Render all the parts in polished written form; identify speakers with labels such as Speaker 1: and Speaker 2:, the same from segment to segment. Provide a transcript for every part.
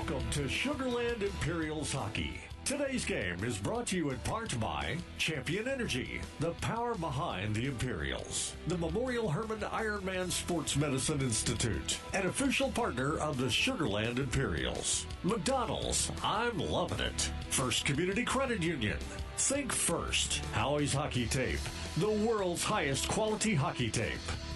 Speaker 1: Welcome to Sugar Land Imperials Hockey. Today's game is brought to you in part by Champion Energy, the power behind the Imperials, the Memorial Hermann Ironman Sports Medicine Institute, an official partner of the Sugar Land Imperials. McDonald's, I'm loving it. First Community Credit Union. Think First. Howie's Hockey Tape, the world's highest quality hockey tape.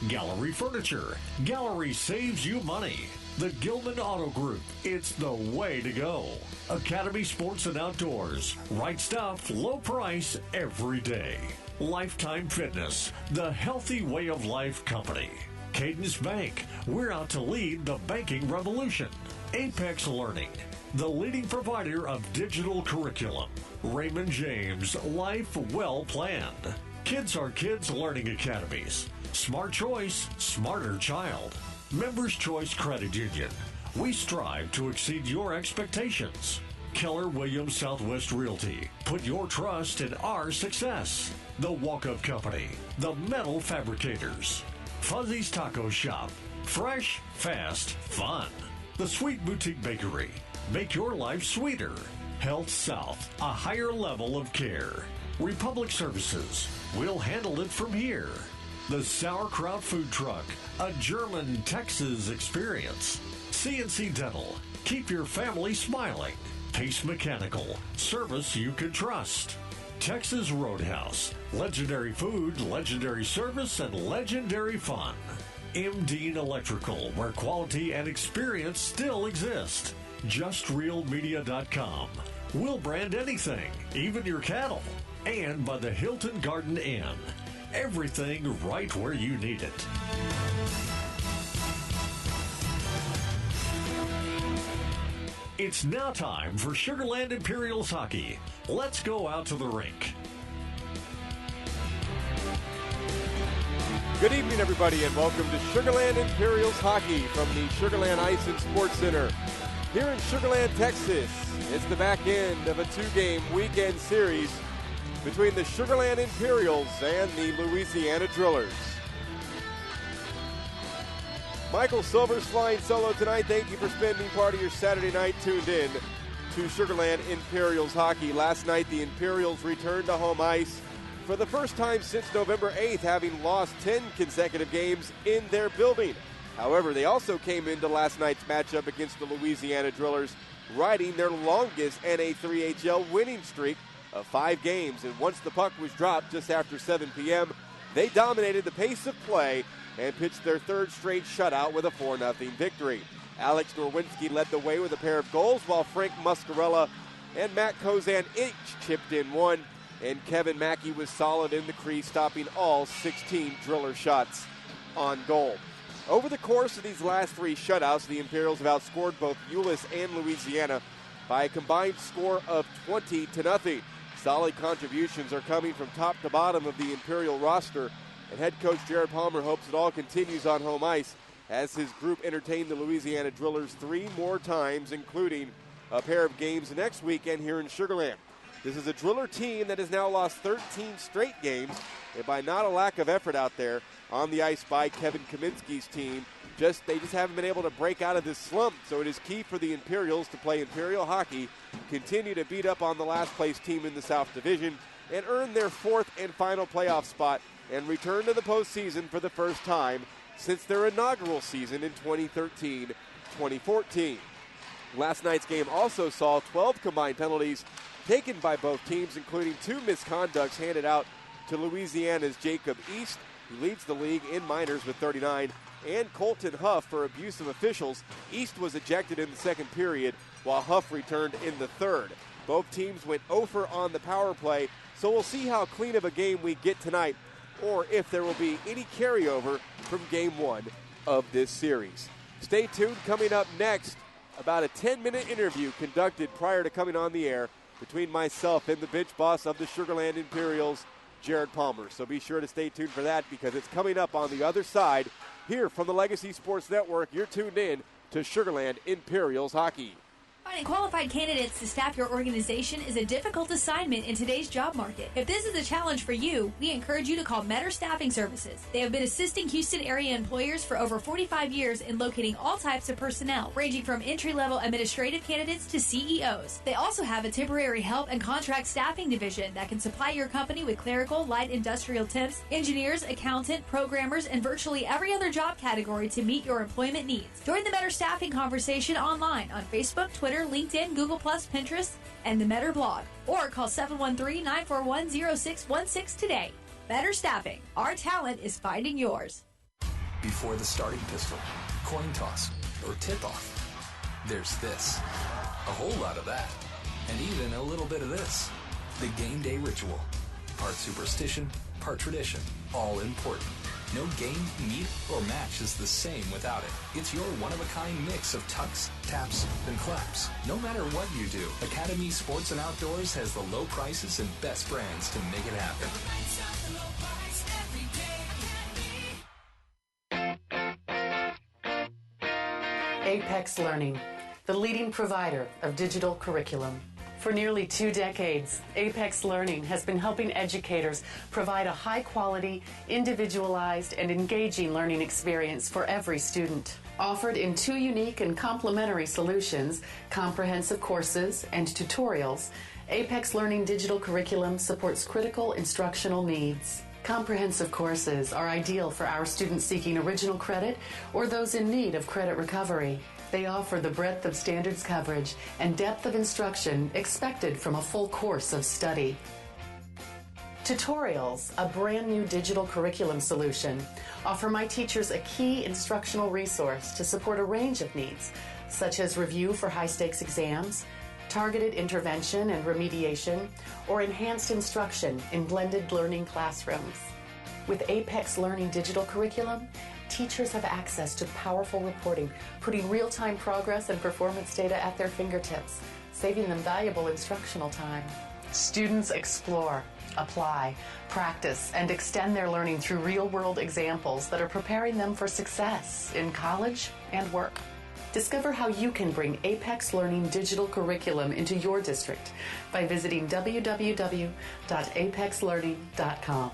Speaker 1: Gallery Furniture. Gallery saves you money. The Gilman Auto Group, it's the way to go. Academy Sports and Outdoors, right stuff, low price every day. Lifetime Fitness, the healthy way of life company. Cadence Bank, we're out to lead the banking revolution. Apex Learning, the leading provider of digital curriculum. Raymond James, life well planned. Kids Are Kids Learning Academies. Smart choice, smarter child. Members Choice Credit Union. We strive to exceed your expectations. Keller Williams Southwest Realty. Put your trust in our success. The Walk-Up Company. The Metal Fabricators. Fuzzy's Taco Shop. Fresh, fast, fun. The Sweet Boutique Bakery. Make your life sweeter. Health South. A higher level of care. Republic Services. We'll handle it from here. The Sauerkraut Food Truck, a German Texas experience. CNC Dental, keep your family smiling. Pace Mechanical, service you can trust. Texas Roadhouse, legendary food, legendary service, and legendary fun. M. Dean Electrical, where quality and experience still exist. JustRealMedia.com. We'll brand anything, even your cattle. And by the Hilton Garden Inn. Everything right where you need it. It's now time for Sugar Land Imperials hockey. Let's go out to the rink.
Speaker 2: Good evening, everybody, and welcome to Sugar Land Imperials hockey from the Sugar Land Ice and Sports Center here in Sugar Land, Texas. It's the back end of a two-game weekend series between the Sugar Land Imperials and the Louisiana Drillers. Michael Silver's flying solo tonight. Thank you for spending part of your Saturday night tuned in to Sugar Land Imperials hockey. Last night, the Imperials returned to home ice for the first time since November 8th, having lost 10 consecutive games in their building. However, they also came into last night's matchup against the Louisiana Drillers, riding their longest NA3HL winning streak of 5 games, and once the puck was dropped just after 7 p.m., they dominated the pace of play and pitched their third straight shutout with a 4-0 victory. Alex Norwinski led the way with a pair of goals, while Frank Muscarella and Matt Kozan each chipped in one, and Kevin Mackey was solid in the crease, stopping all 16 Driller shots on goal. Over the course of these last 3 shutouts, the Imperials have outscored both Euless and Louisiana by a combined score of 20-0. Solid contributions are coming from top to bottom of the Imperial roster, and head coach Jared Palmer hopes it all continues on home ice as his group entertain the Louisiana Drillers 3 more times, including a pair of games next weekend here in Sugar Land. This is a Driller team that has now lost 13 straight games, and by not a lack of effort out there on the ice by Kevin Kaminsky's team. They just haven't been able to break out of this slump, so it is key for the Imperials to play Imperial hockey, continue to beat up on the last place team in the South Division, and earn their 4th and final playoff spot and return to the postseason for the first time since their inaugural season in 2013-2014. Last night's game also saw 12 combined penalties taken by both teams, including 2 misconducts handed out to Louisiana's Jacob East, who leads the league in minors with 39, and Colton Huff for abuse of officials. East was ejected in the second period, while Huff returned in the third. Both teams went over on the power play, so we'll see how clean of a game we get tonight, or if there will be any carryover from Game 1 of this series. Stay tuned. Coming up next, about a 10-minute interview conducted prior to coming on the air between myself and the bench boss of the Sugar Land Imperials, Jared Palmer. So be sure to stay tuned for that, because it's coming up on the other side here from the Legacy Sports Network. You're tuned in to Sugar Land Imperials hockey.
Speaker 3: Finding qualified candidates to staff your organization is a difficult assignment in today's job market. If this is a challenge for you, we encourage you to call Metter Staffing Services. They have been assisting Houston area employers for over 45 years in locating all types of personnel, ranging from entry-level administrative candidates to CEOs. They also have a temporary help and contract staffing division that can supply your company with clerical, light industrial temps, engineers, accountant, programmers, and virtually every other job category to meet your employment needs. Join the Metter Staffing conversation online on Facebook, Twitter, LinkedIn, Google+, Pinterest, and the Metter blog. Or call 713-941-0616 today. Metter Staffing. Our talent is finding yours.
Speaker 4: Before the starting pistol, coin toss, or tip-off, there's this. A whole lot of that. And even a little bit of this. The game day ritual. Part superstition, part tradition. All important. No game, meet, or match is the same without it. It's your one-of-a-kind mix of tucks, taps, and claps. No matter what you do, Academy Sports and Outdoors has the low prices and best brands to make it happen.
Speaker 5: Apex Learning, the leading provider of digital curriculum. For nearly 2 decades, Apex Learning has been helping educators provide a high-quality, individualized, and engaging learning experience for every student. Offered in 2 unique and complementary solutions, comprehensive courses and tutorials, Apex Learning digital curriculum supports critical instructional needs. Comprehensive courses are ideal for our students seeking original credit or those in need of credit recovery. They offer the breadth of standards coverage and depth of instruction expected from a full course of study. Tutorials, a brand new digital curriculum solution, offer my teachers a key instructional resource to support a range of needs, such as review for high-stakes exams, targeted intervention and remediation, or enhanced instruction in blended learning classrooms. With Apex Learning digital curriculum, teachers have access to powerful reporting, putting real-time progress and performance data at their fingertips, saving them valuable instructional time. Students explore, apply, practice, and extend their learning through real-world examples that are preparing them for success in college and work. Discover how you can bring Apex Learning digital curriculum into your district by visiting www.apexlearning.com.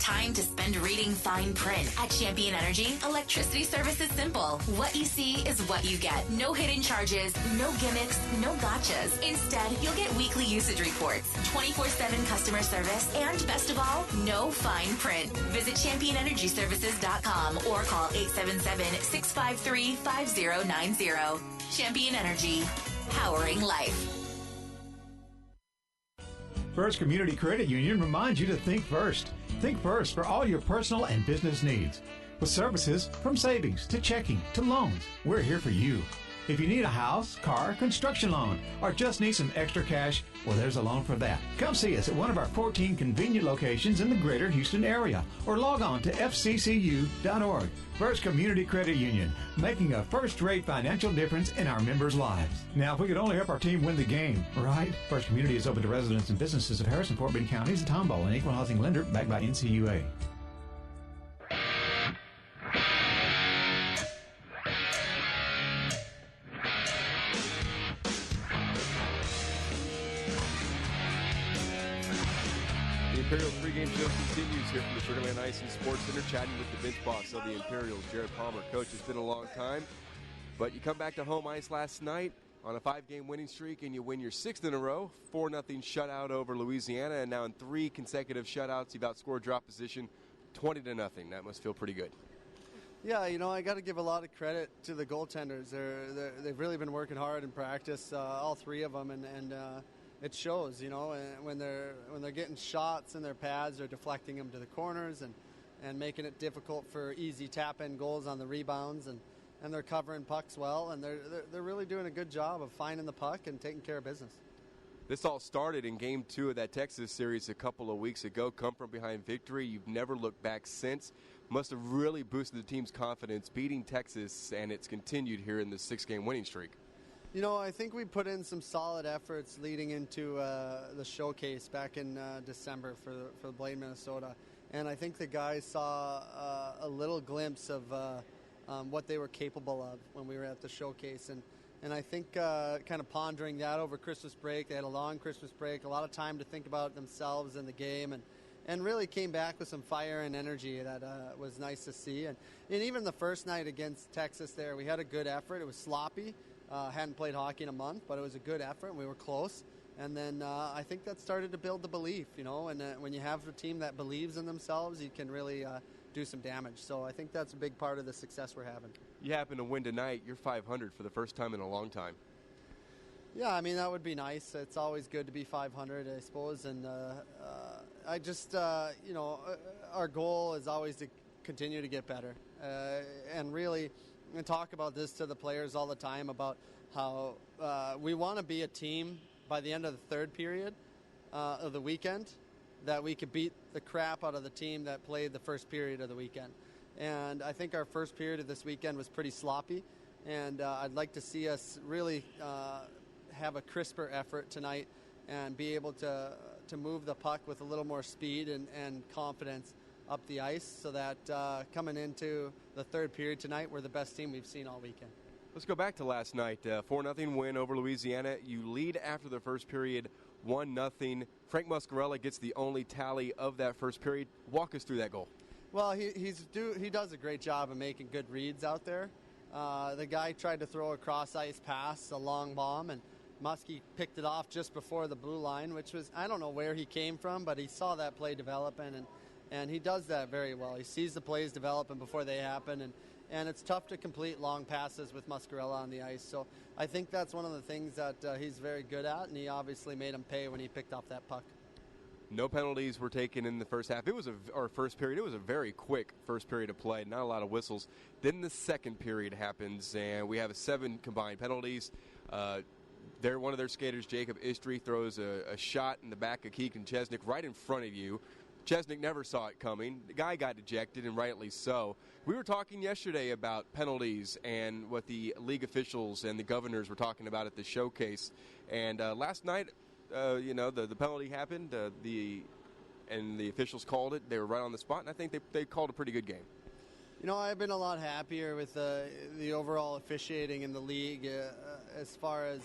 Speaker 6: Time to spend reading fine print. At Champion Energy, electricity service is simple. What you see is what you get. No hidden charges, no gimmicks, no gotchas. Instead, you'll get weekly usage reports, 24/7 customer service, and best of all, no fine print. Visit championenergyservices.com or call 877-653-5090. Champion Energy, powering life.
Speaker 7: First Community Credit Union reminds you to think first. Think first for all your personal and business needs. With services from savings to checking to loans, we're here for you. If you need a house, car, construction loan, or just need some extra cash, well, there's a loan for that. Come see us at one of our 14 convenient locations in the greater Houston area, or log on to fccu.org. First Community Credit Union, making a first-rate financial difference in our members' lives. Now, if we could only help our team win the game, right? First Community is open to residents and businesses of Harrison, Fort Bend counties, and Tomball, an equal housing lender backed by NCUA.
Speaker 2: Imperials pregame show continues here from the Sugar Land Ice and Sports Center, chatting with the bench boss of the Imperials, Jared Palmer. Coach, it's been a long time, but you come back to home ice last night on a 5-game winning streak, and you win your 6th in a row, 4-0 shutout over Louisiana, and now in 3 consecutive shutouts, you've outscored drop position 20-0. That must feel pretty good.
Speaker 8: Yeah, you know, I got to give a lot of credit to the goaltenders. They've really been working hard in practice, all 3 of them, and it shows, you know, when they're getting shots in their pads, they're deflecting them to the corners and making it difficult for easy tap-in goals on the rebounds, and they're covering pucks well, and they're really doing a good job of finding the puck and taking care of business.
Speaker 2: This all started in Game 2 of that Texas series a couple of weeks ago. Come from behind victory. You've never looked back since. Must have really boosted the team's confidence, beating Texas, and it's continued here in the 6-game winning streak.
Speaker 8: You know, I think we put in some solid efforts leading into the showcase back in December for Blade, Minnesota. And I think the guys saw a little glimpse of what they were capable of when we were at the showcase. And I think kind of pondering that over Christmas break, they had a long Christmas break, a lot of time to think about themselves and the game, and really came back with some fire and energy that was nice to see. And even the first night against Texas there, we had a good effort. It was sloppy. Hadn't played hockey in a month, but it was a good effort, and we were close. And then I think that started to build the belief, and when you have a team that believes in themselves, you can really do some damage. So I think that's a big part of the success we're having.
Speaker 2: You happen to win tonight. You're 500 for the first time in a long time.
Speaker 8: Yeah, I mean, that would be nice. It's always good to be 500, I suppose. And I just, our goal is always to continue to get better. And really, I talk about this to the players all the time about how we want to be a team by the end of the third period of the weekend that we could beat the crap out of the team that played the first period of the weekend. And I think our first period of this weekend was pretty sloppy, and I'd like to see us really have a crisper effort tonight and be able to move the puck with a little more speed and confidence up the ice, so that coming into the third period tonight, we're the best team we've seen all weekend.
Speaker 2: Let's go back to last night. 4-0 win over Louisiana. You lead after the first period, 1-0. Frank Muscarella gets the only tally of that first period. Walk us through that goal.
Speaker 8: Well, he does a great job of making good reads out there. The guy tried to throw a cross-ice pass, a long bomb, and Muskie picked it off just before the blue line, which was, I don't know where he came from, but he saw that play developing, and he does that very well. He sees the plays developing before they happen, and it's tough to complete long passes with Muscarella on the ice. So I think that's one of the things that he's very good at, and he obviously made him pay when he picked off that puck.
Speaker 2: No penalties were taken in the first half. Our first period. It was a very quick first period of play, not a lot of whistles. Then the second period happens, and we have 7 combined penalties. One of their skaters, Jacob Istri, throws a shot in the back of Keegan Chesnick right in front of you. Chesnick never saw it coming. The guy got ejected, and rightly so. We were talking yesterday about penalties and what the league officials and the governors were talking about at the showcase. And last night, the penalty happened, and the officials called it. They were right on the spot, and I think they called a pretty good game.
Speaker 8: I've been a lot happier with the overall officiating in the league as far as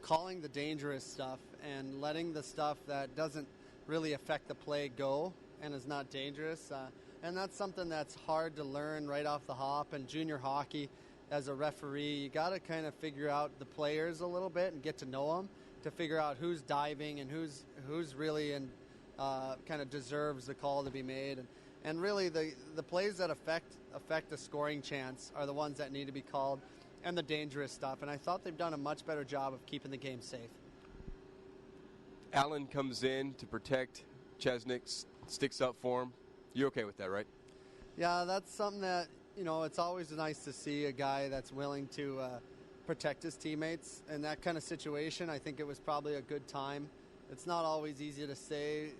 Speaker 8: calling the dangerous stuff and letting the stuff that doesn't really affect the play go and is not dangerous. And that's something that's hard to learn right off the hop. And junior hockey, as a referee, you got to kind of figure out the players a little bit and get to know them to figure out who's diving and who's really in kind of deserves the call to be made. And really the plays that affect a scoring chance are the ones that need to be called, and the dangerous stuff. And I thought they've done a much better job of keeping the game safe.
Speaker 2: Allen comes in to protect Chesnick, sticks up for him. You're okay with that, right?
Speaker 8: Yeah, that's something that, it's always nice to see a guy that's willing to protect his teammates. In that kind of situation, I think it was probably a good time. It's not always easy to say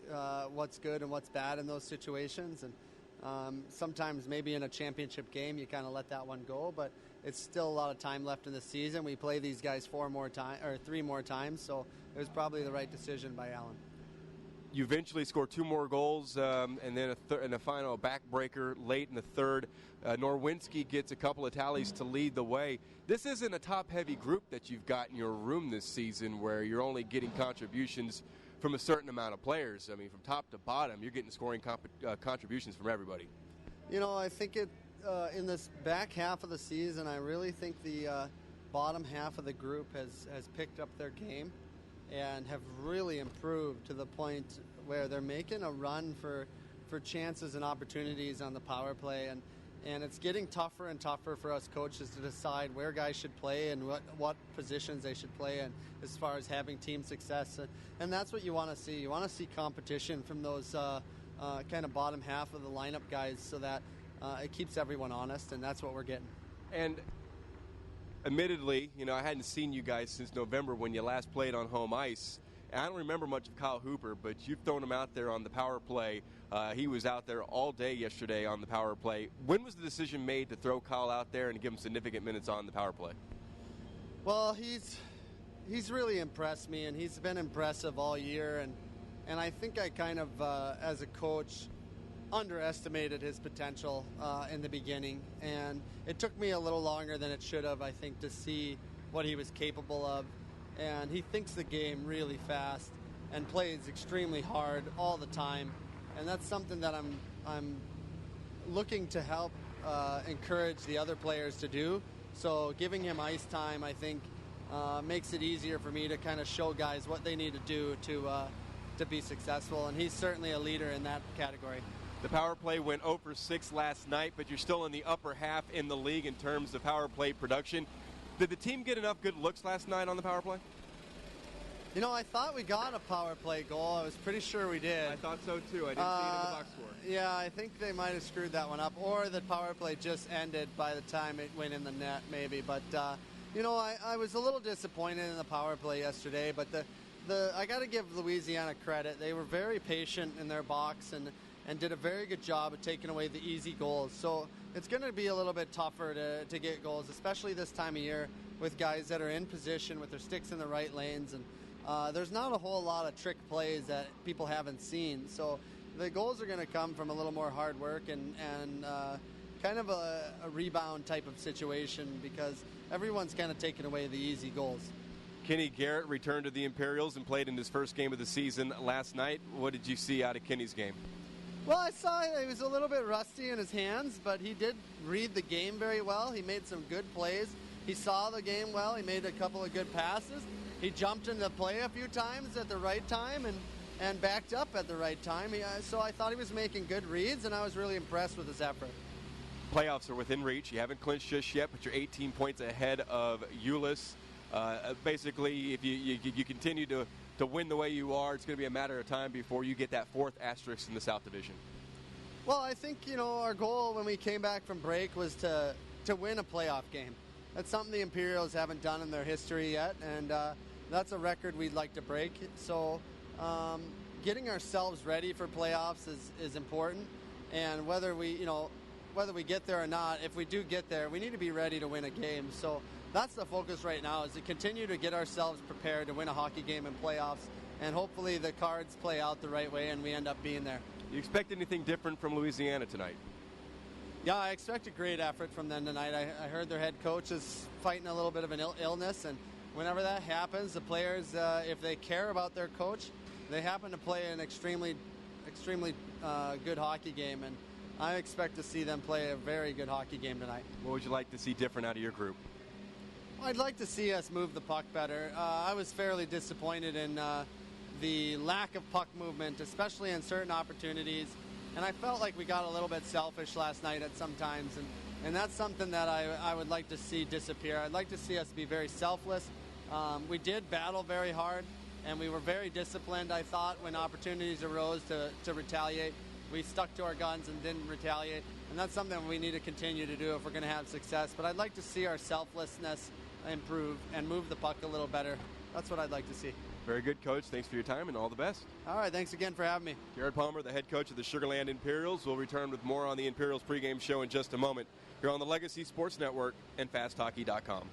Speaker 8: what's good and what's bad in those situations. And sometimes maybe in a championship game you kind of let that one go, but it's still a lot of time left in the season. We play these guys 3 more times, so it was probably the right decision by Allen.
Speaker 2: You eventually score 2 more goals, and then a final backbreaker late in the third. Norwinski gets a couple of tallies to lead the way. This isn't a top-heavy group that you've got in your room this season where you're only getting contributions from a certain amount of players. I mean, from top to bottom, you're getting scoring contributions from everybody.
Speaker 8: I think in this back half of the season, I really think the bottom half of the group has picked up their game and have really improved to the point where they're making a run for chances and opportunities on the power play, and it's getting tougher and tougher for us coaches to decide where guys should play and what positions they should play in as far as having team success, and that's what you want to see. You want to see competition from those kind of bottom half of the lineup guys, so that it keeps everyone honest, and that's what we're getting.
Speaker 2: And admittedly, I hadn't seen you guys since November when you last played on home ice. And I don't remember much of Kyle Hooper, but you've thrown him out there on the power play. He was out there all day yesterday on the power play. When was the decision made to throw Kyle out there and give him significant minutes on the power play?
Speaker 8: Well, he's really impressed me, and he's been impressive all year. And I think I kind of, as a coach, underestimated his potential in the beginning, and it took me a little longer than it should have, I think, to see what he was capable of. And he thinks the game really fast and plays extremely hard all the time, and that's something that I'm looking to help encourage the other players to do. So giving him ice time, I think, makes it easier for me to kind of show guys what they need to do to be successful, and he's certainly a leader in that category.
Speaker 2: The power play went 0 for 6 last night, but you're still in the upper half in the league in terms of power play production. Did the team get enough good looks last night on the power play?
Speaker 8: You know, I thought we got a power play goal. I was pretty sure we did.
Speaker 2: I thought so too. I didn't see it in the box score.
Speaker 8: Yeah, I think they might have screwed that one up, or the power play just ended by the time it went in the net, maybe. But you know, I was a little disappointed in the power play yesterday. But I got to give Louisiana credit. They were very patient in their box and did a very good job of taking away the easy goals. So it's going to be a little bit tougher to get goals, especially this time of year with guys that are in position with their sticks in the right lanes. And there's not a whole lot of trick plays that people haven't seen. So the goals are going to come from a little more hard work and kind of a rebound type of situation, because everyone's kind of taking away the easy goals.
Speaker 2: Kenny Garrett returned to the Imperials and played in his first game of the season last night. What did you see out of Kenny's game?
Speaker 8: Well, I saw he was a little bit rusty in his hands, but he did read the game very well. He made some good plays. He saw the game well. He made a couple of good passes. He jumped into play a few times at the right time and backed up at the right time. So I thought he was making good reads, and I was really impressed with his effort.
Speaker 2: Playoffs are within reach. You haven't clinched just yet, but you're 18 points ahead of Euless. Basically, if you continue to win the way you are, it's going to be a matter of time before you get that fourth asterisk in the South Division.
Speaker 8: Well, I think, you know, our goal when we came back from break was to win a playoff game. That's something the Imperials haven't done in their history yet, and that's a record we'd like to break. So getting ourselves ready for playoffs is important, and whether we get there or not, if we do get there, we need to be ready to win a game. So that's the focus right now, is to continue to get ourselves prepared to win a hockey game in playoffs, and hopefully the cards play out the right way and we end up being there.
Speaker 2: You expect anything different from Louisiana tonight?
Speaker 8: Yeah, I expect a great effort from them tonight. I heard their head coach is fighting a little bit of an illness, and whenever that happens, the players, if they care about their coach, they happen to play an extremely good hockey game, and I expect to see them play a very good hockey game tonight.
Speaker 2: What would you like to see different out of your group?
Speaker 8: I'd like to see us move the puck better. I was fairly disappointed in the lack of puck movement, especially in certain opportunities. And I felt like we got a little bit selfish last night at some times. And that's something that I would like to see disappear. I'd like to see us be very selfless. We did battle very hard, and we were very disciplined, I thought, when opportunities arose to retaliate. We stuck to our guns and didn't retaliate. And that's something we need to continue to do if we're going to have success. But I'd like to see our selflessness improve and move the puck a little better. That's what I'd like to see.
Speaker 2: Very good, Coach. Thanks for your time and all the best.
Speaker 8: All right, thanks again for having me.
Speaker 2: Jared Palmer, the head coach of the Sugar Land Imperials, will return with more on the Imperials pregame show in just a moment here on the Legacy Sports Network and FastHockey.com.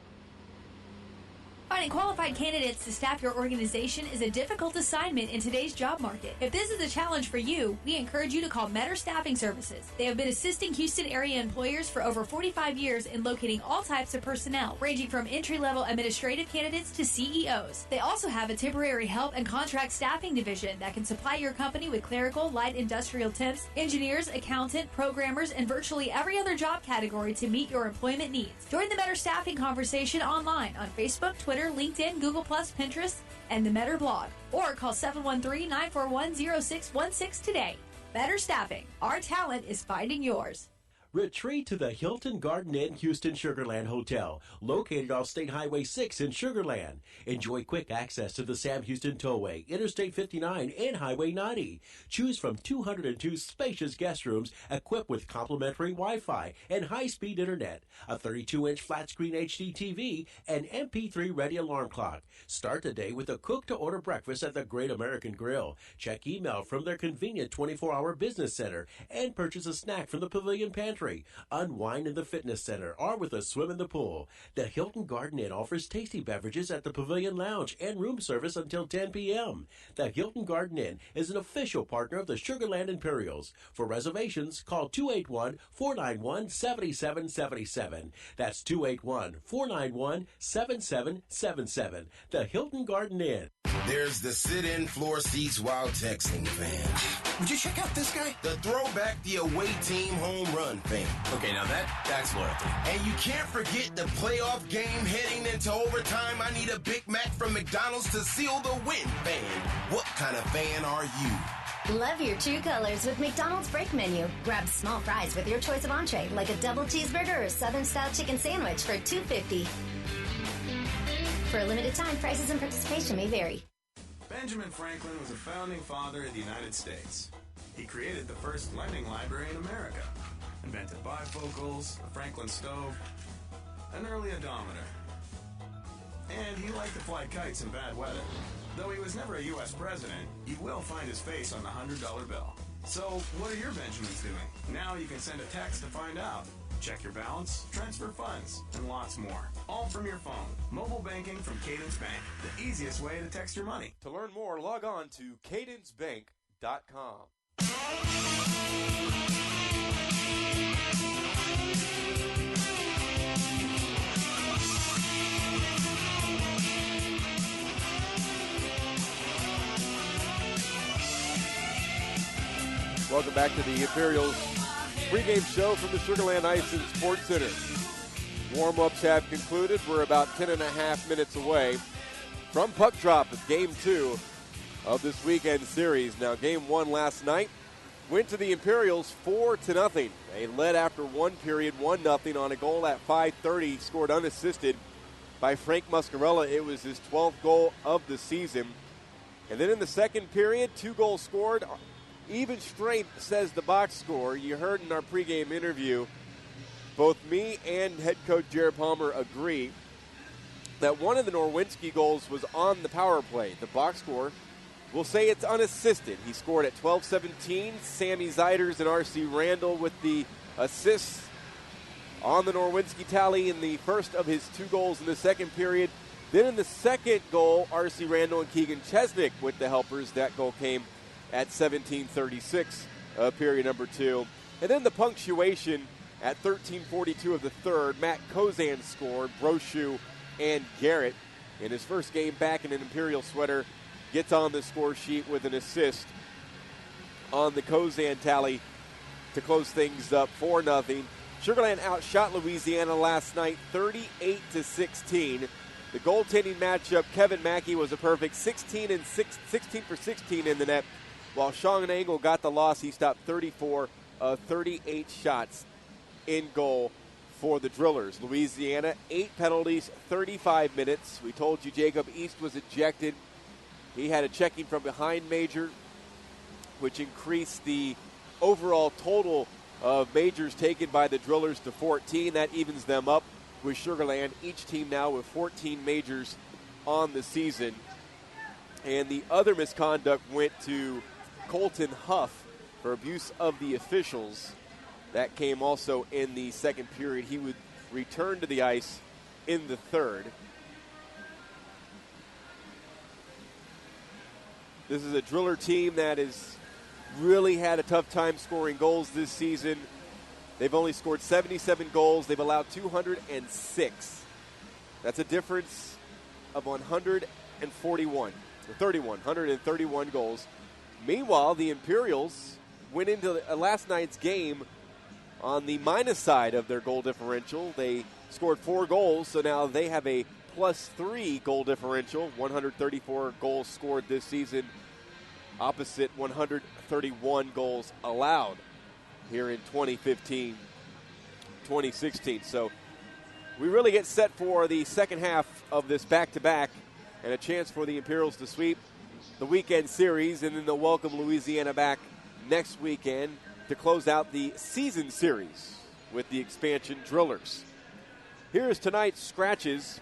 Speaker 3: Finding qualified candidates to staff your organization is a difficult assignment in today's job market. If this is a challenge for you, we encourage you to call Metter Staffing Services. They have been assisting Houston area employers for over 45 years in locating all types of personnel, ranging from entry-level administrative candidates to CEOs. They also have a temporary help and contract staffing division that can supply your company with clerical, light industrial temps, engineers, accountant, programmers, and virtually every other job category to meet your employment needs. Join the Metter Staffing conversation online on Facebook, Twitter, LinkedIn, Google+, Pinterest, and the Metter blog. Or call 713-941-0616 today. Metter Staffing. Our talent is finding yours.
Speaker 9: Retreat to the Hilton Garden Inn Houston Sugar Land Hotel, located off State Highway 6 in Sugar Land. Enjoy quick access to the Sam Houston Tollway, Interstate 59, and Highway 90. Choose from 202 spacious guest rooms equipped with complimentary Wi-Fi and high-speed internet, a 32-inch flat-screen HD TV, and MP3-ready alarm clock. Start the day with a cook-to-order breakfast at the Great American Grill. Check email from their convenient 24-hour business center and purchase a snack from the Pavilion Pantry. country. Unwind in the fitness center or with a swim in the pool. The Hilton Garden Inn offers tasty beverages at the Pavilion Lounge and room service until 10 p.m. The Hilton Garden Inn is an official partner of the Sugar Land Imperials. For reservations, call 281-491-7777. That's 281-491-7777. The Hilton Garden Inn.
Speaker 10: There's the sit-in floor seats while texting fan.
Speaker 11: Would you check out this guy?
Speaker 10: The throwback, the away team home run fan.
Speaker 11: Okay, now that's loyalty.
Speaker 10: And you can't forget the playoff game heading into overtime. I need a Big Mac from McDonald's to seal the win fan. What kind of fan are you?
Speaker 12: Love your true colors with McDonald's break menu. Grab small fries with your choice of entree, like a double cheeseburger or Southern-style chicken sandwich for $2.50. For a limited time, prices and participation may vary.
Speaker 13: Benjamin Franklin was a founding father of the United States. He created the first lending library in America, invented bifocals, a Franklin stove, an early odometer. And he liked to fly kites in bad weather. Though he was never a U.S. president, you will find his face on the $100 bill. So, what are your Benjamins doing? Now you can send a text to find out. Check your balance, transfer funds, and lots more. All from your phone. Mobile banking from Cadence Bank. The easiest way to text your money.
Speaker 2: To learn more, log on to cadencebank.com. Welcome back to the Imperials pregame show from the Sugar Land Ice and Sports Center. Warm-ups have concluded. We're about 10.5 minutes away from puck drop of Game 2 of this weekend series. Now, Game 1 last night went to the Imperials 4-0. They led after one period, 1-0 on a goal at 5:30, scored unassisted by Frank Muscarella. It was his 12th goal of the season. And then in the second period, 2 goals scored. Even strength, says the box score. You heard in our pregame interview, both me and head coach Jared Palmer agree that one of the Norwinski goals was on the power play. The box score will say it's unassisted. He scored at 12:17. Sammy Zeiders and R.C. Randall with the assists on the Norwinski tally in the first of his 2 goals in the second period. Then in the second goal, R.C. Randall and Keegan Chesnick with the helpers. That goal came at 17:36, period number 2. And then the punctuation at 13:42 of the third, Matt Kozan scored, Brochu and Garrett. In his first game back in an Imperial sweater, gets on the score sheet with an assist on the Kozan tally to close things up 4-0. Sugar Land outshot Louisiana last night 38-16. The goaltending matchup, Kevin Mackey was a perfect 16 for 16 in the net. While Sean Engel got the loss, he stopped 34 of 38 shots in goal for the Drillers. Louisiana, 8 penalties, 35 minutes. We told you Jacob East was ejected. He had a checking from behind major, which increased the overall total of majors taken by the Drillers to 14. That evens them up with Sugar Land, each team now with 14 majors on the season. And the other misconduct went to Colton Huff for abuse of the officials. That came also in the second period. He would return to the ice in the third. This is a Driller team that has really had a tough time scoring goals this season. They've only scored 77 goals. They've allowed 206. That's a difference of 131 goals. Meanwhile, the Imperials went into last night's game on the minus side of their goal differential. They scored 4 goals, so now they have a +3 goal differential. 134 goals scored this season, opposite 131 goals allowed here in 2015-2016. So we really get set for the second half of this back-to-back and a chance for the Imperials to sweep the weekend series, and then they'll welcome Louisiana back next weekend to close out the season series with the expansion Drillers. Here's tonight's scratches.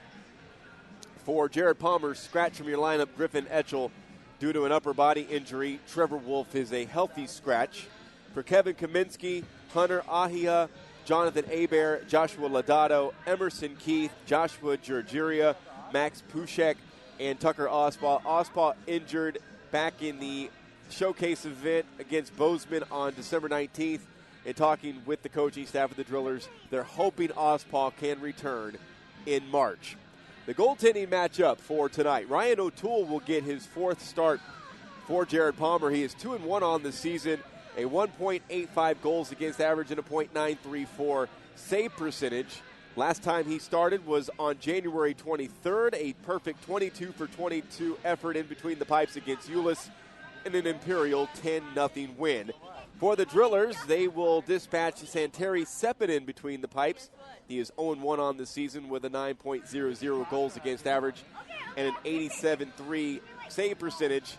Speaker 2: For Jared Palmer, scratch from your lineup, Griffin Etchell due to an upper body injury. Trevor Wolf is a healthy scratch. For Kevin Kaminsky, Hunter Ahia Jonathan Hebert, Joshua Lodato, Emerson Keith, Joshua Georgiria, Max Pushek, and Tucker Ospaw. Ospaw injured back in the showcase event against Bozeman on December 19th. And talking with the coaching staff of the Drillers, they're hoping Ospaw can return in March. The goaltending matchup for tonight, Ryan O'Toole will get his fourth start for Jared Palmer. He is 2-1 on the season, a 1.85 goals against average and a .934 save percentage. Last time he started was on January 23rd, a perfect 22 for 22 effort in between the pipes against Euless in an Imperial 10-0 win. For the Drillers, they will dispatch Santeri Sepinen between the pipes. He is 0-1 on the season with a 9.00 goals against average and an 87.3 save percentage.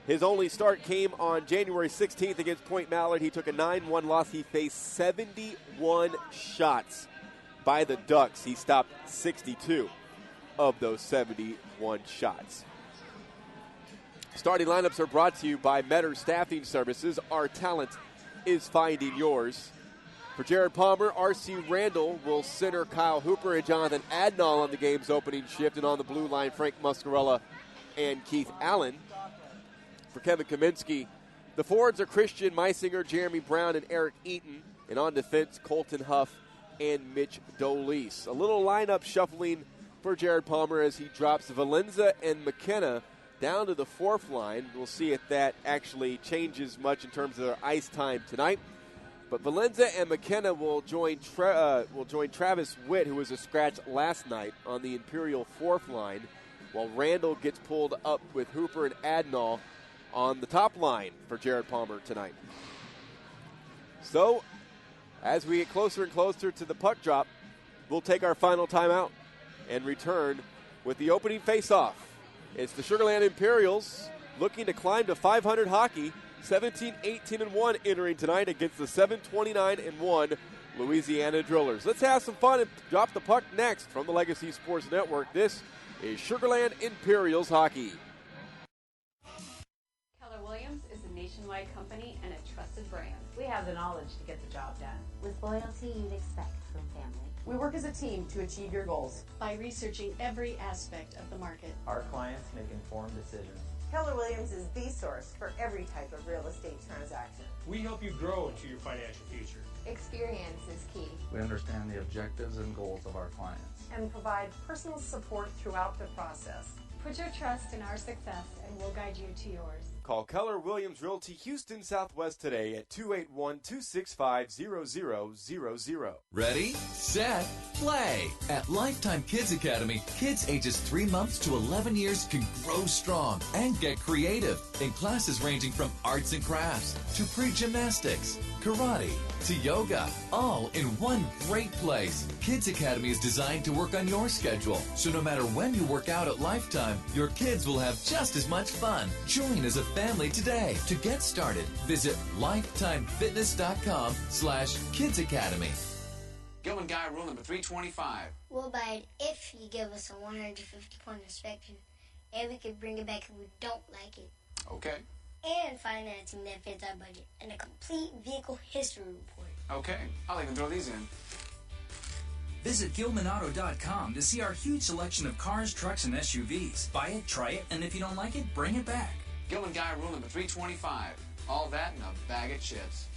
Speaker 2: His only start came on January 16th against Point Mallard. He took a 9-1 loss. He faced 71 shots by the Ducks. He stopped 62 of those 71 shots. Starting lineups are brought to you by Metter Staffing Services. Our talent is finding yours. For Jared Palmer, R.C. Randall will center Kyle Hooper and Jonathan Adnall on the game's opening shift. And on the blue line, Frank Muscarella and Keith Allen. For Kevin Kaminsky, the forwards are Christian Meisinger, Jeremy Brown, and Eric Eaton. And on defense, Colton Huff and Mitch Dolease. A little lineup shuffling for Jared Palmer as he drops Valenza and McKenna down to the fourth line. We'll see if that actually changes much in terms of their ice time tonight. But Valenza and McKenna will join Travis Witt, who was a scratch last night on the Imperial fourth line, while Randall gets pulled up with Hooper and Adnall on the top line for Jared Palmer tonight. So, as we get closer and closer to the puck drop, we'll take our final timeout and return with the opening face-off. It's the Sugar Land Imperials looking to climb to 500 hockey, 17-18-1 entering tonight against the 7-29-1 Louisiana Drillers. Let's have some fun and drop the puck next from the Legacy Sports Network. This is Sugar Land Imperials hockey.
Speaker 14: Keller Williams is a nationwide company and a trusted brand.
Speaker 15: We have the knowledge to get the job done.
Speaker 12: With loyalty you'd expect from family.
Speaker 15: We work as a team to achieve your goals.
Speaker 14: By researching every aspect of the market,
Speaker 16: our clients make informed decisions.
Speaker 17: Keller Williams is the source for every type of real estate transaction.
Speaker 18: We help you grow into your financial future.
Speaker 19: Experience is key.
Speaker 20: We understand the objectives and goals of our clients.
Speaker 17: And provide personal support throughout the process.
Speaker 14: Put your trust in our success and we'll guide you to yours.
Speaker 2: Call Keller Williams Realty Houston Southwest today at 281-265-0000.
Speaker 21: Ready, set, play. At Lifetime Kids Academy, kids ages 3 months to 11 years can grow strong and get creative in classes ranging from arts and crafts to pre-gymnastics, karate to yoga, all in one great place. Kids Academy is designed to work on your schedule, so no matter when you work out at Lifetime, your kids will have just as much fun. Join as a family today. To get started, visit lifetimefitness.com/Kids Academy.
Speaker 22: Gilman Guy rule number 325.
Speaker 23: We'll buy it if you give us a 150-point inspection, and we can bring it back if we don't like it.
Speaker 22: Okay.
Speaker 23: And financing that fits our budget, and a complete vehicle history report.
Speaker 22: Okay, I'll even throw these in.
Speaker 24: Visit GilmanAuto.com to see our huge selection of cars, trucks, and SUVs. Buy it, try it, and if you don't like it, bring it back.
Speaker 22: Gilman Guy rule number 325. All that and a bag of chips.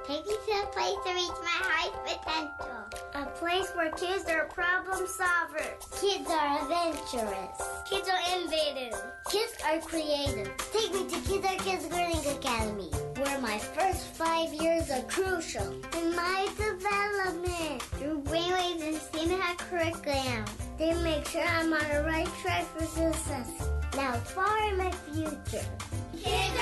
Speaker 23: Take me to a place to reach my highest potential. A place where kids are problem solvers. Kids are adventurous. Kids are innovative. Kids are creative. Take me to Kids Learning Academy, where my first 5 years are crucial in my development. Through brainwaves and STEAM curriculum, they make sure I'm on the right track for success. Now far in my future. Kids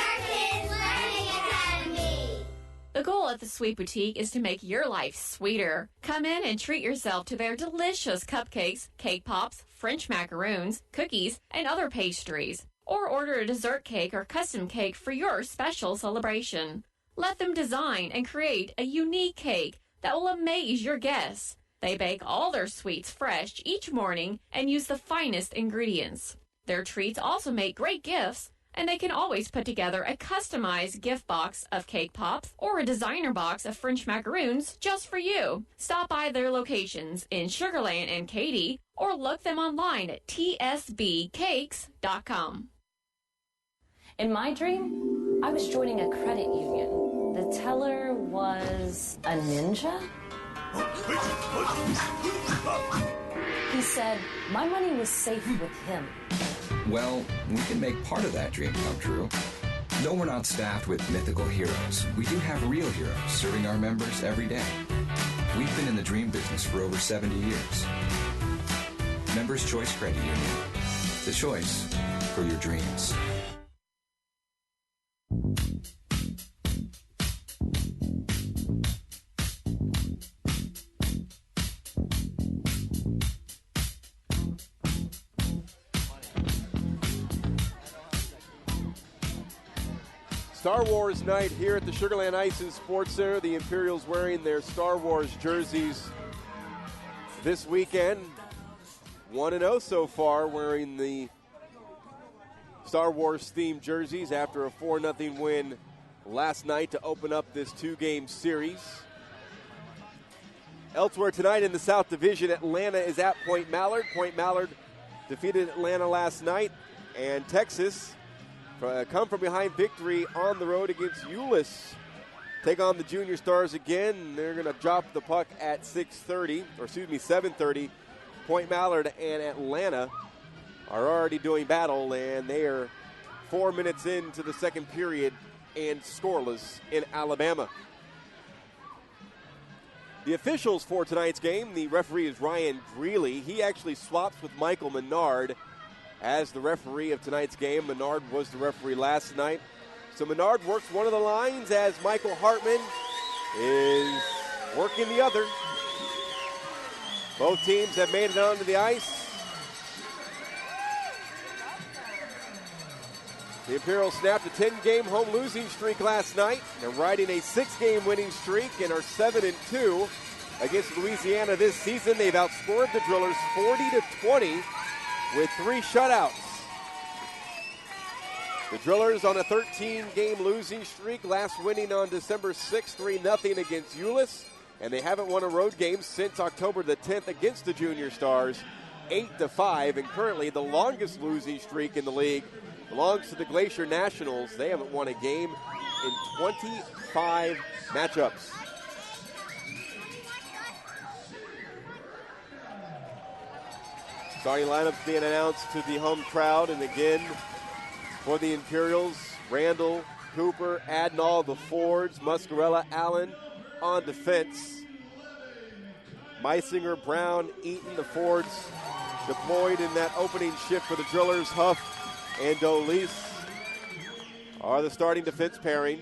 Speaker 23: Learning Academy.
Speaker 3: The goal at the Sweet Boutique is to make your life sweeter. Come in and treat yourself to their delicious cupcakes, cake pops, French macaroons, cookies, and other pastries. Or order a dessert cake or custom cake for your special celebration. Let them design and create a unique cake that will amaze your guests. They bake all their sweets fresh each morning and use the finest ingredients. Their treats also make great gifts,
Speaker 1: And they can always put together a customized gift box of cake pops or a designer box of French macaroons just for you. Stop by their locations in Sugar Land and Katy or look them online at tsbcakes.com.
Speaker 4: In my dream, I was joining a credit union. The teller was a ninja? He said my money was safe with him.
Speaker 5: Well, we can make part of that dream come true. Though we're not staffed with mythical heroes, we do have real heroes serving our members every day. We've been in the dream business for over 70 years. Members Choice Credit Union. The choice for your dreams.
Speaker 2: Star Wars night here at the Sugar Land Ice and Sports Center. The Imperials wearing their Star Wars jerseys this weekend. 1-0 so far, wearing the Star Wars themed jerseys after a 4-0 win last night to open up this two-game series. Elsewhere tonight in the South Division, Atlanta is at Point Mallard. Point Mallard defeated Atlanta last night, and Texas come from behind victory on the road against Euless. Take on the Junior Stars again. They're going to drop the puck at 7:30. Point Mallard and Atlanta are already doing battle, and they are 4 minutes into the second period and scoreless in Alabama. The officials for tonight's game, the referee is Ryan Greeley. He actually swaps with Michael Menard as the referee of tonight's game. Menard was the referee last night. So Menard works one of the lines as Michael Hartman is working the other. Both teams have made it onto the ice. The Imperials snapped a 10-game home losing streak last night. They're riding a 6-game winning streak and are 7-2 against Louisiana this season. They've outscored the Drillers 40-20 with 3 shutouts. The Drillers on a 13-game losing streak, last winning on December 6th, 3-0 against Euless, and they haven't won a road game since October the 10th against the Junior Stars, 8-5, and currently the longest losing streak in the league belongs to the Glacier Nationals. They haven't won a game in 25 matchups. Starting lineups being announced to the home crowd, and again for the Imperials, Randall, Cooper, Adnall, the Fords, Muscarella, Allen on defense. Meisinger, Brown, Eaton, the Fords deployed in that opening shift for the Drillers. Huff and Dolis are the starting defense pairing.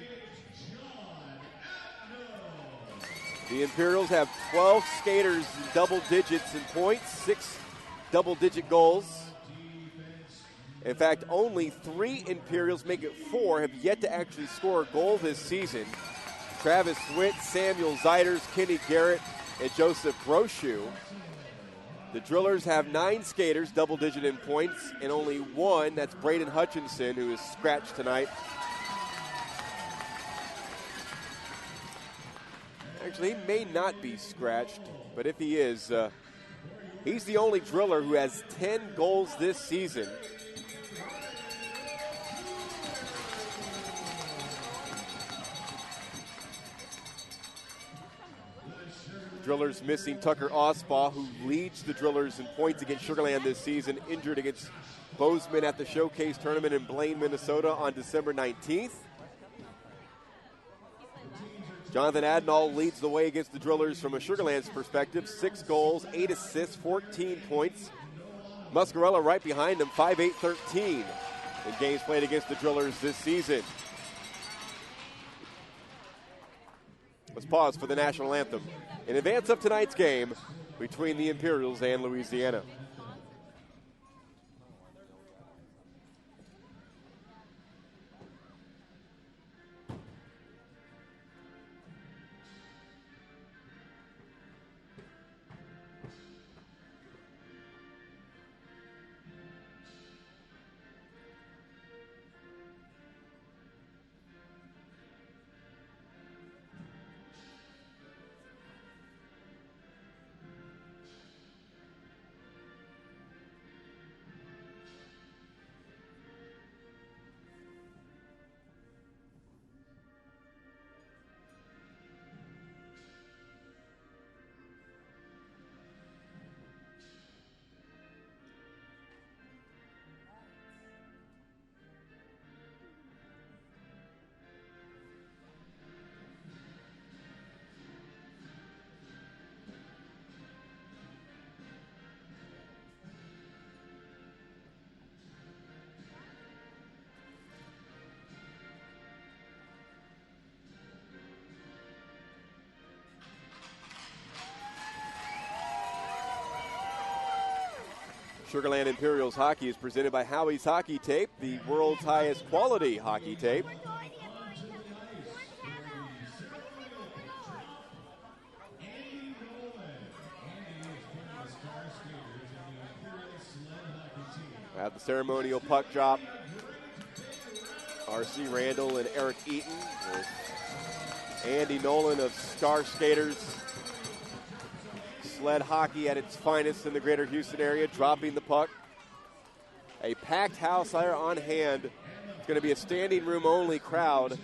Speaker 2: The Imperials have 12 skaters in double digits in points, 6 double-digit goals. In fact, only 3 Imperials, make it 4, have yet to actually score a goal this season. Travis Witt, Samuel Zeiders, Kenny Garrett, and Joseph Brochu. The Drillers have 9 skaters, double-digit in points, and only 1, that's Braden Hutchinson, who is scratched tonight. Actually, he may not be scratched, but if he is, he's the only Driller who has 10 goals this season. Drillers missing Tucker Osbaugh, who leads the Drillers in points against Sugar Land this season, injured against Bozeman at the Showcase Tournament in Blaine, Minnesota on December 19th. Jonathan Adnall leads the way against the Drillers from a Sugar Land's perspective. 6 goals, 8 assists, 14 points. Muscarella right behind him, 5-8-13 in games played against the Drillers this season. Let's pause for the national anthem in advance of tonight's game between the Imperials and Louisiana. Sugar Land Imperials hockey is presented by Howie's Hockey Tape, the world's highest quality hockey tape. At the ceremonial puck drop, R.C. Randall and Eric Eaton with Andy Nolan of Star Skaters. Sled hockey at its finest in the greater Houston area, dropping the puck. A packed house there on hand. It's going to be a standing room only crowd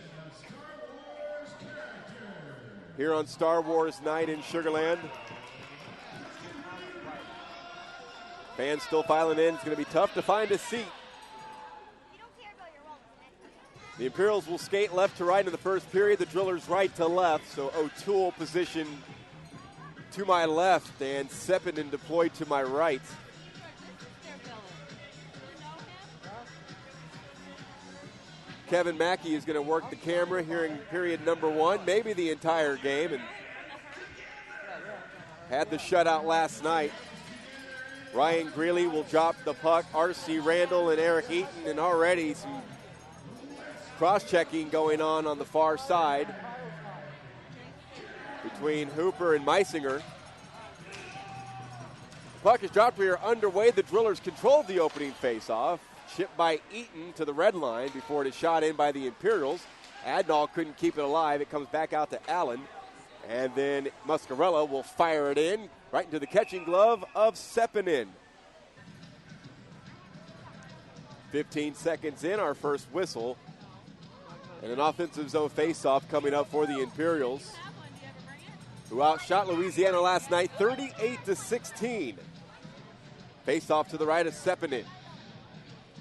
Speaker 2: here on Star Wars night in Sugar Land. Fans still filing in. It's going to be tough to find a seat. The Imperials will skate left to right in the first period. The Drillers right to left. So O'Toole positioned to my left and Seppinen deployed to my right. Kevin Mackey is going to work the camera here in period number 1, maybe the entire game, and had the shutout last night. Ryan Greeley will drop the puck. R.C. Randall and Eric Eaton, and already some cross-checking going on the far side between Hooper and Meisinger. Puck is dropped. We are underway. The Drillers controlled the opening face-off. Chipped by Eaton to the red line before it is shot in by the Imperials. Adnall couldn't keep it alive. It comes back out to Allen. And then Muscarella will fire it in right into the catching glove of Seppinen. 15 seconds in, our first whistle. And an offensive zone face-off coming up for the Imperials, who outshot Louisiana last night 38-16. Face-off to the right of Seppinen.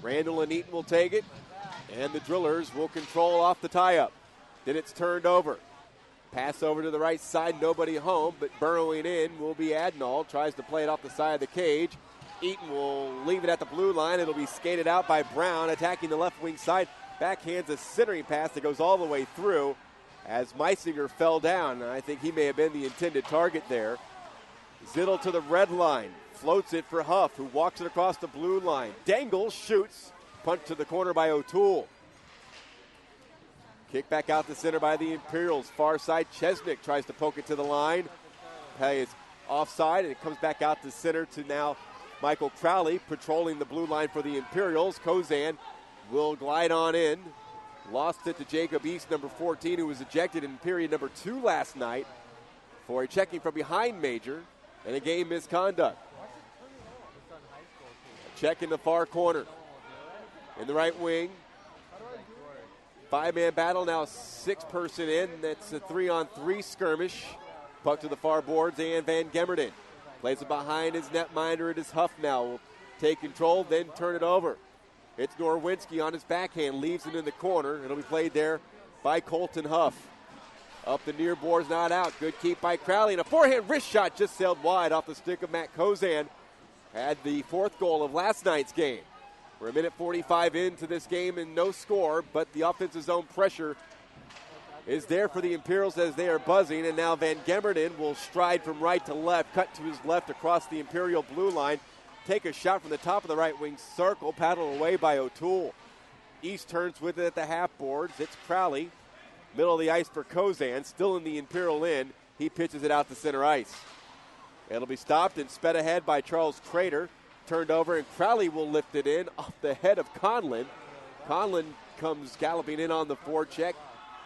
Speaker 2: Randall and Eaton will take it, and the Drillers will control off the tie-up. Then it's turned over. Pass over to the right side, nobody home, but burrowing in will be Adnall. Tries to play it off the side of the cage. Eaton will leave it at the blue line. It'll be skated out by Brown, attacking the left wing side. Backhands a centering pass that goes all the way through as Meisinger fell down. I think he may have been the intended target there. Zittel to the red line. Floats it for Huff, who walks it across the blue line. Dangles, shoots. Punch to the corner by O'Toole. Kick back out the center by the Imperials. Far side, Chesnick tries to poke it to the line. Play is offside, and it comes back out to center to now Michael Crowley patrolling the blue line for the Imperials. Kozan will glide on in. Lost it to Jacob East, number 14, who was ejected in period number 2 last night for a checking from behind major and a game misconduct. Check in the far corner. In the right wing. 5-man battle, now 6-person in. That's a 3-on-3 skirmish. Puck to the far boards, and Van Gemmerden plays it behind his netminder. It is Huff now. Will take control, then turn it over. It's Norwinski on his backhand, leaves it in the corner. It'll be played there by Colton Huff. Up the near boards, not out. Good keep by Crowley, and a forehand wrist shot just sailed wide off the stick of Matt Kozan. Had the 4th goal of last night's game. We're a minute 45 into this game and no score, but the offensive zone pressure is there for the Imperials as they are buzzing, and now Van Gemmerden will stride from right to left, cut to his left across the Imperial blue line, take a shot from the top of the right wing circle, paddled away by O'Toole. East turns with it at the half boards. It's Crowley, middle of the ice for Kozan, still in the Imperial end. He pitches it out to center ice. It'll be stopped and sped ahead by Charles Crater. Turned over, and Crowley will lift it in off the head of Conlon. Conlon comes galloping in on the forecheck.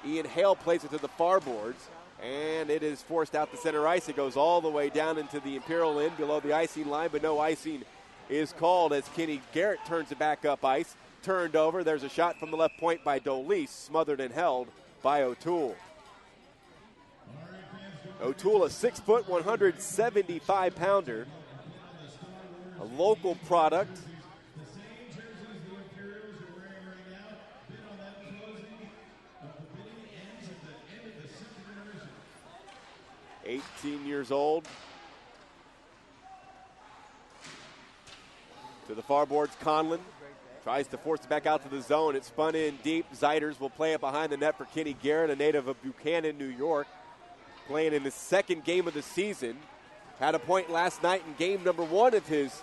Speaker 2: Ian Hale plays it to the far boards, and it is forced out to center ice. It goes all the way down into the Imperial end below the icing line, but no icing is called as Kenny Garrett turns it back up ice. Turned over. There's a shot from the left point by Dolis, smothered and held by O'Toole. O'Toole, a 6-foot, 175-pounder. A local product. $18 years old. To the far boards, Conlon tries to force it back out to the zone. It's spun in deep. Zeiters will play it behind the net for Kenny Garrett, a native of Buchanan, New York. Playing in the 2nd game of the season. Had a point last night in game number 1 of his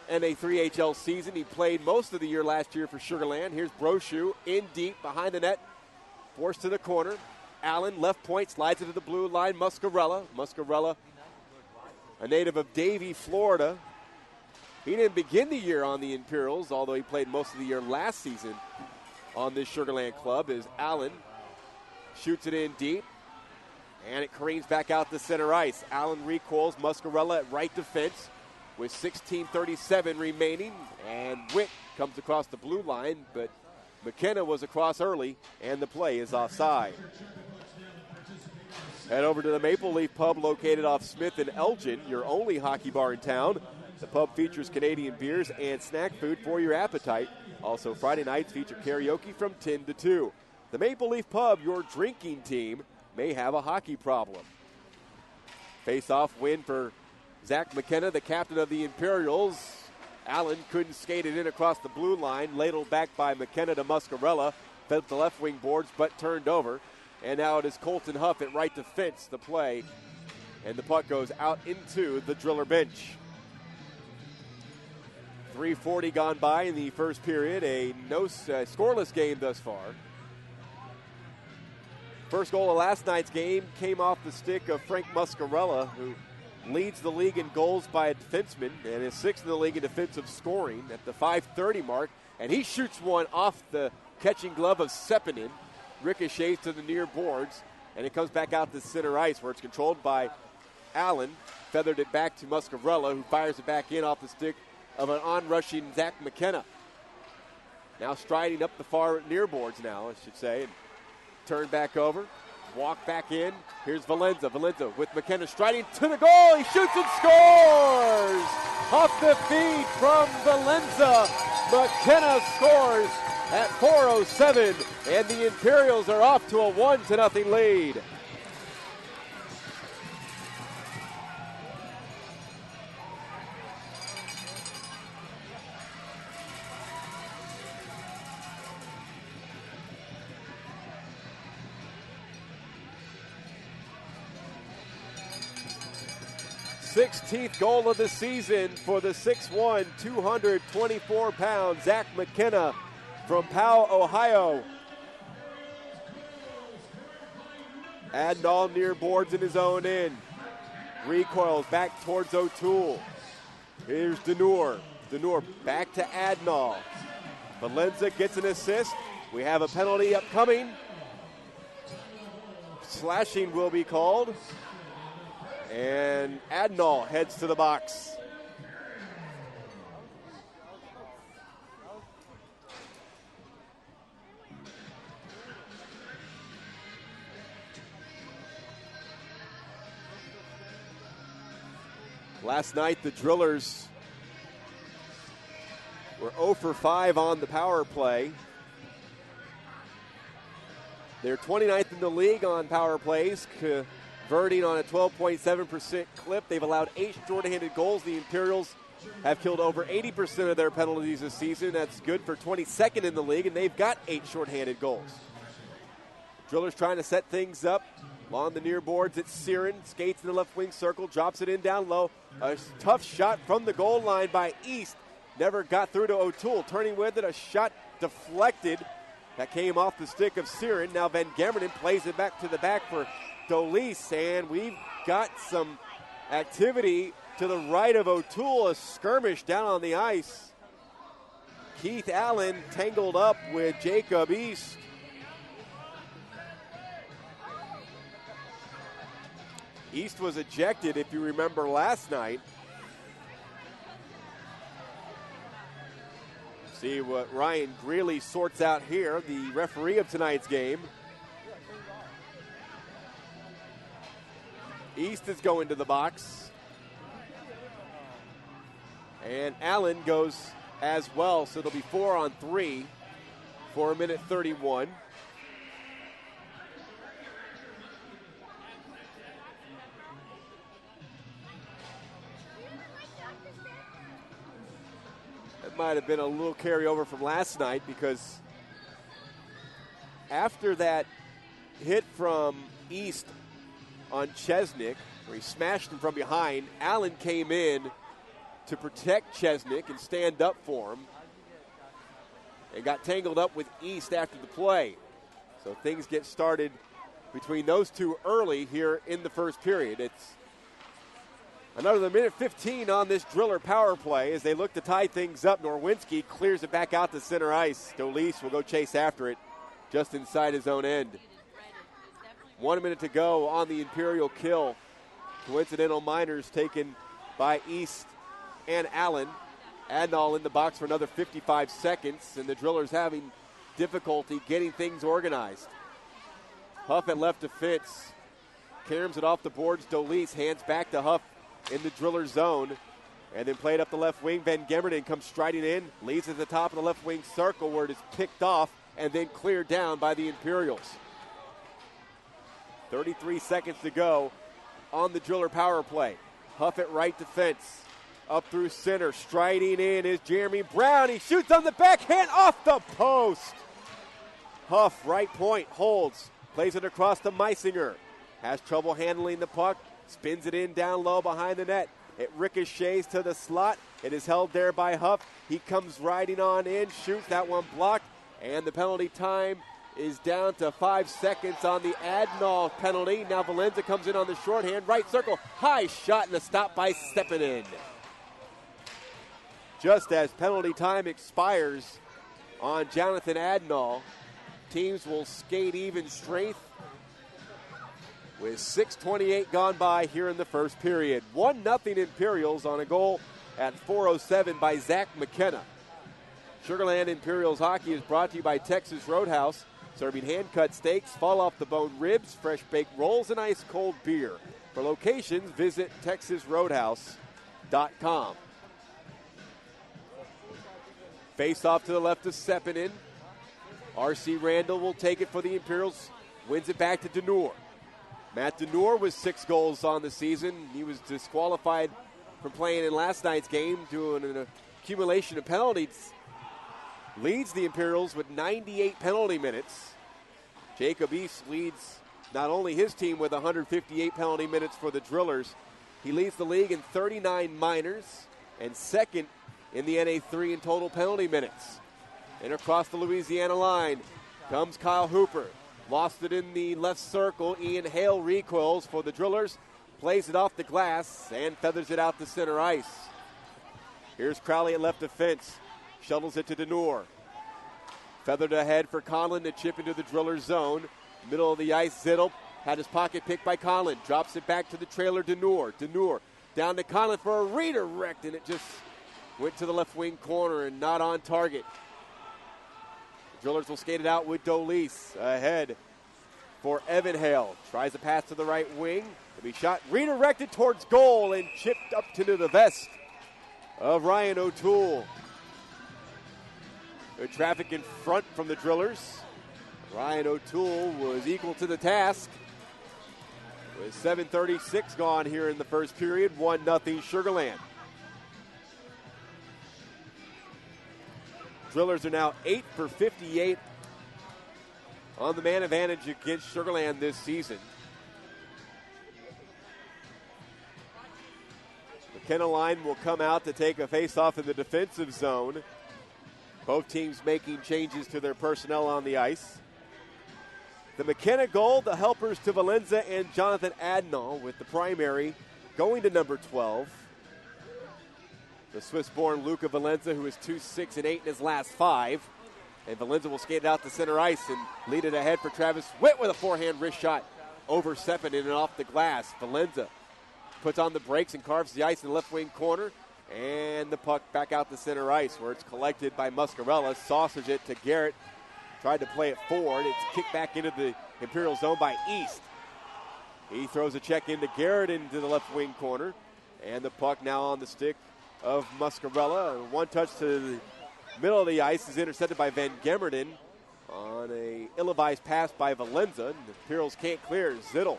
Speaker 2: NA3HL season. He played most of the year last year for Sugar Land. Here's Brochu in deep behind the net, forced to the corner. Allen, left point, slides into the blue line. Muscarella, a native of Davie, Florida. He didn't begin the year on the Imperials, although he played most of the year last season on this Sugar Land club. As Allen shoots it in deep, and it careens back out to center ice. Allen recoils, Muscarella at right defense with 16:37 remaining, and Witt comes across the blue line, but McKenna was across early, and the play is offside. Head over to the Maple Leaf Pub located off Smith and Elgin, your only hockey bar in town. The pub features Canadian beers and snack food for your appetite. Also, Friday nights feature karaoke from 10 to 2. The Maple Leaf Pub, your drinking team, may have a hockey problem. Face-off win for Zach McKenna, the captain of the Imperials. Allen couldn't skate it in across the blue line. Ladled back by McKenna to Muscarella. Fed the left wing boards, but turned over. And now it is Colton Huff at right defense to play. And the puck goes out into the Driller bench. 3:40 gone by in the first period. A scoreless game thus far. First goal of last night's game came off the stick of Frank Muscarella, who leads the league in goals by a defenseman and is sixth in the league in defensive scoring at the 5:30 mark. And he shoots one off the catching glove of Sepinen, ricochets to the near boards, and it comes back out to center ice where it's controlled by Allen. Feathered it back to Muscarella, who fires it back in off the stick of an onrushing Zach McKenna. Now striding up the far near boards now, I should say. And turn back over, walk back in. Here's Valenza with McKenna striding to the goal. He shoots and scores! Off the feed from Valenza. McKenna scores at 4:07, and the Imperials are off to a 1-0 lead. Sixteenth goal of the season for the 6'1", 224-pound Zach McKenna from Powell, Ohio. Adnall near boards in his own end. Recoils back towards O'Toole. Here's Denur. Denur back to Adnall. Valenza gets an assist. We have a penalty upcoming. Slashing will be called. And Adnall heads to the box. Last night, the Drillers were 0 for 5 on the power play. They're 29th in the league on power plays, converting on a 12.7% clip. They've allowed 8 shorthanded goals. The Imperials have killed over 80% of their penalties this season. That's good for 22nd in the league, and they've got 8 shorthanded goals. Drillers trying to set things up. Along the near boards, it's Siren. Skates in the left wing circle, drops it in down low. A tough shot from the goal line by East. Never got through to O'Toole. Turning with it, a shot deflected. That came off the stick of Siren. Now Van Gemmerden plays it back to the back for Dolis, and we've got some activity to the right of O'Toole, a skirmish down on the ice. Keith Allen tangled up with Jacob East. East was ejected, if you remember last night. See what Ryan Greeley sorts out here, the referee of tonight's game. East is going to the box. And Allen goes as well, so it'll be 4-on-3 for 1:31. That might have been a little carryover from last night, because after that hit from East on Chesnick, where he smashed him from behind, Allen came in to protect Chesnick and stand up for him. And got tangled up with East after the play. So things get started between those two early here in the first period. It's another minute 15 on this Driller power play as they look to tie things up. Norwinski clears it back out to center ice. Dolis will go chase after it just inside his own end. 1 minute to go on the Imperial kill. Coincidental minors taken by East and Allen. Adnall in the box for another 55 seconds, and the Drillers having difficulty getting things organized. Huff at left defense. Caroms it off the boards. Dolis hands back to Huff in the Driller zone, and then played up the left wing. Van Gemmerden comes striding in, leads at the top of the left wing circle where it is picked off and then cleared down by the Imperials. 33 seconds to go on the Driller power play. Huff at right defense. Up through center, striding in is Jeremy Brown. He shoots on the backhand off the post. Huff, right point, holds, plays it across to Meisinger. Has trouble handling the puck, spins it in down low behind the net. It ricochets to the slot. It is held there by Huff. He comes riding on in, shoots, that one blocked, and the penalty time is down to 5 seconds on the Adnall penalty. Now Valenza comes in on the shorthand, right circle, high shot, and a stop by Stepanin. Just as penalty time expires on Jonathan Adnall, teams will skate even strength with 6:28 gone by here in the first period. 1-0 Imperials on a goal at 4:07 by Zach McKenna. Sugar Land Imperials hockey is brought to you by Texas Roadhouse, serving hand-cut steaks, fall-off-the-bone ribs, fresh-baked rolls, and ice-cold beer. For locations, visit texasroadhouse.com. Face off to the left of Sepinen. R.C. Randall will take it for the Imperials. Wins it back to Deneur. Matt Deneur with 6 goals on the season. He was disqualified from playing in last night's game due to an accumulation of penalties. Leads the Imperials with 98 penalty minutes. Jacob East leads not only his team with 158 penalty minutes for the Drillers, he leads the league in 39 minors and second in the NA3 in total penalty minutes. And across the Louisiana line comes Kyle Hooper. Lost it in the left circle. Ian Hale recoils for the Drillers. Plays it off the glass and feathers it out to center ice. Here's Crowley at left defense. Shuttles it to Deneur. Feathered ahead for Conlon to chip into the Driller zone. Middle of the ice, Zittel had his pocket picked by Conlon. Drops it back to the trailer, Deneur. Deneur down to Conlon for a redirect, and it just went to the left wing corner and not on target. The Drillers will skate it out with Dolis ahead for Evan Hale. Tries a pass to the right wing. To be shot, redirected towards goal and chipped up to the vest of Ryan O'Toole. Good traffic in front from the Drillers. Ryan O'Toole was equal to the task. With 7:36 gone here in the first period, 1-0 Sugar Land. Drillers are now 8 for 58 on the man advantage against Sugar Land this season. McKenna line will come out to take a face-off in the defensive zone. Both teams making changes to their personnel on the ice. The McKenna goal, the helpers to Valenza and Jonathan Adnall, with the primary going to number 12. The Swiss-born Luca Valenza, who is 2-6 and 8 in his last 5. And Valenza will skate it out to center ice and lead it ahead for Travis Witt with a forehand wrist shot over Sepinen and off the glass. Valenza puts on the brakes and carves the ice in the left wing corner. And the puck back out to center ice where it's collected by Muscarella. Sausage it to Garrett. Tried to play it forward. It's kicked back into the Imperial zone by East. He throws a check into Garrett into the left wing corner. And the puck now on the stick of Muscarella. One touch to the middle of the ice is intercepted by Van Gemmerden on a ill-advised pass by Valenza. And the Imperials can't clear. Zittel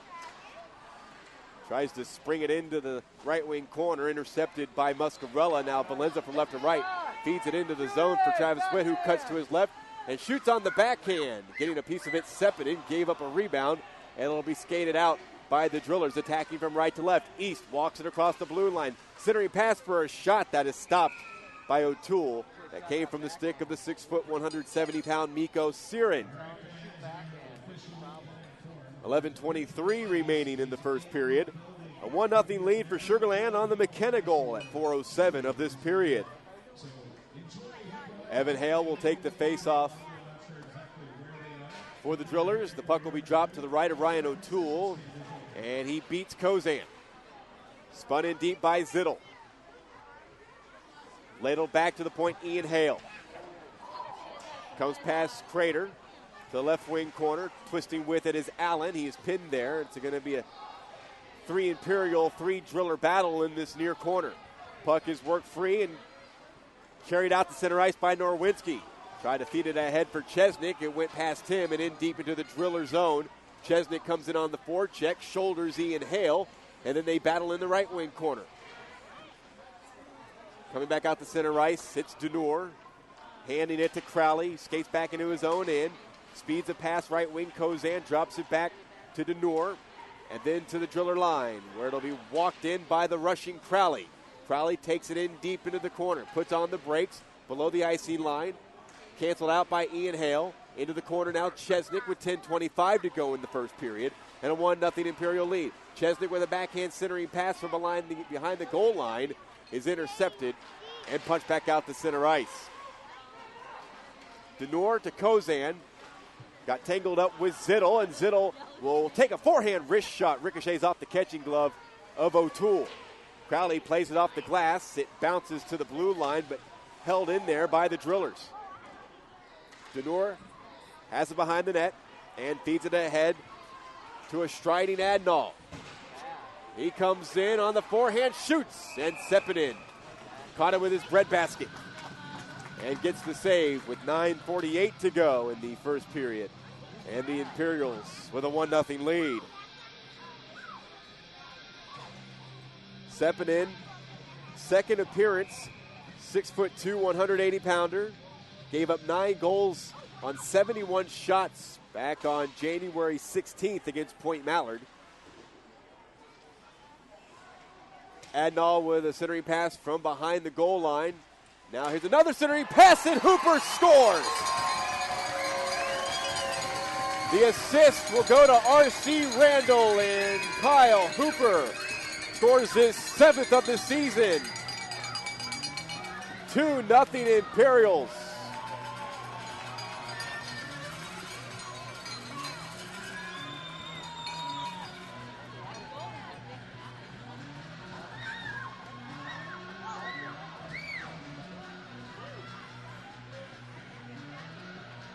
Speaker 2: tries to spring it into the right wing corner, intercepted by Muscarella. Now Valenza from left to right feeds it into the zone for Travis Witt, who cuts to his left and shoots on the backhand. Getting a piece of it, Sepinen gave up a rebound, and it'll be skated out by the Drillers, attacking from right to left. East walks it across the blue line. Centering pass for a shot that is stopped by O'Toole. That came from the stick of the 6', 170-pound Miko Sirin. 11:23 remaining in the first period. A 1-0 lead for Sugar Land on the McKenna goal at 4:07 of this period. Evan Hale will take the face-off for the Drillers. The puck will be dropped to the right of Ryan O'Toole, and he beats Kozan. Spun in deep by Zittel. Ladled back to the point, Ian Hale. Comes past Crater to the left wing corner. Twisting with it is Allen. He is pinned there. It's going to be a 3 Imperial, 3 Driller battle in this near corner. Puck is worked free and carried out to center ice by Norwinski. Tried to feed it ahead for Chesnick. It went past him and in deep into the Driller zone. Chesnick comes in on the forecheck, shoulders Ian Hale, and then they battle in the right wing corner. Coming back out to center ice, it's Denor. Handing it to Crowley, skates back into his own end. Speeds a pass right wing, Kozan drops it back to Denor. And then to the Driller line, where it'll be walked in by the rushing Crowley. Crowley takes it in deep into the corner, puts on the brakes below the icing line. Canceled out by Ian Hale. Into the corner now, Chesnick with 10:25 to go in the first period. And a 1-0 Imperial lead. Chesnick with a backhand centering pass from behind the goal line is intercepted and punched back out to center ice. Denor to Kozan. Got tangled up with Zittel, and Zittel will take a forehand wrist shot. Ricochets off the catching glove of O'Toole. Crowley plays it off the glass. It bounces to the blue line, but held in there by the Drillers. Denor has it behind the net and feeds it ahead to a striding Adnall. He comes in on the forehand, shoots, and Sepinen caught it with his breadbasket and gets the save with 9:48 to go in the first period. And the Imperials with a 1-0 lead. Sepinen, second appearance, 6'2", 180-pounder. Gave up 9 goals on 71 shots back on January 16th against Point Mallard. Adnall with a centering pass from behind the goal line. Now here's another centering pass, and Hooper scores. The assist will go to R.C. Randall, and Kyle Hooper scores his 7th of the season. 2-0 Imperials.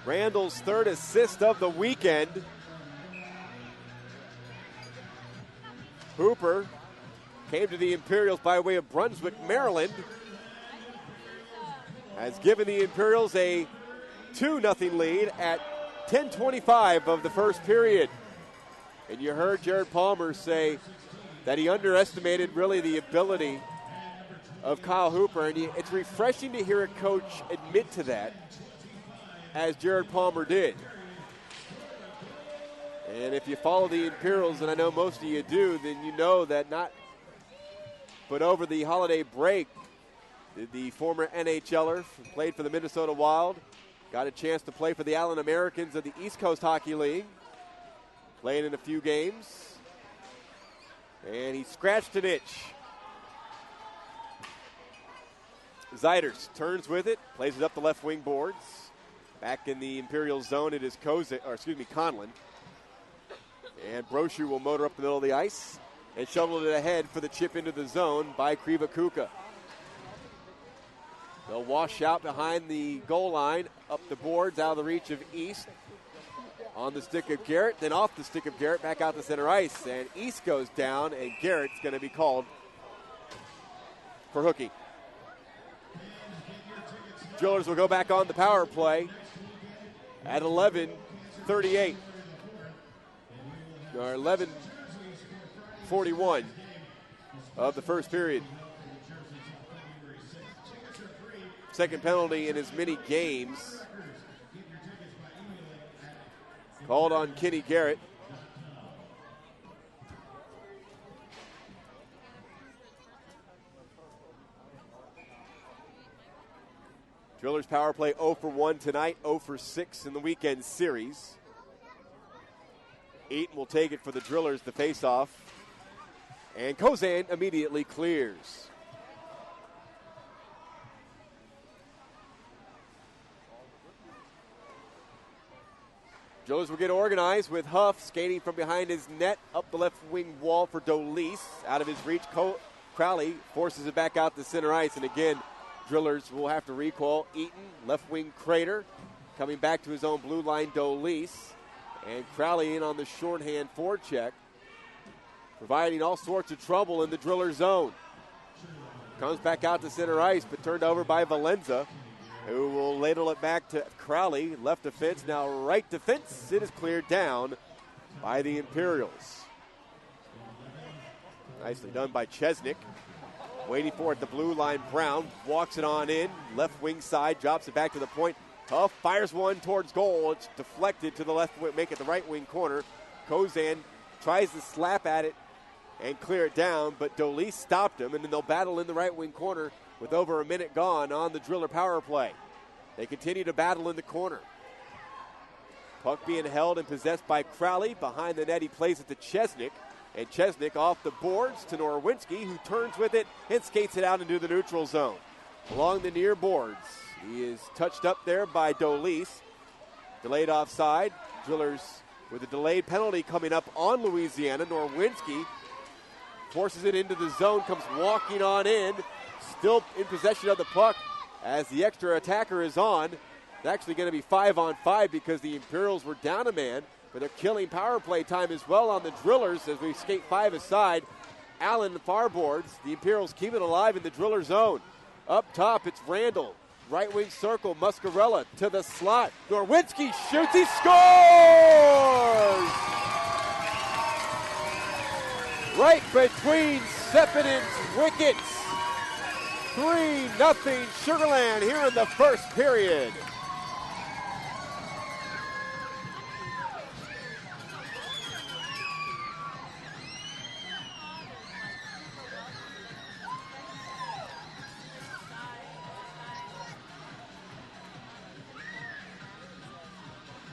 Speaker 2: Randall's 3rd assist of the weekend. Hooper came to the Imperials by way of Brunswick, Maryland. Has given the Imperials a 2-0 lead at 10:25 of the first period. And you heard Jared Palmer say that he underestimated really the ability of Kyle Hooper. And it's refreshing to hear a coach admit to that, as Jared Palmer did. And if you follow the Imperials, and I know most of you do, then you know that but over the holiday break, the former NHLer played for the Minnesota Wild, got a chance to play for the Allen Americans of the East Coast Hockey League, playing in a few games, and he scratched an itch. Zeiders turns with it, plays it up the left wing boards. Back in the Imperial zone, it is Conlon. And Brochu will motor up the middle of the ice and shovel it ahead for the chip into the zone by Krivakuka. They'll wash out behind the goal line, up the boards, out of the reach of East. On the stick of Garrett, then off the stick of Garrett, back out to center ice. And East goes down, and Garrett's going to be called for hooking. Drillers will go back on the power play at 11:38, or 11:41 of the first period. Second penalty in as many games called on Kenny Garrett. Drillers power play 0 for 1 tonight, 0 for 6 in the weekend series. Eaton will take it for the Drillers, the faceoff. And Kozan immediately clears. Drillers will get organized with Huff skating from behind his net up the left wing wall for Dolis. Out of his reach, Crowley forces it back out to center ice. And again, Drillers will have to recall Eaton, left wing Crater, coming back to his own blue line, Dolis. And Crowley in on the shorthand forecheck, providing all sorts of trouble in the Driller zone. Comes back out to center ice, but turned over by Valenza, who will ladle it back to Crowley. Left defense, now right defense. It is cleared down by the Imperials. Nicely done by Chesnick. Waiting for it, the blue line. Brown walks it on in. Left wing side, drops it back to the point. Huff fires one towards goal. It's deflected to the left wing, make it the right wing corner. Kozan tries to slap at it and clear it down, but Dolis stopped him, and then they'll battle in the right wing corner with over a minute gone on the Driller power play. They continue to battle in the corner. Puck being held and possessed by Crowley. Behind the net, he plays it to Chesnick. And Chesnick off the boards to Norwinski, who turns with it and skates it out into the neutral zone. Along the near boards, he is touched up there by Dolis. Delayed offside. Drillers with a delayed penalty coming up on Louisiana. Norwinski forces it into the zone, comes walking on in. Still in possession of the puck as the extra attacker is on. It's actually going to be 5-on-5 because the Imperials were down a man, but they're killing power play time as well on the Drillers as we skate 5 aside. Allen far boards. The Imperials keep it alive in the Driller zone. Up top, it's Randall. Right wing circle, Muscarella to the slot. Norwinski shoots, he scores! Right between Sepinen's wickets. 3-0 Sugar Land here in the first period.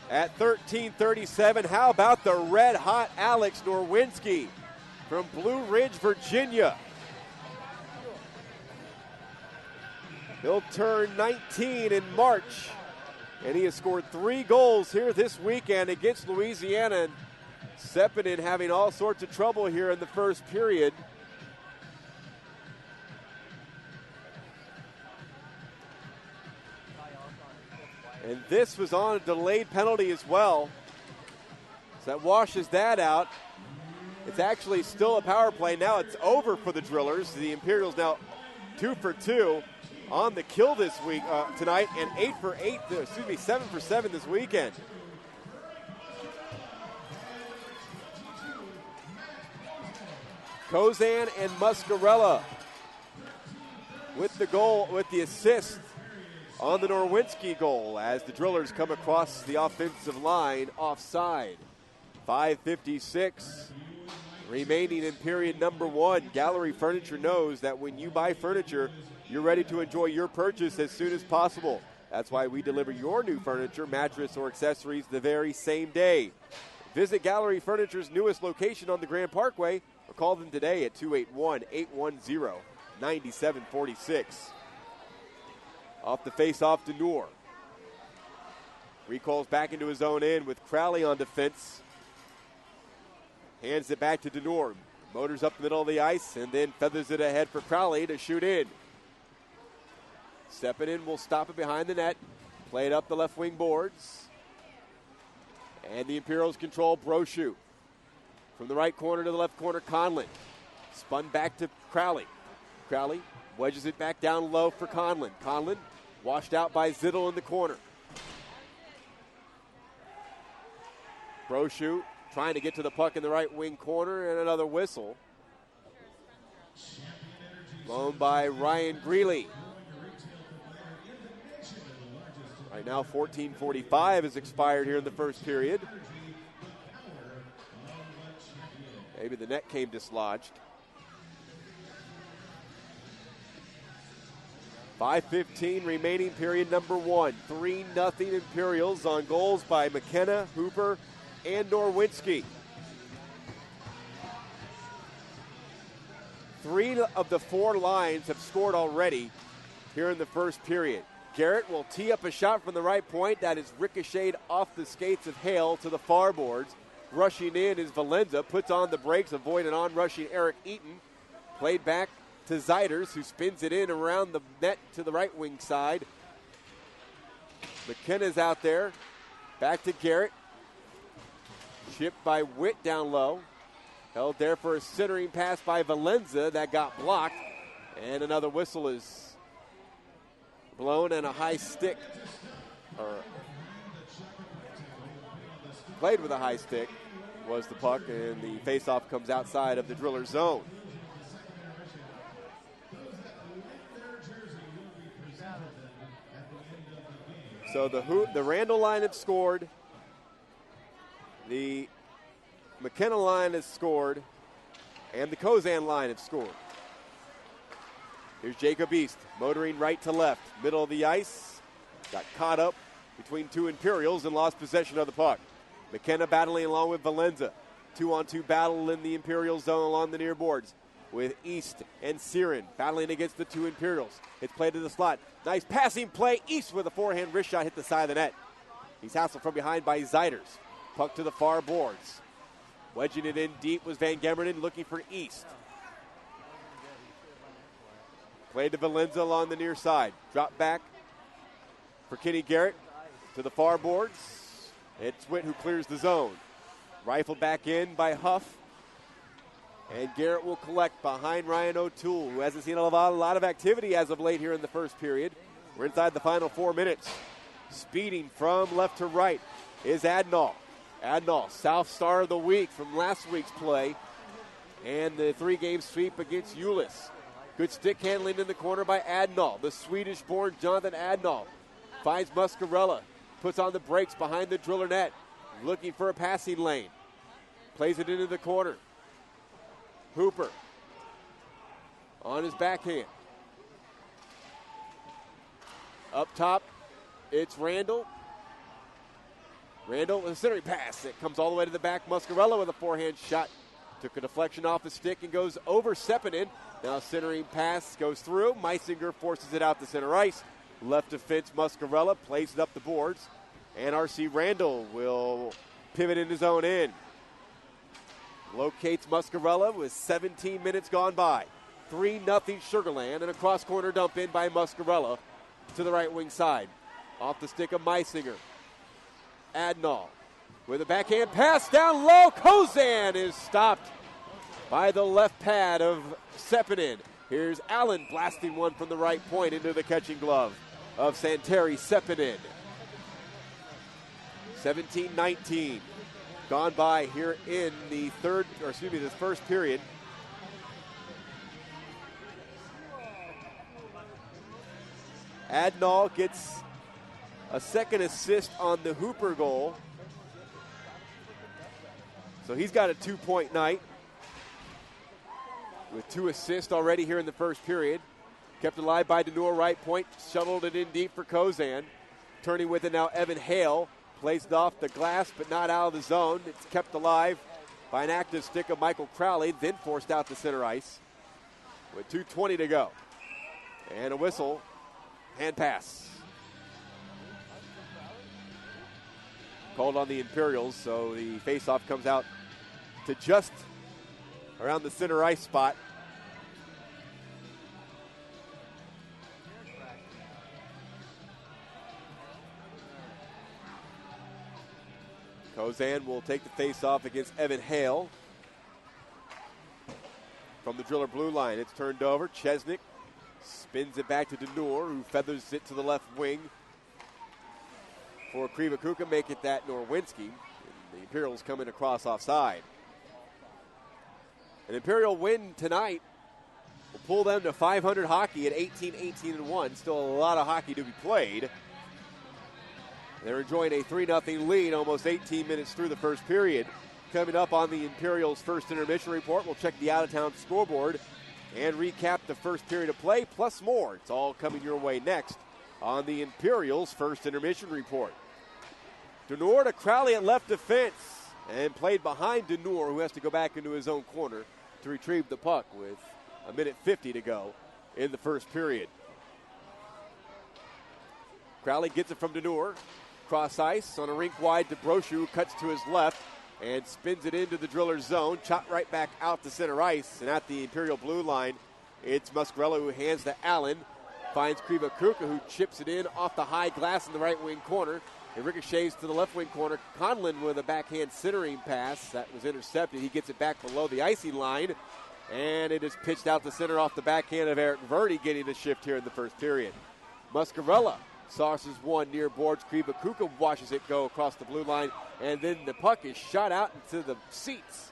Speaker 2: At 13:37, how about the red-hot Alex Norwinski from Blue Ridge, Virginia? He'll turn 19 in March, and he has scored 3 goals here this weekend against Louisiana. And Sepinen having all sorts of trouble here in the first period. And this was on a delayed penalty as well. So that washes that out. It's actually still a power play. Now it's over for the Drillers. The Imperials now 2 for 2 on the kill this week tonight, and 7 for 7 this weekend. Kozan and Muscarella with the goal, with the assist on the Norwinski goal as the Drillers come across the offensive line offside. 5:56 remaining in period number 1. Gallery Furniture knows that when you buy furniture, you're ready to enjoy your purchase as soon as possible. That's why we deliver your new furniture, mattress, or accessories the very same day. Visit Gallery Furniture's newest location on the Grand Parkway or call them today at 281-810-9746. Off the face-off to Noor. Recalls back into his own end with Crowley on defense. Hands it back to Denor. Motors up the middle of the ice and then feathers it ahead for Crowley to shoot in. Sepinen will stop it behind the net. Play it up the left wing boards. And the Imperials control Brochu. From the right corner to the left corner, Conlon. Spun back to Crowley. Crowley wedges it back down low for Conlon. Conlon washed out by Zittel in the corner. Brochu trying to get to the puck in the right wing corner, and another whistle. Blown by Ryan Greeley. Right now, 14:45 has expired here in the first period. Maybe the net came dislodged. 5:15 remaining, period number 1. 3-0 Imperials on goals by McKenna, Hooper, and Norwinski. 3 of the 4 lines have scored already here in the first period. Garrett will tee up a shot from the right point that is ricocheted off the skates of Hale to the far boards. Rushing in is Valenza, puts on the brakes, avoid an on-rushing Eric Eaton. Played back to Zeiders, who spins it in around the net to the right wing side. McKenna's out there. Back to Garrett. Chipped by Witt down low. Held there for a centering pass by Valenza that got blocked. And another whistle is blown and a high stick. Played with a high stick was the puck, and the faceoff comes outside of the Driller zone. So the Randall line have scored. The McKenna line has scored. And the Kozan line have scored. Here's Jacob East, motoring right to left. Middle of the ice. Got caught up between 2 Imperials and lost possession of the puck. McKenna battling along with Valenza. 2-on-2 battle in the Imperial zone along the near boards, with East and Siren battling against the 2 Imperials. It's played to the slot. Nice passing play. East with a forehand wrist shot hit the side of the net. He's hassled from behind by Zeiders. Puck to the far boards. Wedging it in deep was Van Gemmerden looking for East. Played to Valenza along the near side. Drop back for Kenny Garrett to the far boards. It's Witt who clears the zone. Rifled back in by Huff. And Garrett will collect behind Ryan O'Toole, who hasn't seen a lot of activity as of late here in the first period. We're inside the final 4 minutes. Speeding from left to right is Adnall. Adnall, South Star of the Week from last week's play. And the 3-game sweep against Euless. Good stick handling in the corner by Adnall. The Swedish-born Jonathan Adnall finds Muscarella. Puts on the brakes behind the Driller net. Looking for a passing lane. Plays it into the corner. Hooper on his backhand. Up top, it's Randall. Randall with a centering pass. It comes all the way to the back. Muscarella with a forehand shot. Took a deflection off the stick and goes over Sepinen. Now centering pass goes through. Meisinger forces it out to center ice. Left defense, Muscarella plays it up the boards. And R.C. Randall will pivot in his own end. Locates Muscarella with 17 minutes gone by. 3-0 Sugar Land, and a cross-corner dump in by Muscarella to the right wing side. Off the stick of Meisinger. Adnall with a backhand pass down low. Kozan is stopped by the left pad of Sepinen. Here's Allen blasting one from the right point into the catching glove of Santeri Sepinen. 17-19 gone by here in the this first period. Adnall gets a second assist on the Hooper goal. So he's got a 2-point night with 2 assists already here in the first period. Kept alive by Denor, right point, shuttled it in deep for Kozan. Turning with it now, Evan Hale. Placed off the glass, but not out of the zone. It's kept alive by an active stick of Michael Crowley, then forced out to center ice with 2:20 to go. And a whistle, hand pass. Called on the Imperials, so the faceoff comes out to just around the center ice spot. Kozan will take the face-off against Evan Hale. From the Driller blue line, it's turned over. Chesnick spins it back to Denor, who feathers it to the left wing. For Krivakuka, make it that Norwinski. And the Imperials coming across offside. An Imperial win tonight will pull them to 500 hockey at 18-18-1. Still a lot of hockey to be played. They're enjoying a 3-0 lead almost 18 minutes through the first period. Coming up on the Imperials' first intermission report, we'll check the out-of-town scoreboard and recap the first period of play, plus more. It's all coming your way next on the Imperials' first intermission report. Denor to Crowley at left defense, and played behind Denor, who has to go back into his own corner to retrieve the puck with a minute 50 to go in the first period. Crowley gets it from Denor. Cross ice on a rink wide to Brochu, cuts to his left and spins it into the Drillers' zone. Shot right back out to center ice, and at the Imperial blue line, it's Muscarella who hands to Allen. Finds Kriva Kuka, who chips it in off the high glass in the right wing corner. It ricochets to the left wing corner. Conlon with a backhand centering pass that was intercepted. He gets it back below the icing line, and it is pitched out to center off the backhand of Eric Verdi, getting the shift here in the first period. Muscarella sauces one near boards. Kriva Kuka watches it go across the blue line, and then the puck is shot out into the seats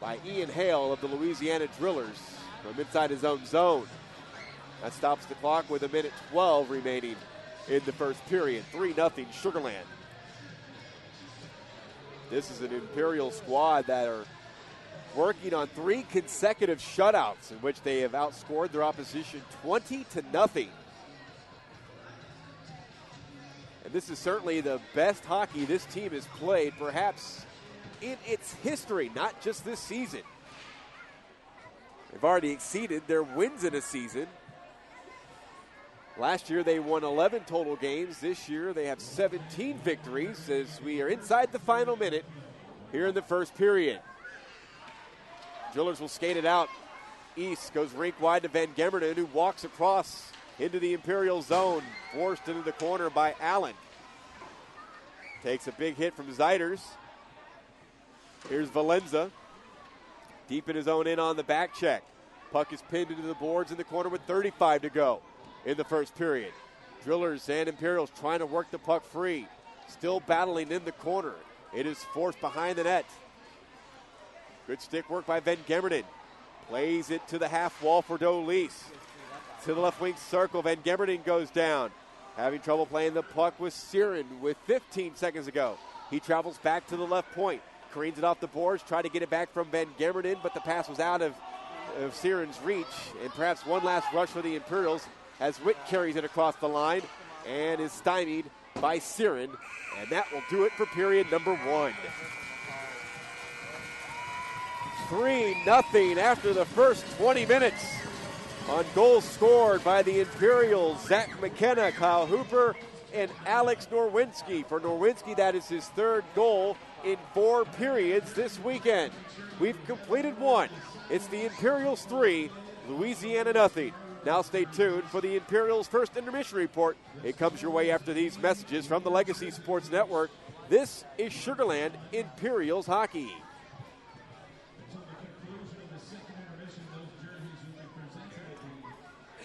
Speaker 2: by Ian Hale of the Louisiana Drillers from inside his own zone. That stops the clock with a minute 12 remaining in the first period. 3-0 Sugar Land. This is an Imperial squad that are working on 3 consecutive shutouts in which they have outscored their opposition 20-0. And this is certainly the best hockey this team has played, perhaps in its history, not just this season. They've already exceeded their wins in a season. Last year they won 11 total games. This year they have 17 victories as we are inside the final minute here in the first period. Drillers will skate it out. East goes rink wide to Van Gemmerden, who walks across into the Imperial zone, forced into the corner by Allen. Takes a big hit from Zeiders. Here's Valenza. Deep in his own end on the back check. Puck is pinned into the boards in the corner with 35 to go in the first period. Drillers and Imperials trying to work the puck free. Still battling in the corner. It is forced behind the net. Good stick work by Van Gemmerden. Plays it to the half wall for Dolis. To the left wing circle, Van Gemmerden goes down. Having trouble playing the puck with Siren with 15 seconds to go. He travels back to the left point. Careens it off the boards, tried to get it back from Van Gemmerden, but the pass was out of Siren's reach. And perhaps one last rush for the Imperials as Witt carries it across the line and is stymied by Siren. And that will do it for period number 1. 3-0 after the first 20 minutes. On goals scored by the Imperials, Zach McKenna, Kyle Hooper, and Alex Norwinski. For Norwinski, that is his 3rd goal in 4 periods this weekend. We've completed 1. It's the Imperials 3, Louisiana 0. Now stay tuned for the Imperials' first intermission report. It comes your way after these messages from the Legacy Sports Network. This is Sugar Land Imperials Hockey.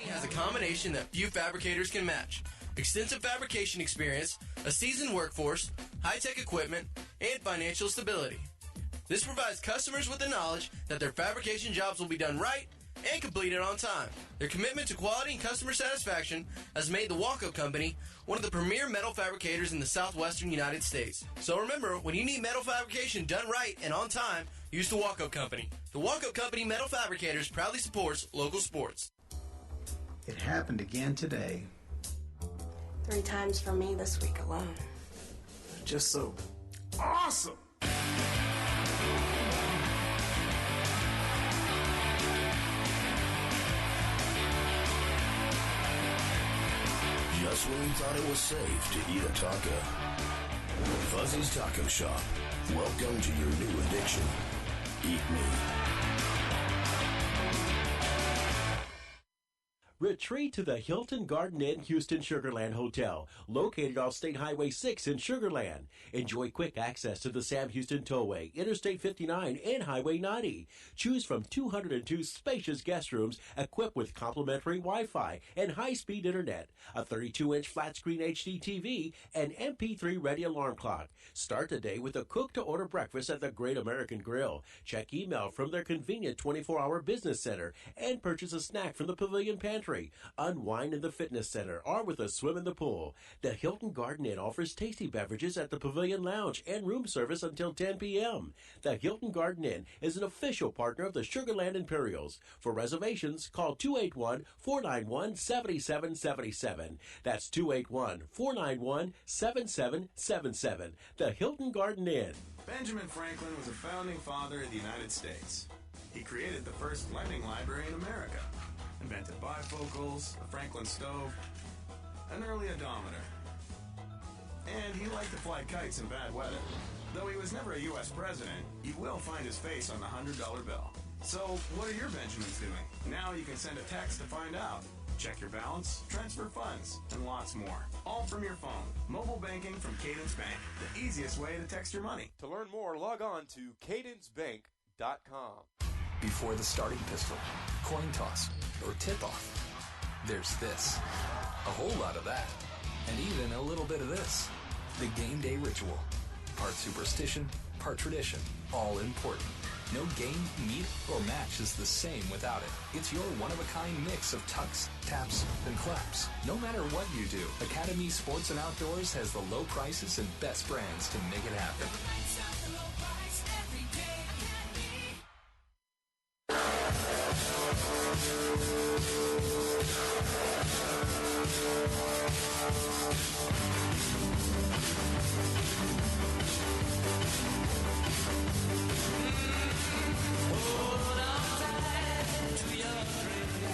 Speaker 6: Has a combination that few fabricators can match. Extensive fabrication experience, a seasoned workforce, high-tech equipment, and financial stability. This provides customers with the knowledge that their fabrication jobs will be done right and completed on time. Their commitment to quality and customer satisfaction has made the Walkup Company one of the premier metal fabricators in the southwestern United States. So remember, when you need metal fabrication done right and on time, use the Walkup Company. The Walkup Company Metal Fabricators proudly supports local sports.
Speaker 7: It happened again today.
Speaker 8: 3 times for me this week alone.
Speaker 7: Just so awesome.
Speaker 10: Just when you thought it was safe to eat a taco. Fuzzy's Taco Shop. Welcome to your new addiction. Eat me.
Speaker 9: Retreat to the Hilton Garden Inn Houston Sugar Land Hotel, located off State Highway 6 in Sugar Land. Enjoy quick access to the Sam Houston Tollway, Interstate 59, and Highway 90. Choose from 202 spacious guest rooms equipped with complimentary Wi-Fi and high-speed internet, a 32-inch flat-screen HD TV, and MP3 ready alarm clock. Start the day with a cook-to-order breakfast at the Great American Grill. Check email from their convenient 24-hour business center and purchase a snack from the Pavilion Pantry. country. Unwind in the fitness center or with a swim in the pool. The Hilton Garden Inn offers tasty beverages at the Pavilion Lounge and room service until 10 p.m. The Hilton Garden Inn is an official partner of the Sugar Land Imperials. For reservations, call 281-491-7777. That's 281-491-7777. The Hilton Garden Inn.
Speaker 11: Benjamin Franklin was a founding father of the United States. He created the first lending library in America, invented bifocals, a Franklin stove, an early odometer. And he liked to fly kites in bad weather. Though he was never a U.S. president, you will find his face on the $100 bill. So, what are your Benjamins doing? Now you can send a text to find out. Check your balance, transfer funds, and lots more. All from your phone. Mobile banking from Cadence Bank. The easiest way to text your money.
Speaker 2: To learn more, log on to cadencebank.com.
Speaker 12: Before the starting pistol, coin toss, or tip-off, there's this. A whole lot of that. And even a little bit of this. The game day ritual. Part superstition, part tradition. All important. No game, meet, or match is the same without it. It's your one-of-a-kind mix of tucks, taps, and claps. No matter what you do, Academy Sports and Outdoors has the low prices and best brands to make it happen.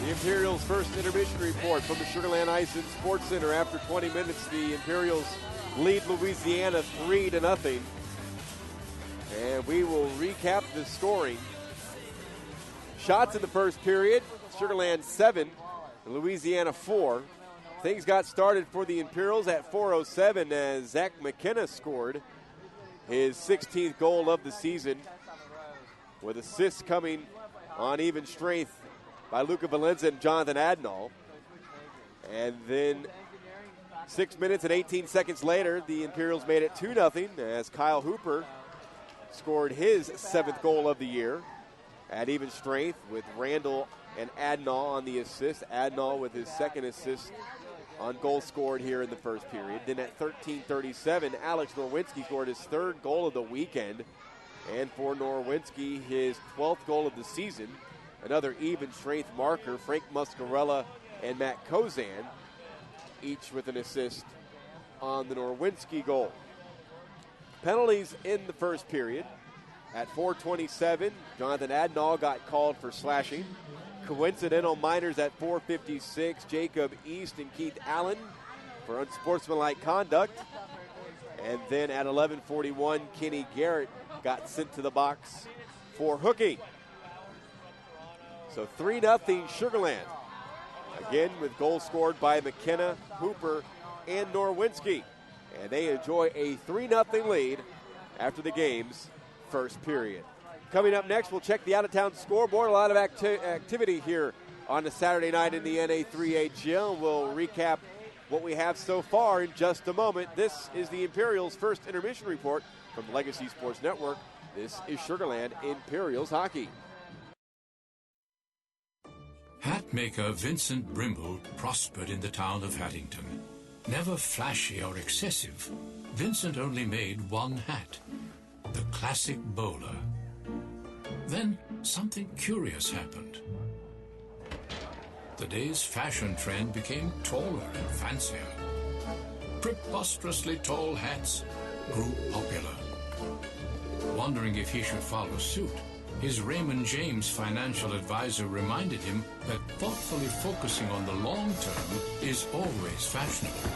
Speaker 2: The Imperials' first intermission report from the Sugar Land Ice and Sports Center. After 20 minutes, the Imperials lead Louisiana 3-0. And we will recap the scoring. Shots in the first period, Sugar Land 7, Louisiana 4. Things got started for the Imperials at 4:07 as Zach McKenna scored his 16th goal of the season, with assists coming on even strength by Luca Valenza and Jonathan Adnall. And then 6 minutes and 18 seconds later, the Imperials made it 2-0 as Kyle Hooper scored his 7th goal of the year at even strength, with Randall and Adnall on the assist. Adnall with his second assist on goals scored here in the first period. Then at 13:37, Alex Norwinski scored his 3rd goal of the weekend. And for Norwinski, his 12th goal of the season. Another even strength marker, Frank Muscarella and Matt Kozan, each with an assist on the Norwinski goal. Penalties in the first period. At 4:27, Jonathan Adnall got called for slashing. Coincidental minors at 4:56, Jacob East and Keith Allen for unsportsmanlike conduct. And then at 11:41, Kenny Garrett got sent to the box for hooking. So 3-0 Sugar Land. Again with goals scored by McKenna, Hooper, and Norwinski. And they enjoy a 3-0 lead after the game's first period. Coming up next, we'll check the out-of-town scoreboard. A lot of activity here on a Saturday night in the NA3HL. We'll recap what we have so far in just a moment. This is the Imperials' first intermission report from Legacy Sports Network. This is Sugar Land Imperials hockey.
Speaker 13: Hat maker Vincent Brimble prospered in the town of Haddington. Never flashy or excessive, Vincent only made one hat, the classic bowler. Then something curious happened. The day's fashion trend became taller and fancier. Preposterously tall hats grew popular. Wondering if he should follow suit, his Raymond James financial advisor reminded him that thoughtfully focusing on the long term is always fashionable.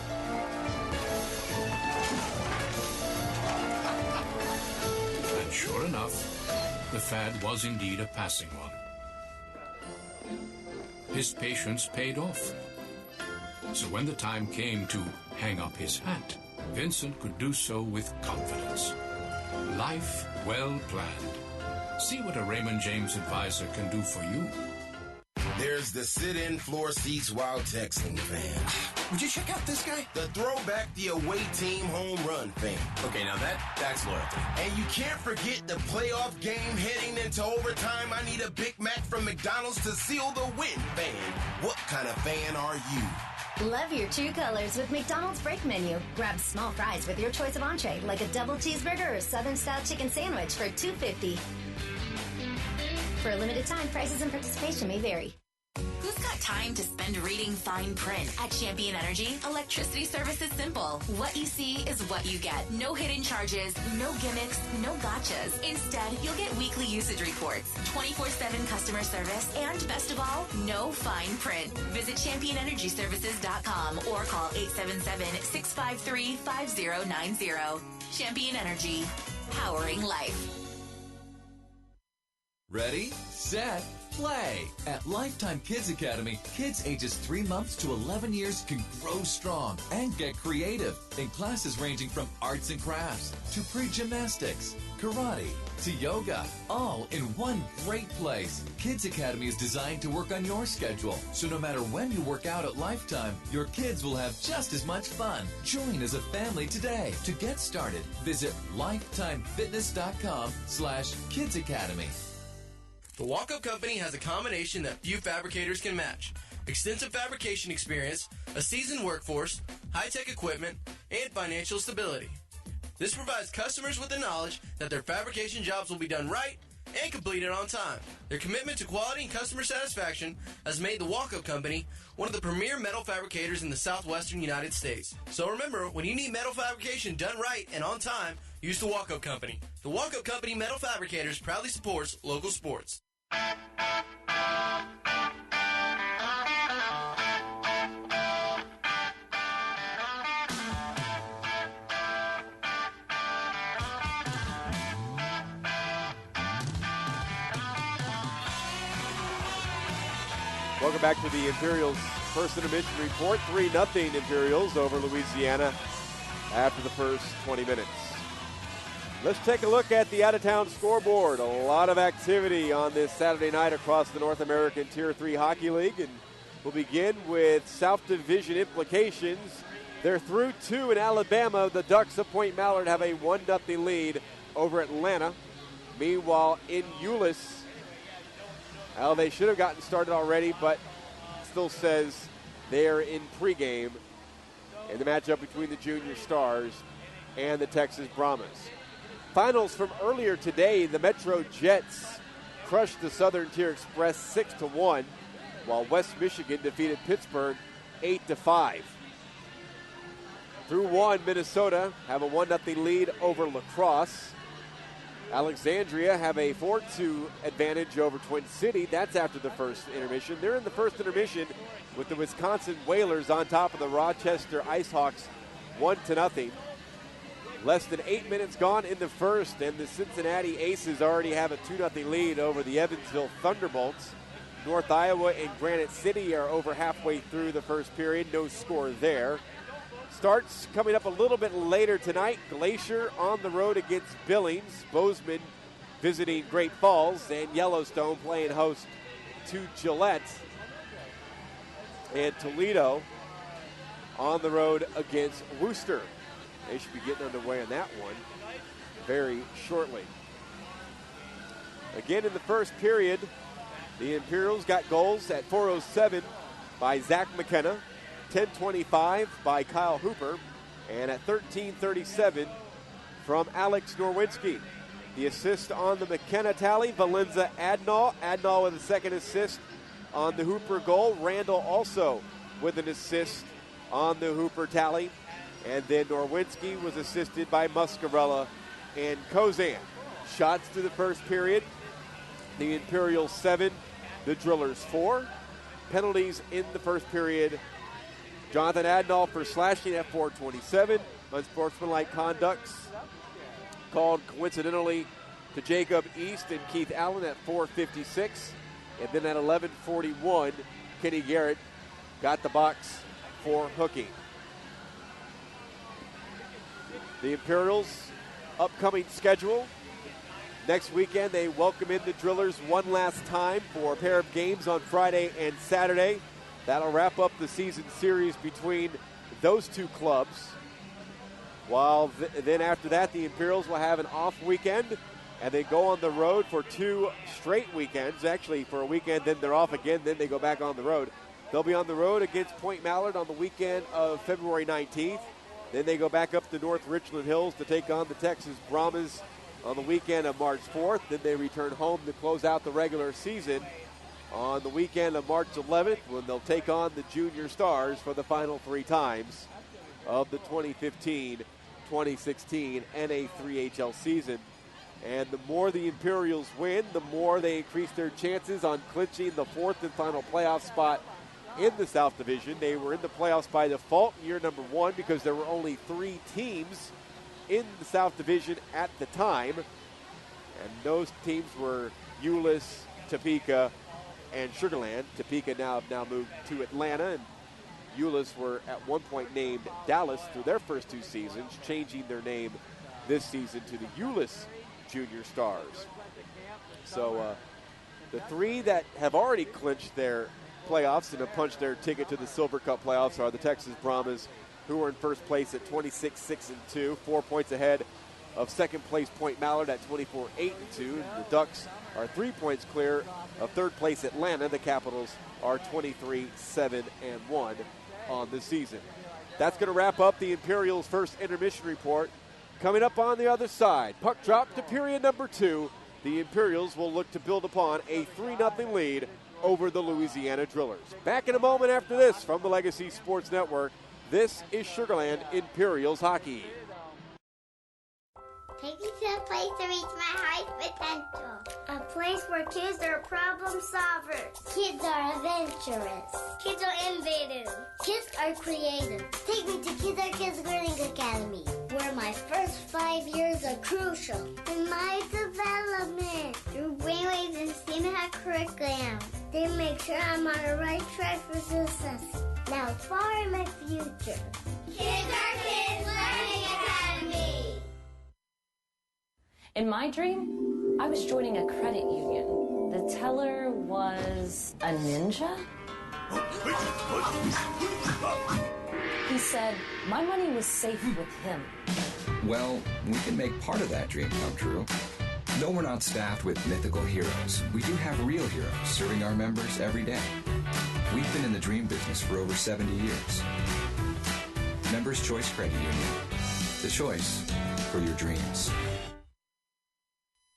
Speaker 13: And sure enough, the fad was indeed a passing one. His patience paid off. So when the time came to hang up his hat, Vincent could do so with confidence. Life well planned. See what a Raymond James advisor can do for you.
Speaker 10: There's the sit-in floor seats while texting fan. Would you check out this guy? The throwback, the away team home run fan.
Speaker 21: Okay, now that's loyalty.
Speaker 10: And you can't forget the playoff game heading into overtime. I need a Big Mac from McDonald's to seal the win fan. What kind of fan are you?
Speaker 15: Love your true colors with McDonald's break menu. Grab small fries with your choice of entree, like a double cheeseburger or Southern-style chicken sandwich for $2.50. For a limited time, prices and participation may vary.
Speaker 16: Who's got time to spend reading fine print? At Champion Energy, electricity service is simple. What you see is what you get. No hidden charges, no gimmicks, no gotchas. Instead, you'll get weekly usage reports, 24/7 customer service, and best of all, no fine print. Visit ChampionEnergyServices.com or call 877-653-5090. Champion Energy, powering life.
Speaker 21: Ready, set, play. At Lifetime Kids Academy, kids ages 3 months to 11 years can grow strong and get creative in classes ranging from arts and crafts to pre-gymnastics, karate to yoga, all in one great place. Kids Academy is designed to work on your schedule, so no matter when you work out at Lifetime, your kids will have just as much fun. Join as a family today. To get started, visit lifetimefitness.com/Kids Academy.
Speaker 6: The Walk-Up Company has a combination that few fabricators can match. Extensive fabrication experience, a seasoned workforce, high-tech equipment, and financial stability. This provides customers with the knowledge that their fabrication jobs will be done right and completed on time. Their commitment to quality and customer satisfaction has made the Walk-Up Company one of the premier metal fabricators in the southwestern United States. So remember, when you need metal fabrication done right and on time, use the Walk-Up Company. The Walk-Up Company Metal Fabricators proudly supports local sports.
Speaker 2: Welcome back to the Imperials' first intermission report. 3-0 Imperials over Louisiana after the first 20 minutes. Let's take a look at the out-of-town scoreboard. A lot of activity on this Saturday night across the North American Tier 3 Hockey League. And we'll begin with South Division implications. They're through 2 in Alabama. The Ducks of Point Mallard have a 1-0 lead over Atlanta. Meanwhile, in Euless, well, they should have gotten started already, but still says they're in pregame in the matchup between the Junior Stars and the Texas Brahmas. Finals from earlier today, the Metro Jets crushed the Southern Tier Express 6-1, while West Michigan defeated Pittsburgh 8-5. Through 1, Minnesota have a 1-0 lead over La Crosse. Alexandria have a 4-2 advantage over Twin City. That's after the first intermission. They're in the first intermission with the Wisconsin Whalers on top of the Rochester IceHawks 1-0. Less than 8 minutes gone in the first, and the Cincinnati Aces already have a 2-0 lead over the Evansville Thunderbolts. North Iowa and Granite City are over halfway through the first period. No score there. Starts coming up a little bit later tonight. Glacier on the road against Billings. Bozeman visiting Great Falls, and Yellowstone playing host to Gillette. And Toledo on the road against Worcester. They should be getting underway on that one very shortly. Again, in the first period, the Imperials got goals at 4:07 by Zach McKenna, 10:25 by Kyle Hooper, and at 13:37 from Alex Norwinski. The assist on the McKenna tally, Valenza Adnall. Adnall with a second assist on the Hooper goal. Randall also with an assist on the Hooper tally. And then Norwinski was assisted by Muscarella and Kozan. Shots to the first period. The Imperials 7, the Drillers 4. Penalties in the first period. Jonathan Adnall for slashing at 4:27. Unsportsmanlike conducts called coincidentally to Jacob East and Keith Allen at 4:56. And then at 11:41, Kenny Garrett got the box for hooking. The Imperials' upcoming schedule. Next weekend, they welcome in the Drillers one last time for a pair of games on Friday and Saturday. That'll wrap up the season series between those two clubs. While then after that, the Imperials will have an off weekend, and they go on the road for 2 straight weekends. Actually, for a weekend, then they're off again, then they go back on the road. They'll be on the road against Point Mallard on the weekend of February 19th. Then they go back up to North Richland Hills to take on the Texas Brahmas on the weekend of March 4th. Then they return home to close out the regular season on the weekend of March 11th, when they'll take on the Junior Stars for the final 3 times of the 2015-2016 NA3HL season. And the more the Imperials win, the more they increase their chances on clinching the 4th and final playoff spot in the South Division. They were in the playoffs by default in year number 1 because there were only 3 teams in the South Division at the time. And those teams were Euless, Topeka, and Sugar Land. Topeka now moved to Atlanta, and Euless were at one point named Dallas through their first 2 seasons, changing their name this season to the Euless Junior Stars. So the 3 that have already clinched their playoffs and have punched their ticket to the Silver Cup playoffs are the Texas Brahmas, who are in first place at 26-6-2, 4 points ahead of second place Point Mallard at 24-8-2. The Ducks are 3 points clear of third place Atlanta. The Capitals are 23-7-1 on the season. That's going to wrap up the Imperials' first intermission report. Coming up on the other side, puck drop to period number 2. The Imperials will look to build upon a 3-0 lead over the Louisiana Drillers. Back in a moment after this from the Legacy Sports Network. This is Sugar Land Imperials hockey.
Speaker 23: Take me to a place to reach my high potential. A place where kids are problem solvers. Kids are adventurous. Kids are innovative. Kids are creative. Take me to Kids Learning Academy, where my first 5 years are crucial in my development. Through brainwaves and STEAM curriculum, they make sure I'm on the right track for success. Now far in my future. Kids Learning Academy.
Speaker 4: In my dream, I was joining a credit union. The teller was a ninja? He said my money was safe with him.
Speaker 5: Well, we can make part of that dream come true. Though we're not staffed with mythical heroes, we do have real heroes serving our members every day. We've been in the dream business for over 70 years. Members Choice Credit Union. The choice for your dreams.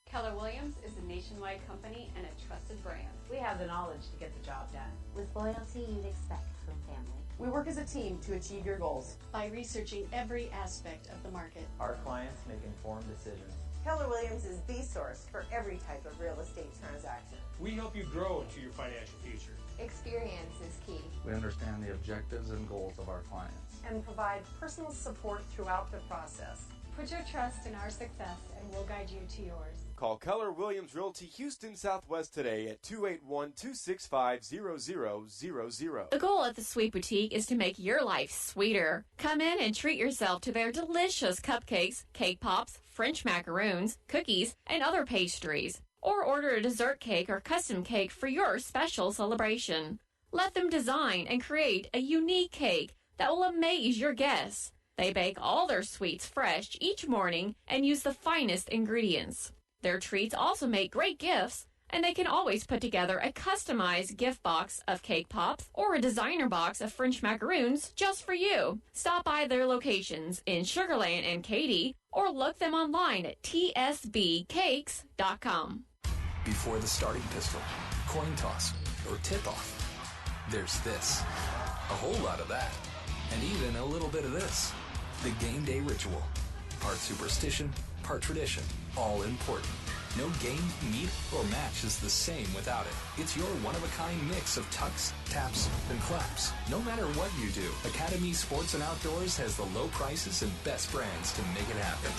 Speaker 17: Keller Williams is a nationwide company and a trusted brand. We have the knowledge to get the job done.
Speaker 18: With loyalty you'd expect from family.
Speaker 17: We work as a team to achieve your goals.
Speaker 19: By researching every aspect of the market.
Speaker 20: Our clients make informed decisions.
Speaker 25: Keller Williams is the source for every type of real estate transaction.
Speaker 26: We help you grow into your financial future.
Speaker 25: Experience is key.
Speaker 27: We understand the objectives and goals of our clients.
Speaker 25: And provide personal support throughout the process.
Speaker 14: Put your trust in our success and we'll guide you to yours.
Speaker 2: Call Keller Williams Realty Houston Southwest today at 281-265-0000.
Speaker 1: The goal at the Sweet Boutique is to make your life sweeter. Come in and treat yourself to their delicious cupcakes, cake pops, French macaroons, cookies, and other pastries. Or order a dessert cake or custom cake for your special celebration. Let them design and create a unique cake that will amaze your guests. They bake all their sweets fresh each morning and use the finest ingredients. Their treats also make great gifts, and they can always put together a customized gift box of cake pops or a designer box of French macaroons just for you. Stop by their locations in Sugar Land and Katy, or look them online at tsbcakes.com.
Speaker 12: Before the starting pistol, coin toss, or tip-off, there's this, a whole lot of that, and even a little bit of this. The game day ritual. Part superstition, part tradition, all important. No game, meet, or match is the same without it. It's your one-of-a-kind mix of tucks, taps, and claps. No matter what you do, Academy Sports and Outdoors has the low prices and best brands to make it happen.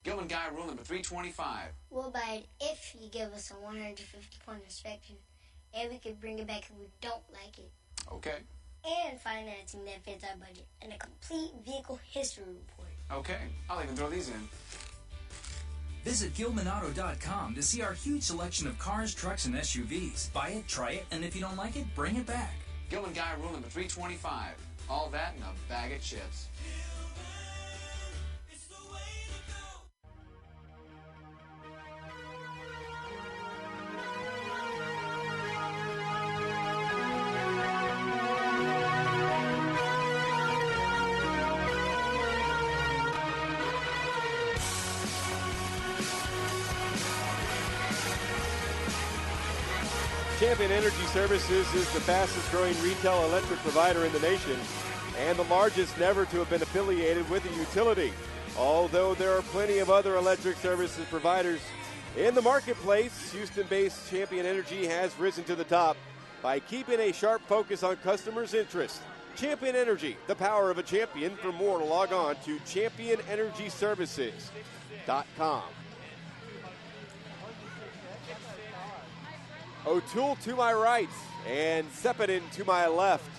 Speaker 22: Gilman Guy rule number 325.
Speaker 23: We'll buy it if you give us a 150-point inspection, and we can bring it back if we don't like it.
Speaker 22: Okay.
Speaker 23: And financing that fits our budget, and a complete vehicle history report.
Speaker 22: Okay. I'll even throw these in.
Speaker 3: Visit GilmanAuto.com to see our huge selection of cars, trucks, and SUVs. Buy it, try it, and if you don't like it, bring it back.
Speaker 22: Gilman Guy rule number 325. All that in a bag of chips.
Speaker 2: Champion Energy Services is the fastest growing retail electric provider in the nation and the largest never to have been affiliated with a utility. Although there are plenty of other electric services providers in the marketplace, Houston-based Champion Energy has risen to the top by keeping a sharp focus on customers' interest. Champion Energy, the power of a champion. For more, log on to championenergyservices.com. O'Toole to my right and Sepinen to my left.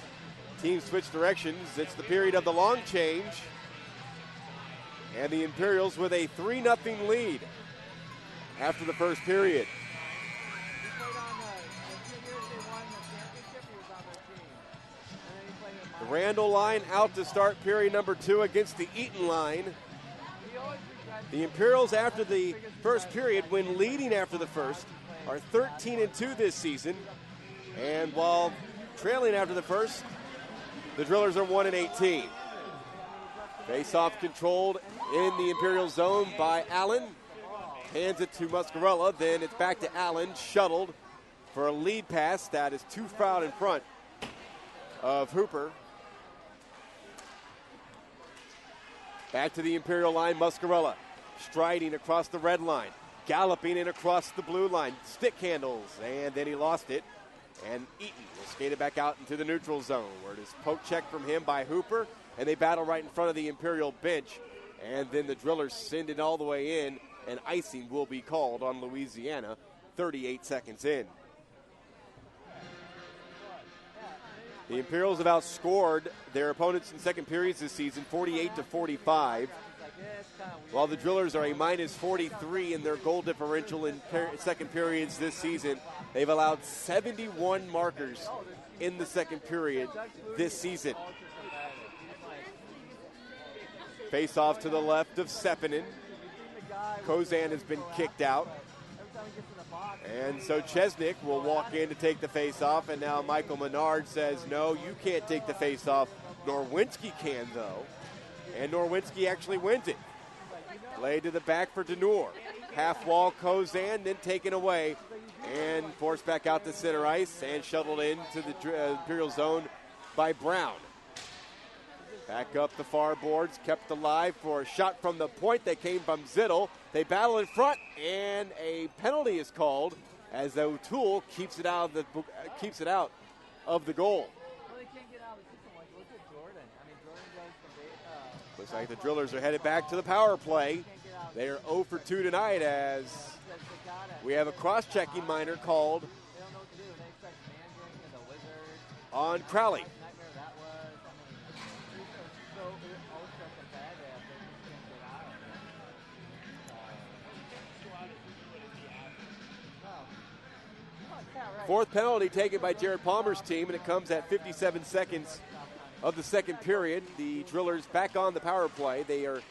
Speaker 2: Team switch directions. It's the period of the long change. And the Imperials with a 3-0 lead after the first period. The Randall line out to start period number 2 against the Eaton line. The Imperials, after the first period, when leading after the first, are 13-2 this season, and while trailing after the first, the Drillers are 1-18. Face-off controlled in the Imperial zone by Allen. Hands it to Muscarella, then it's back to Allen, shuttled for a lead pass that is too far out in front of Hooper. Back to the Imperial line, Muscarella striding across the red line. Galloping in across the blue line, stick handles, and then he lost it. And Eaton will skate it back out into the neutral zone, where it is poke check from him by Hooper, and they battle right in front of the Imperial bench. And then the Drillers send it all the way in, and icing will be called on Louisiana 38 seconds in. The Imperials have outscored their opponents in second periods this season 48-45. While the Drillers are a -43 in their goal differential in second periods this season, they've allowed 71 markers in the second period this season. Face off to the left of Sepinen. Kozan has been kicked out. And so Chesnick will walk in to take the face off, and now Michael Menard says, no, you can't take the face off. Norwinski can, though. And Norwinski actually wins it. Laid to the back for Denor. Half wall Kozan, then taken away and forced back out to center ice and shuttled into the Imperial zone by Brown. Back up the far boards, kept alive for a shot from the point that came from Zittel. They battle in front, and a penalty is called as O'Toole keeps it out of the goal. Looks like the Drillers are headed back to the power play. They are 0 for 2 tonight as we have a cross-checking minor called on Crowley. Fourth penalty taken by Jared Palmer's team, and it comes at 57 seconds of the second period. The Drillers back on the power play. They are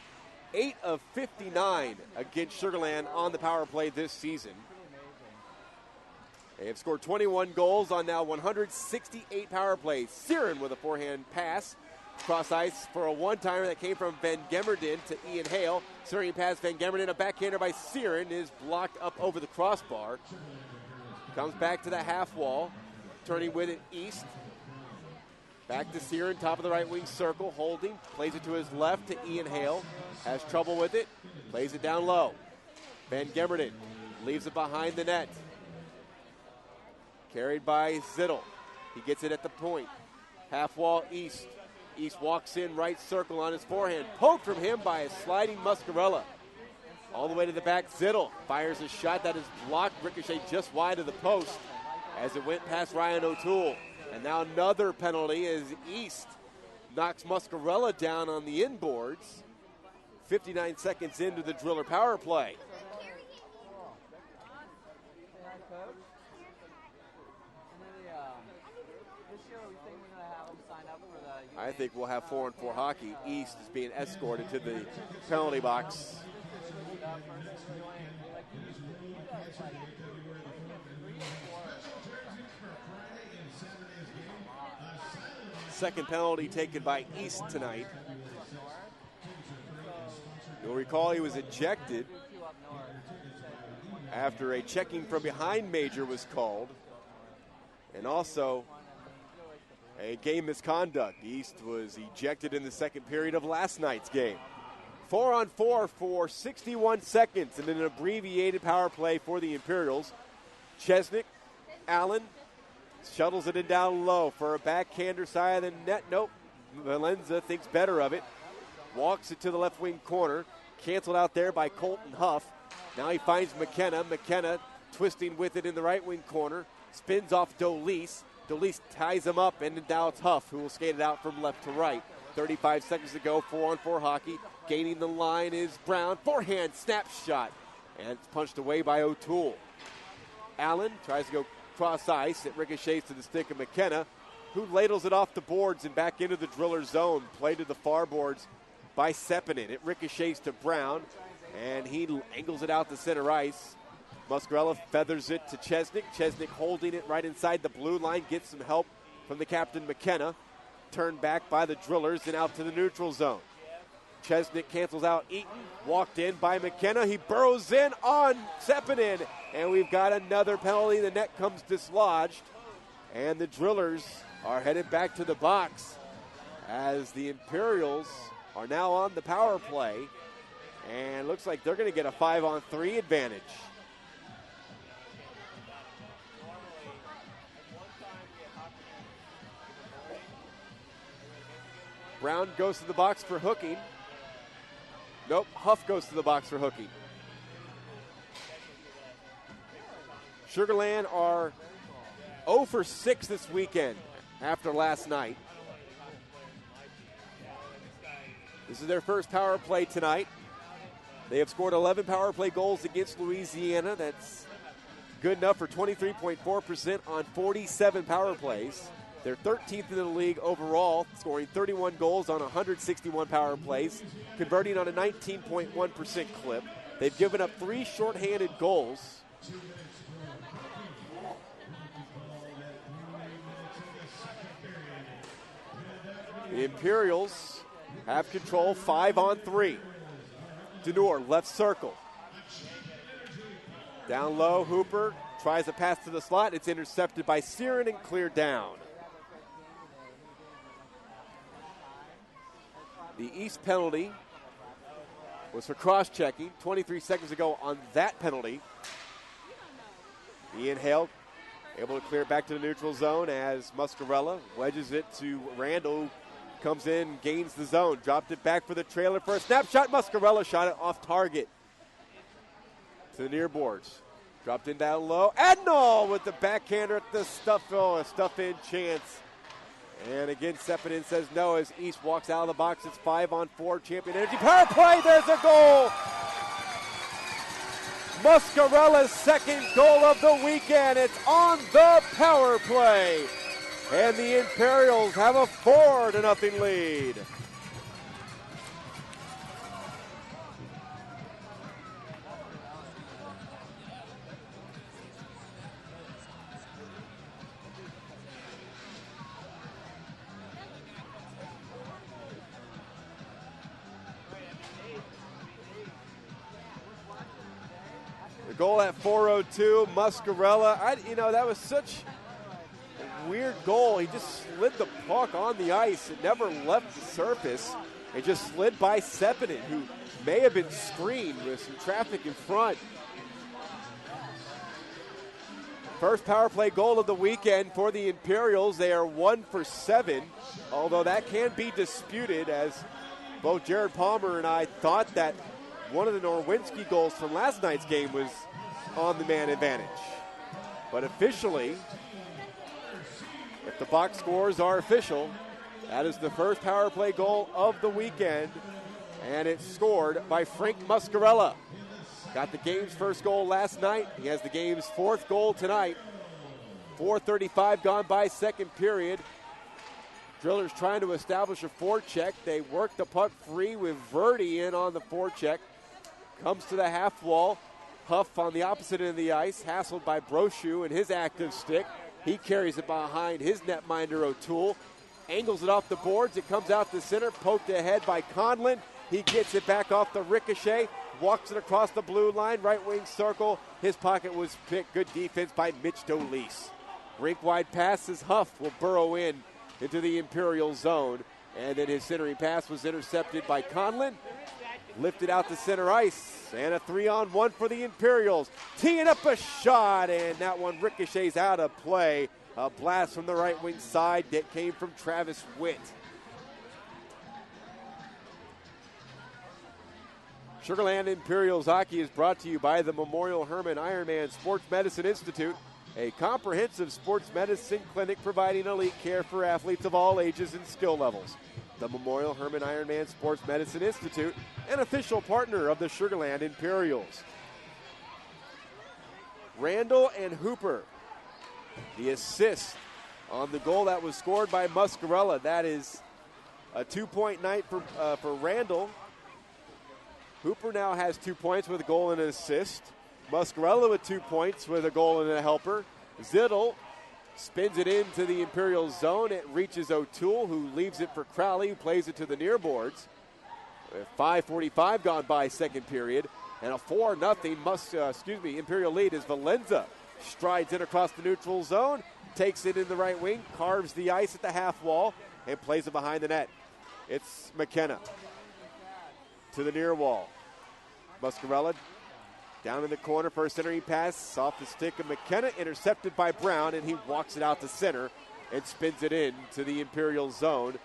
Speaker 2: 8 of 59 against Sugar Land on the power play this season. They have scored 21 goals on now 168 power plays. Siren with a forehand pass. Cross ice for a one-timer that came from Van Gemmerden to Ian Hale. Siren pass Van Gemmerden. A backhander by Siren is blocked up over the crossbar. Comes back to the half wall. Turning with it east. Back to Siren, top of the right wing circle, holding. Plays it to his left to Ian Hale. Has trouble with it. Plays it down low. Van Gemmerden leaves it behind the net. Carried by Zittel. He gets it at the point. Half wall east. East walks in right circle on his forehand. Poked from him by a sliding Muscarella. All the way to the back, Zittel fires a shot that is blocked. Ricochet just wide of the post as it went past Ryan O'Toole. And now another penalty as East knocks Muscarella down on the inboards. 59 seconds into the Driller power play. I think we'll have 4-on-4 hockey. East is being escorted to the penalty box. Second penalty taken by East tonight. You'll recall he was ejected after a checking from behind major was called, and also a game misconduct. East was ejected in the second period of last night's game. 4-on-4 for 61 seconds and an abbreviated power play for the Imperials. Chesnick, Allen shuttles it in down low for a backhander side of the net. Nope, Valenza thinks better of it. Walks it to the left wing corner. Canceled out there by Colton Huff. Now he finds McKenna. McKenna twisting with it in the right wing corner. Spins off Dolis. Dolis ties him up, and now it's Huff who will skate it out from left to right. 35 seconds to go, 4-on-4 hockey. Gaining the line is Brown. Forehand snapshot. And it's punched away by O'Toole. Allen tries to go cross ice. It ricochets to the stick of McKenna, who ladles it off the boards and back into the driller zone. Played to the far boards by Sepinen. It ricochets to Brown, and he angles it out to center ice. Muscarella feathers it to Chesnick. Chesnick holding it right inside the blue line. Gets some help from the captain, McKenna. Turned back by the drillers and out to the neutral zone. Chesnick cancels out Eaton. Walked in by McKenna. He burrows in on Sepinen, and we've got another penalty. The net comes dislodged, and the drillers are headed back to the box as the Imperials are now on the power play, and looks like they're going to get a 5-on-3 advantage. Brown goes to the box for hooking. Nope, Huff goes to the box for hooking. Sugar Land are 0 for 6 this weekend after last night. This is their first power play tonight. They have scored 11 power play goals against Louisiana. That's good enough for 23.4% on 47 power plays. They're 13th in the league overall, scoring 31 goals on 161 power plays, converting on a 19.1% clip. They've given up 3 shorthanded goals. The Imperials have control 5-on-3. Denor, left circle. Down low, Hooper tries a pass to the slot. It's intercepted by Siren and cleared down. The East penalty was for cross-checking 23 seconds ago on that penalty. Ian Hale able to clear back to the neutral zone as Muscarella wedges it to Randall. Comes in, gains the zone, dropped it back for the trailer for a snapshot. Muscarella shot it off target to the near boards. Dropped in down low. Adnall with the backhander at the stuff-in chance. And again, Sepinen says no as East walks out of the box. It's 5-on-4 Champion Energy power play. There's a goal. Muscarella's second goal of the weekend. It's on the power play. And the Imperials have a 4-0 lead. The goal at 4:02, Muscarella. That was such a weird goal. He just slid the puck on the ice. It never left the surface. It just slid by Sepinen, who may have been screened with some traffic in front. First power play goal of the weekend for the Imperials. They are 1 for 7, although that can be disputed, as both Jared Palmer and I thought that one of the Norwinski goals from last night's game was on the man advantage. But officially, if the box scores are official, that is the first power play goal of the weekend, and it's scored by Frank Muscarella. Got the game's first goal last night. He has the game's 4th goal tonight. 4:35 gone by second period. Drillers trying to establish a forecheck. They work the puck free with Verdi in on the forecheck. Comes to the half wall. Huff on the opposite end of the ice, hassled by Brochu and his active stick. He carries it behind his netminder O'Toole. Angles it off the boards. It comes out to center, poked ahead by Conlon. He gets it back off the ricochet, walks it across the blue line, right wing circle. His pocket was picked. Good defense by Mitch Dolis. Rink-wide passes. Huff will burrow into the Imperial zone. And then his centering pass was intercepted by Conlon. Lifted out to center ice. And a 3-on-1 for the Imperials. Teeing up a shot, and that one ricochets out of play. A blast from the right wing side that came from Travis Witt. Sugar Land Imperials hockey is brought to you by the Memorial Hermann Ironman Sports Medicine Institute, a comprehensive sports medicine clinic providing elite care for athletes of all ages and skill levels. The Memorial Hermann Ironman Sports Medicine Institute, an official partner of the Sugar Land Imperials. Randall and Hooper, the assist on the goal that was scored by Muscarella. That is a 2-point night for Randall. Hooper now has 2 points with a goal and an assist. Muscarella with 2 points with a goal and a helper. Zittel spins it into the Imperial zone. It reaches O'Toole, who leaves it for Crowley, who plays it to the near boards. 5:45 gone by second period, and a 4-0 Imperial lead as Valenza strides in across the neutral zone, takes it in the right wing, carves the ice at the half wall, and plays it behind the net. It's McKenna to the near wall. Muscarella down in the corner for a centering pass off the stick of McKenna, intercepted by Brown, and he walks it out to center and spins it in to the Imperial zone.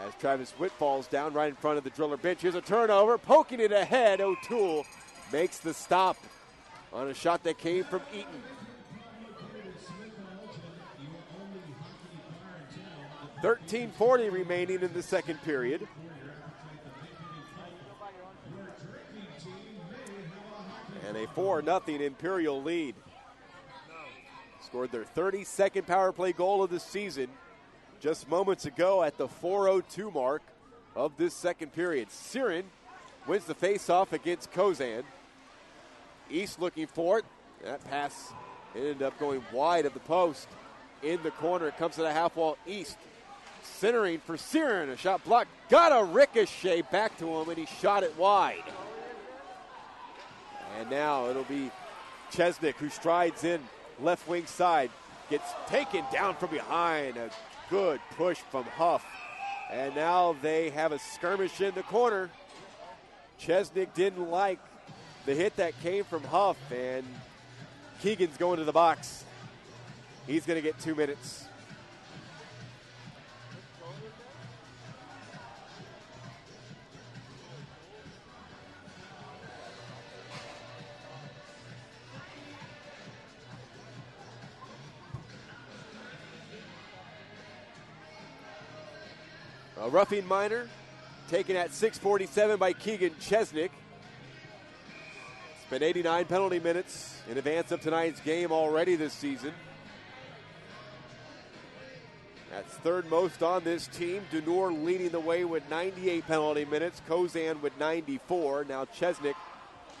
Speaker 2: As Travis Witt falls down right in front of the Driller bench. Here's a turnover, poking it ahead. O'Toole makes the stop on a shot that came from Eaton. 13:40 remaining in the second period. And a 4-0 Imperial lead. Scored their 32nd power play goal of the season just moments ago at the 4:02 mark of this second period. Siren wins the faceoff against Kozan. East looking for it. That pass ended up going wide of the post. In the corner, it comes to the half wall. East centering for Siren. A shot blocked. Got a ricochet back to him, and he shot it wide. And now it'll be Chesnick who strides in left wing side. Gets taken down from behind. A good push from Huff. And now they have a skirmish in the corner. Chesnick didn't like the hit that came from Huff, and Keegan's going to the box. He's going to get 2 minutes. A roughing minor taken at 6:47 by Keegan Chesnick. It's been 89 penalty minutes in advance of tonight's game already this season. That's third most on this team. Dunor leading the way with 98 penalty minutes. Kozan with 94. Now Chesnick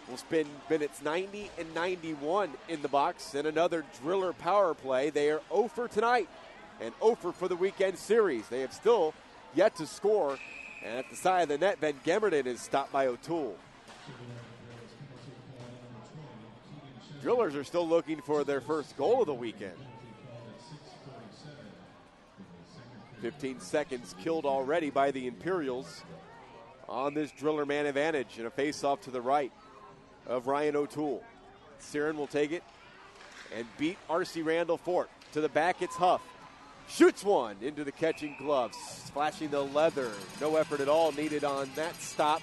Speaker 2: will spend minutes 90 and 91 in the box. And another Driller power play. They are 0 for tonight and 0 for the weekend series. They have still yet to score. And at the side of the net, Van Gemmerden is stopped by O'Toole. Drillers are still looking for their first goal of the weekend. 15 seconds killed already by the Imperials on this Driller man advantage, and a face-off to the right of Ryan O'Toole. Siren will take it and beat R.C. Randall for it. To the back, it's Huff. Shoots one into the catching gloves, splashing the leather. No effort at all needed on that stop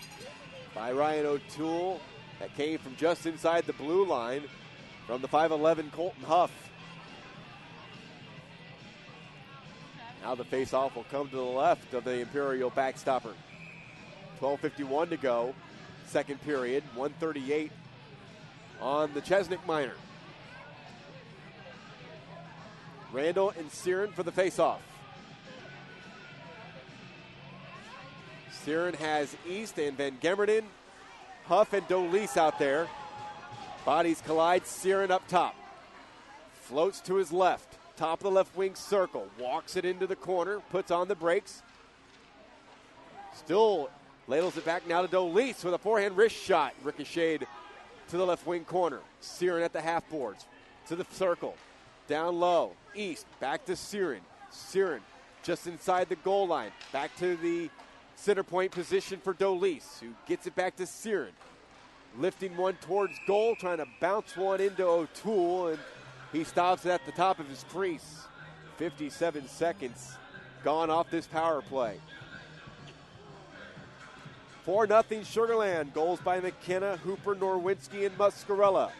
Speaker 2: by Ryan O'Toole. That came from just inside the blue line from the 5'11 Colton Huff. Now the face-off will come to the left of the Imperial backstopper. 12:51 to go, second period, 138 on the Chesnick minor. Randall and Siren for the faceoff. Siren has East and Van Gemmerden, Huff and Dolis out there. Bodies collide, Siren up top. Floats to his left, top of the left wing circle. Walks it into the corner, puts on the brakes. Still ladles it back now to Dolis with a forehand wrist shot. Ricocheted to the left wing corner. Siren at the half boards, to the circle. Down low, East, back to Siren. Siren just inside the goal line. Back to the center point position for Dolis, who gets it back to Siren. Lifting one towards goal, trying to bounce one into O'Toole, and he stops it at the top of his crease. 57 seconds gone off this power play. 4-0 Sugar Land. Goals by McKenna, Hooper, Norwinski, and Muscarella.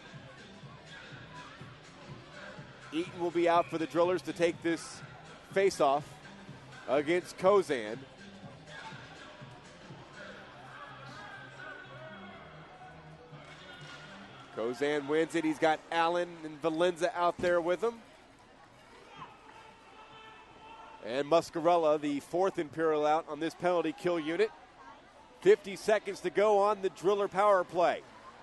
Speaker 2: Eaton will be out for the Drillers to take this face-off against Kozan. Kozan wins it. He's got Allen and Valenza out there with him. And Muscarella, the 4th Imperial out on this penalty kill unit. 50 seconds to go on the Driller power play.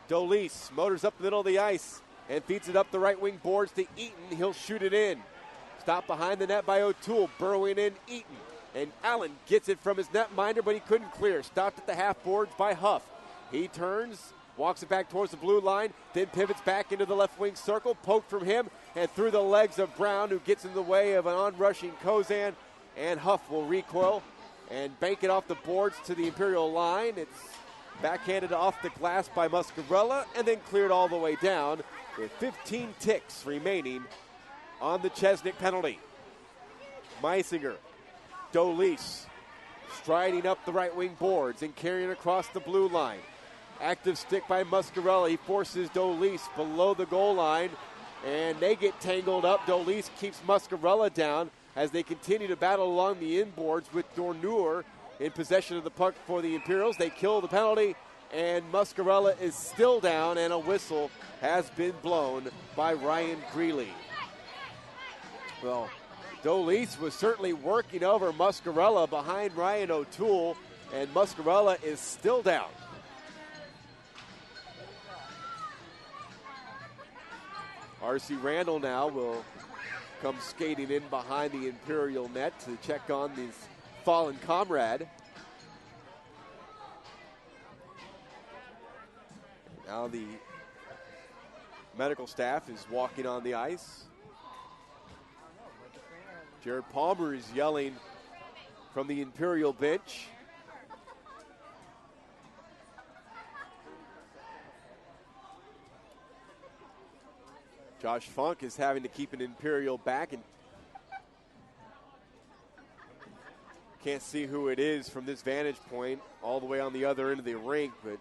Speaker 2: Dolis motors up the middle of the ice and feeds it up the right wing boards to Eaton. He'll shoot it in. Stopped behind the net by O'Toole, burrowing in Eaton. And Allen gets it from his netminder, but he couldn't clear. Stopped at the half boards by Huff. He turns, walks it back towards the blue line, then pivots back into the left wing circle. Poked from him and through the legs of Brown, who gets in the way of an onrushing Kozan. And Huff will recoil and bank it off the boards to the Imperial line. It's backhanded off the glass by Muscarella and then cleared all the way down with 15 ticks remaining on the Chesnick penalty. Meisinger, Dolis, striding up the right wing boards and carrying across the blue line. Active stick by Muscarella. He forces Dolis below the goal line, and they get tangled up. Dolis keeps Muscarella down as they continue to battle along the inboards with Dorneur in possession of the puck for the Imperials. They kill the penalty, and Muscarella is still down, and a whistle has been blown by Ryan Greeley. Well, Dolis was certainly working over Muscarella behind Ryan O'Toole, and Muscarella is still down. R.C. Randall now will come skating in behind the Imperial net to check on his fallen comrade. Now the medical staff is walking on the ice. Jared Palmer is yelling from the Imperial bench. Josh Funk is having to keep an Imperial back and can't see who it is from this vantage point all the way on the other end of the rink, but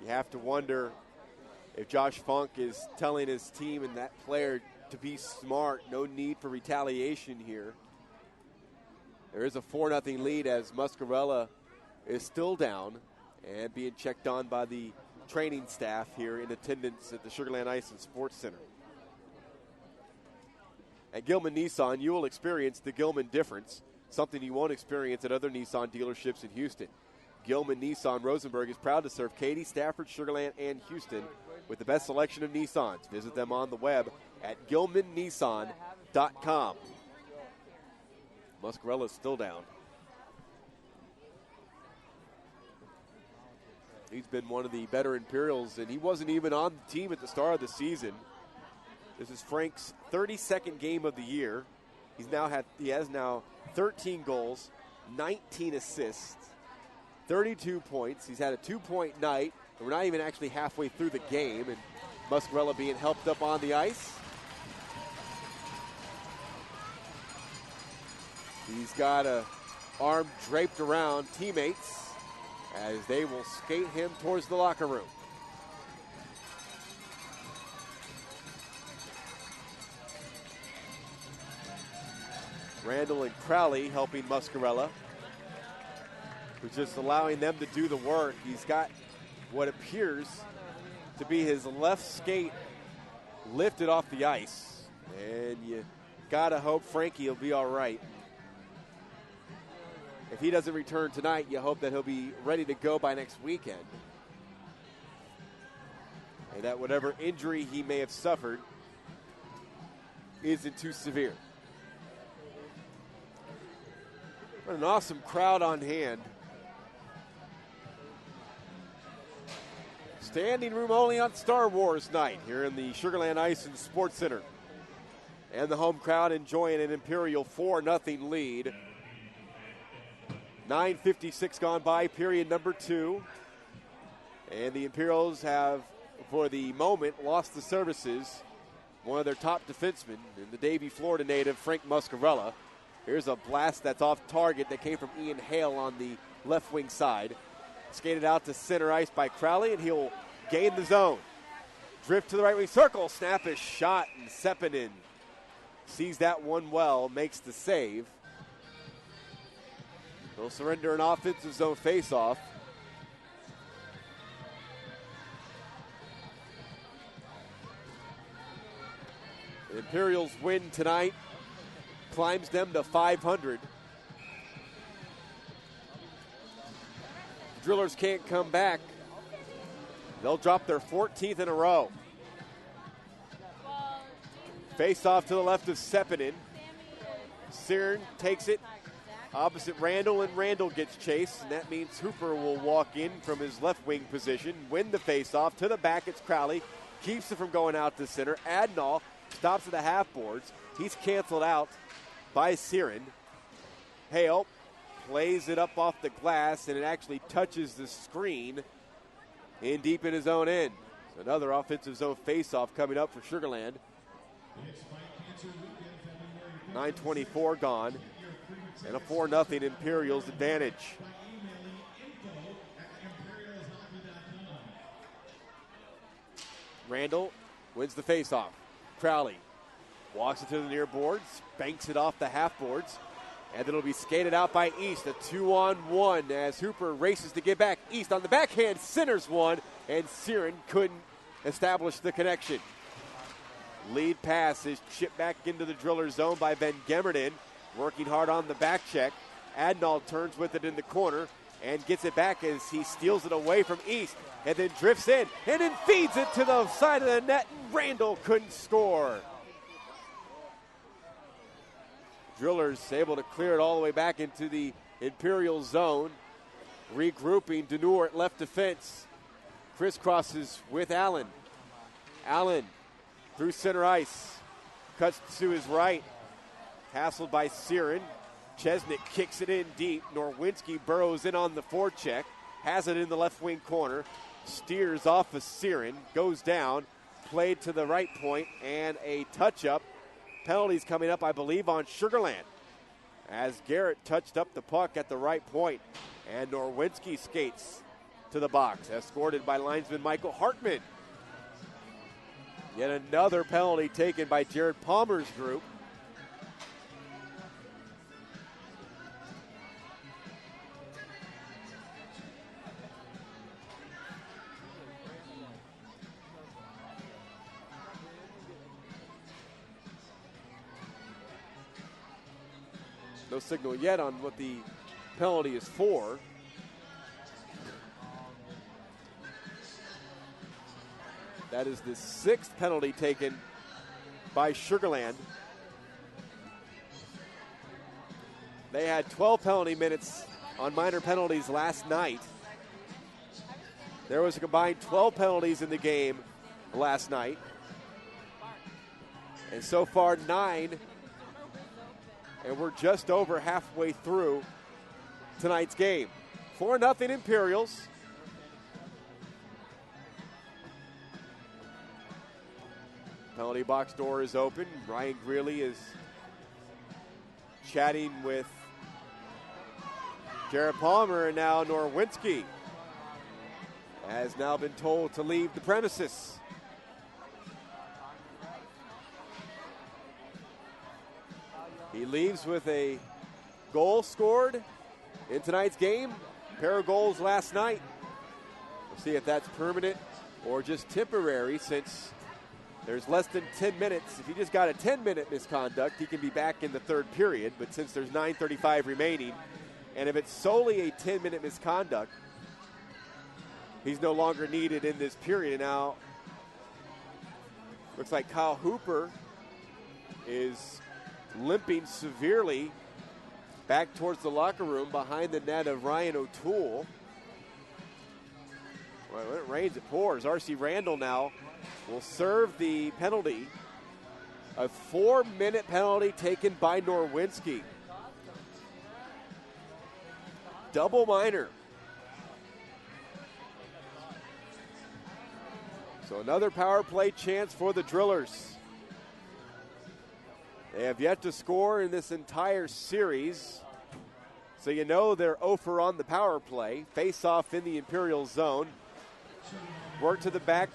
Speaker 2: you have to wonder if Josh Funk is telling his team and that player to be smart, no need for retaliation here. There is a 4-0 lead as Muscarella is still down and being checked on by the training staff here in attendance at the Sugar Land Ice and Sports Center. At Gilman Nissan, you will experience the Gilman difference, something you won't experience at other Nissan dealerships in Houston. Gilman Nissan Rosenberg is proud to serve Katy, Stafford, Sugar Land, and Houston with the best selection of Nissans. Visit them on the web at gilmannissan.com. Muscarella is still down. He's been one of the better Imperials, and he wasn't even on the team at the start of the season. This is Frank's 32nd game of the year. He has now 13 goals, 19 assists, 32 points. He's had a 2-point night. We're not even actually halfway through the game, and Muscarella being helped up on the ice. He's got a arm draped around teammates as they will skate him towards the locker room. Randall and Crowley helping Muscarella, who's just allowing them to do the work. He's got what appears to be his left skate lifted off the ice. And you got to hope Frankie will be all right. If he doesn't return tonight, you hope that he'll be ready to go by next weekend. And that whatever injury he may have suffered isn't too severe. What an awesome crowd on hand. Standing room only on Star Wars night here in the Sugar Land Ice and Sports Center. And the home crowd enjoying an Imperial 4-0 lead. 9:56 gone by, period number 2. And the Imperials have, for the moment, lost the services. One of their top defensemen, in the Davie, Florida native, Frank Muscarella. Here's a blast that's off target that came from Ian Hale on the left wing side. Skated out to center ice by Crowley, and he'll gain the zone. Drift to the right wing circle, snap is shot, and Sepinen sees that one well, makes the save. They'll surrender an offensive zone faceoff. The Imperials win tonight, climbs them to 500. Drillers can't come back. They'll drop their 14th in a row. Face off to the left of Sepinen. Searn takes it opposite Randall, and Randall gets chased, and that means Hooper will walk in from his left wing position, win the face off. To the back, it's Crowley. Keeps it from going out to center. Adnall stops at the half boards. He's canceled out by Searn. Hale plays it up off the glass, and it actually touches the screen in deep in his own end. So another offensive zone faceoff coming up for Sugar Land. 9:24 gone, and a 4-0 Imperials advantage. Randall wins the faceoff. Crowley walks it to the near boards, banks it off the half boards, and it'll be skated out by East. A 2-on-1 as Hooper races to get back. East on the backhand, centers one, and Searn couldn't establish the connection. Lead pass is chipped back into the Driller zone by Van Gemmerden, working hard on the back check. Adnall turns with it in the corner and gets it back as he steals it away from East and then drifts in and then feeds it to the side of the net. Randall couldn't score. Drillers able to clear it all the way back into the Imperial zone. Regrouping, Deneur at left defense. Crisscrosses with Allen. Allen through center ice. Cuts to his right. Hassled by Searn. Chesnick kicks it in deep. Norwinski burrows in on the forecheck. Has it in the left wing corner. Steers off of Searn. Goes down. Played to the right point. And a touch-up. Penalties coming up, I believe, on Sugar Land. As Garrett touched up the puck at the right point. And Norwinski skates to the box. Escorted by linesman Michael Hartman. Yet another penalty taken by Jared Palmer's group. No signal yet on what the penalty is for. That is the 6th penalty taken by Sugar Land. They had 12 penalty minutes on minor penalties last night. There was a combined 12 penalties in the game last night. And so far 9. And we're just over halfway through tonight's game. 4-0 Imperials. Penalty box door is open. Ryan Greeley is chatting with Jared Palmer, and now Norwinski has now been told to leave the premises. He leaves with a goal scored in tonight's game. A pair of goals last night. We'll see if that's permanent or just temporary, since There's less than 10 minutes. If he just got a 10-minute misconduct, he can be back in the third period. But since there's 9:35 remaining, and if it's solely a 10-minute misconduct, he's no longer needed in this period. And now, looks like Kyle Hooper is limping severely back towards the locker room behind the net of Ryan O'Toole. Well, when it rains, it pours. R.C. Randall now will serve the penalty. A 4-minute penalty taken by Norwinski. Double minor. So another power play chance for the Drillers. They have yet to score in this entire series. So you know they're 0 for on the power play. Face off in the Imperial zone. Work to the back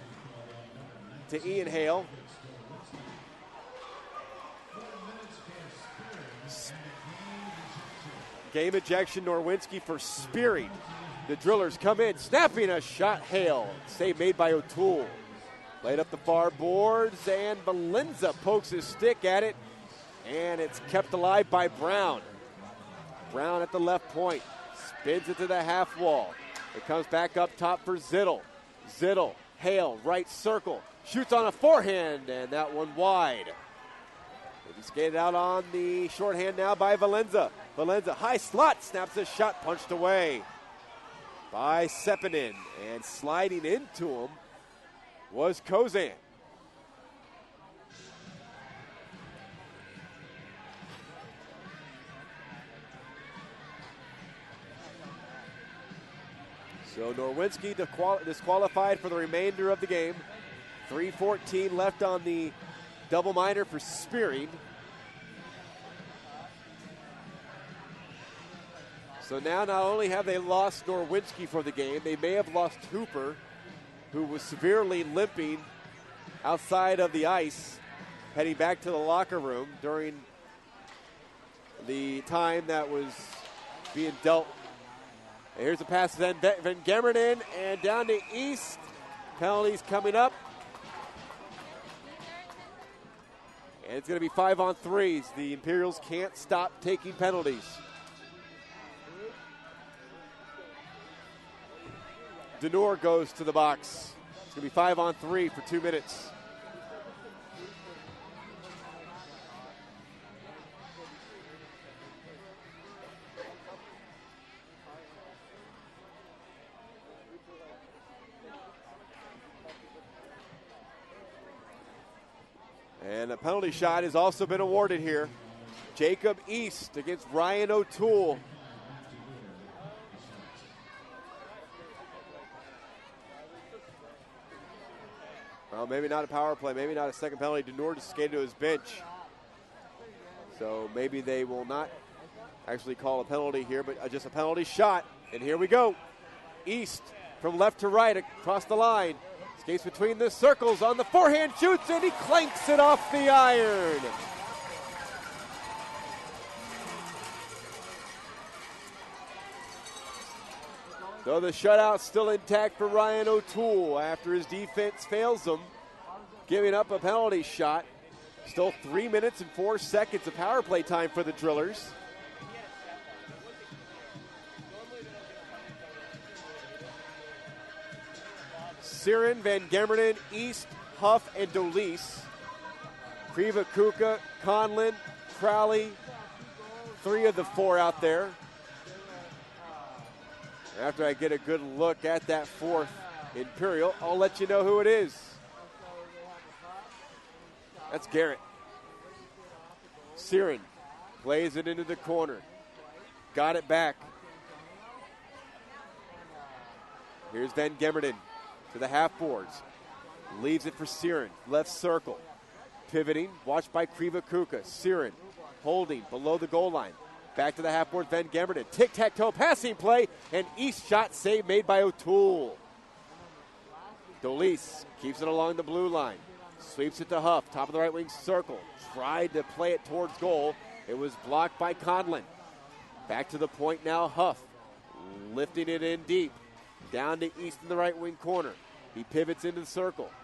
Speaker 2: to Ian Hale. Game ejection, Norwinski for spearing. The Drillers come in, snapping a shot, Hale. Save made by O'Toole. Laid up the far boards, and Valenza pokes his stick at it, and it's kept alive by Brown. Brown at the left point, spins it to the half wall. It comes back up top for Zittel. Zittel, Hale, right circle, shoots on a forehand, and that one wide. He's skated out on the shorthand now by Valenza. Valenza, high slot, snaps a shot, punched away by Sepinen. And sliding into him was Kozan. So Norwinski disqualified for the remainder of the game. 3:14 left on the double minor for spearing. So now not only have they lost Norwinski for the game, they may have lost Hooper, who was severely limping outside of the ice, heading back to the locker room during the time that was being dealt. And here's a pass to Van Gemmerden, and down to East. Penalties coming up. And it's going to be 5-on-3s. The Imperials can't stop taking penalties. Denor goes to the box. It's going to be 5-on-3 for 2 minutes. And a penalty shot has also been awarded here. Jacob East against Ryan O'Toole. Well, maybe not a power play, maybe not a second penalty. Denor just skated to his bench. So maybe they will not actually call a penalty here, but just a penalty shot. And here we go. East from left to right across the line. Skates between the circles on the forehand, shoots, and he clanks it off the iron. So the shutout's still intact for Ryan O'Toole after his defense fails him, giving up a penalty shot. Still 3 minutes and 4 seconds of power play time for the Drillers. Siren, Van Gemmerden, East, Huff, and Dolis. Kriva, Kuka, Conlin, Crowley, 3 of the 4 out there. After I get a good look at that 4th Imperial, I'll let you know who it is. That's Garrett. Siren plays it into the corner. Got it back. Here's Van Gemmerden to the half boards. Leaves it for Siren. Left circle. Pivoting. Watched by Kriva Kuka. Siren holding below the goal line. Back to the half board. Van Gemmerden. Tic-tac-toe passing play. And East shot save made by O'Toole. Dolis keeps it along the blue line. Sweeps it to Huff. Top of the right wing circle. Tried to play it towards goal. It was blocked by Conlin. Back to the point now. Huff lifting it in deep. Down to East in the right wing corner. He pivots into the circle.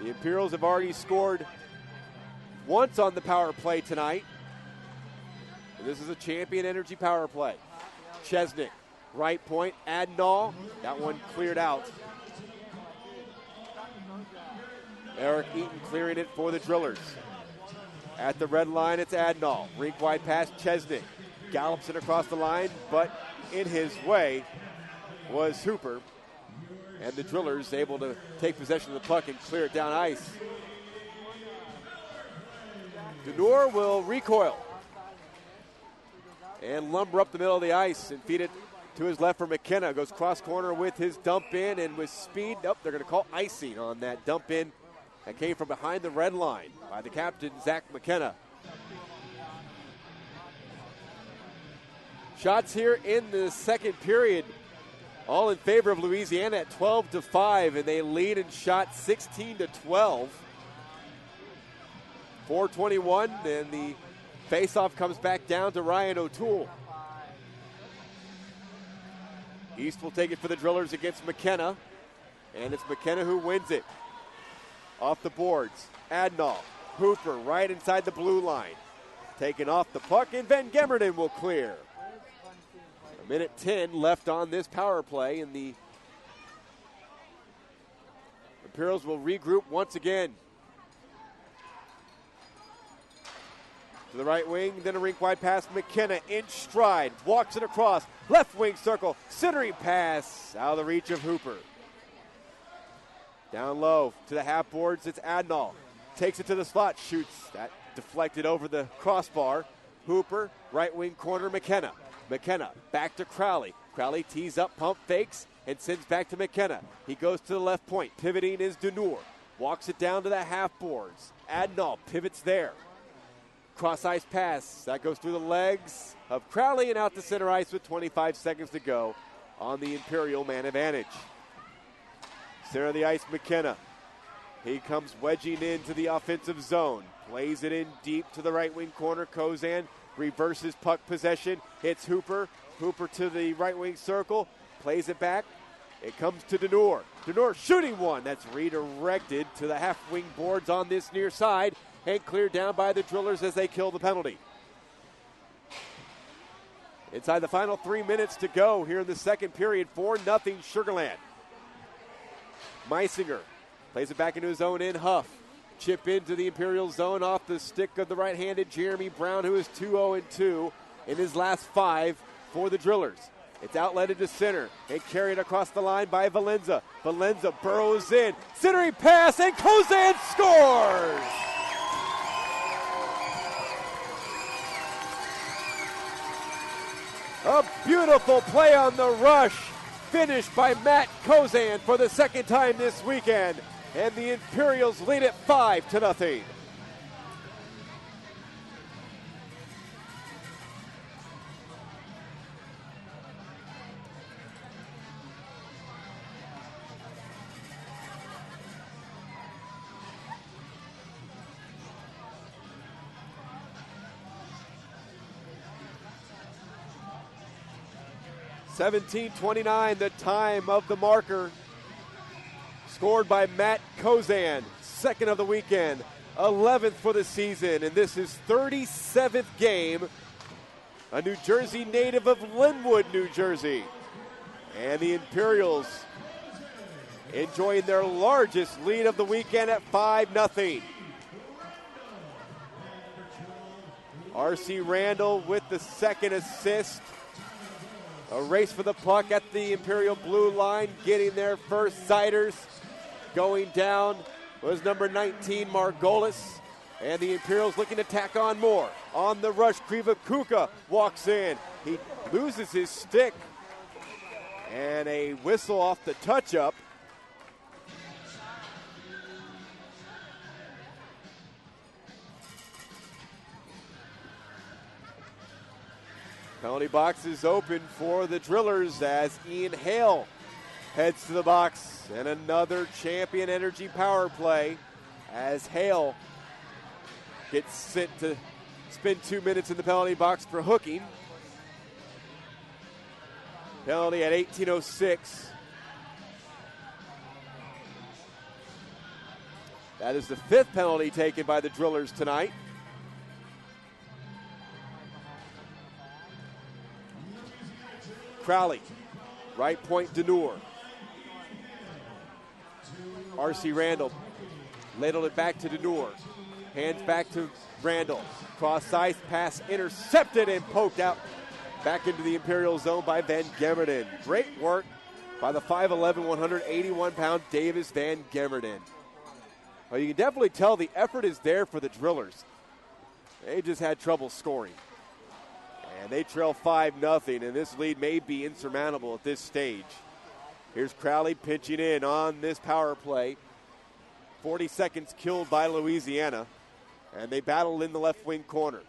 Speaker 2: The Imperials have already scored once on the power play tonight. And this is a Champion Energy power play. Chesnick, right point, Adnall. That one cleared out. Eric Eaton clearing it for the Drillers. At the red line, it's Adnall. Rink wide pass, Chesnick. Gallops it across the line, but in his way was Hooper. And the Drillers able to take possession of the puck and clear it down ice. Denor will recoil and lumber up the middle of the ice and feed it to his left for McKenna. Goes cross corner with his dump in and with speed. Nope, they're going to call icing on that dump in that came from behind the red line by the captain, Zach McKenna. Shots here in the second period, all in favor of Louisiana at 12-5, and they lead in shots 16-12. 4:21, and the faceoff comes back down to Ryan O'Toole. East will take it for the Drillers against McKenna, and it's McKenna who wins it. Off the boards, Adnall, Hooper right inside the blue line. Taken off the puck, and Van Gemmerden will clear. A minute 10 left on this power play, and the Imperials will regroup once again. To the right wing, then a rink wide pass. McKenna in stride, walks it across, left wing circle, centering pass out of the reach of Hooper. Down low to the half boards, it's Adnall. Takes it to the slot, shoots. That deflected over the crossbar. Hooper, right wing corner, McKenna. McKenna back to Crowley. Crowley tees up, pump fakes, and sends back to McKenna. He goes to the left point. Pivoting is Denor. Walks it down to the half boards. Adnall pivots there. Cross ice pass. That goes through the legs of Crowley and out to center ice with 25 seconds to go on the Imperial man advantage. Center of the ice, McKenna. He comes wedging into the offensive zone. Plays it in deep to the right wing corner. Kozan reverses puck possession. Hits Hooper. Hooper to the right wing circle. Plays it back. It comes to Denor. Denor shooting one. That's redirected to the half wing boards on this near side and cleared down by the Drillers as they kill the penalty. Inside the final 3 minutes to go here in the second period, 4-0 Sugar Land. Meisinger plays it back into his own end. Huff. Chip into the Imperial zone off the stick of the right-handed Jeremy Brown, who is 2-0-2 in his last 5 for the Drillers. It's outletted to center and carried across the line by Valenza. Valenza burrows in. Centering pass, and Kozan scores! A beautiful play on the rush, finished by Matt Kozan for the second time this weekend. And the Imperials lead it 5-0. (17:29) the time of the marker. Scored by Matt Kozan, second of the weekend, 11th for the season, and this is 37th game. A New Jersey native of Linwood, New Jersey. And the Imperials enjoying their largest lead of the weekend at 5-0. R.C. Randall with the second assist. A race for the puck at the Imperial blue line, getting there first. Siders going down was number 19, Margolis. And the Imperials looking to tack on more. On the rush, Krivakuka walks in. He loses his stick. And a whistle off the touch-up. Penalty box is open for the Drillers as Ian Hale heads to the box. And another Champion Energy power play as Hale gets sent to spend 2 minutes in the penalty box for hooking. Penalty at 18:06. That is the 5th penalty taken by the Drillers tonight. Crowley, right point Denur. R.C. Randall ladled it back to Denur. Hands back to Randall. Cross ice, pass intercepted and poked out back into the Imperial zone by Van Gemmerden. Great work by the 5'11", 181-pound Davis Van Gemmerden. Well, you can definitely tell the effort is there for the Drillers. They just had trouble scoring. And they trail 5-0, and this lead may be insurmountable at this stage. Here's Crowley pitching in on this power play. 40 seconds killed by Louisiana, and they battle in the left wing corner.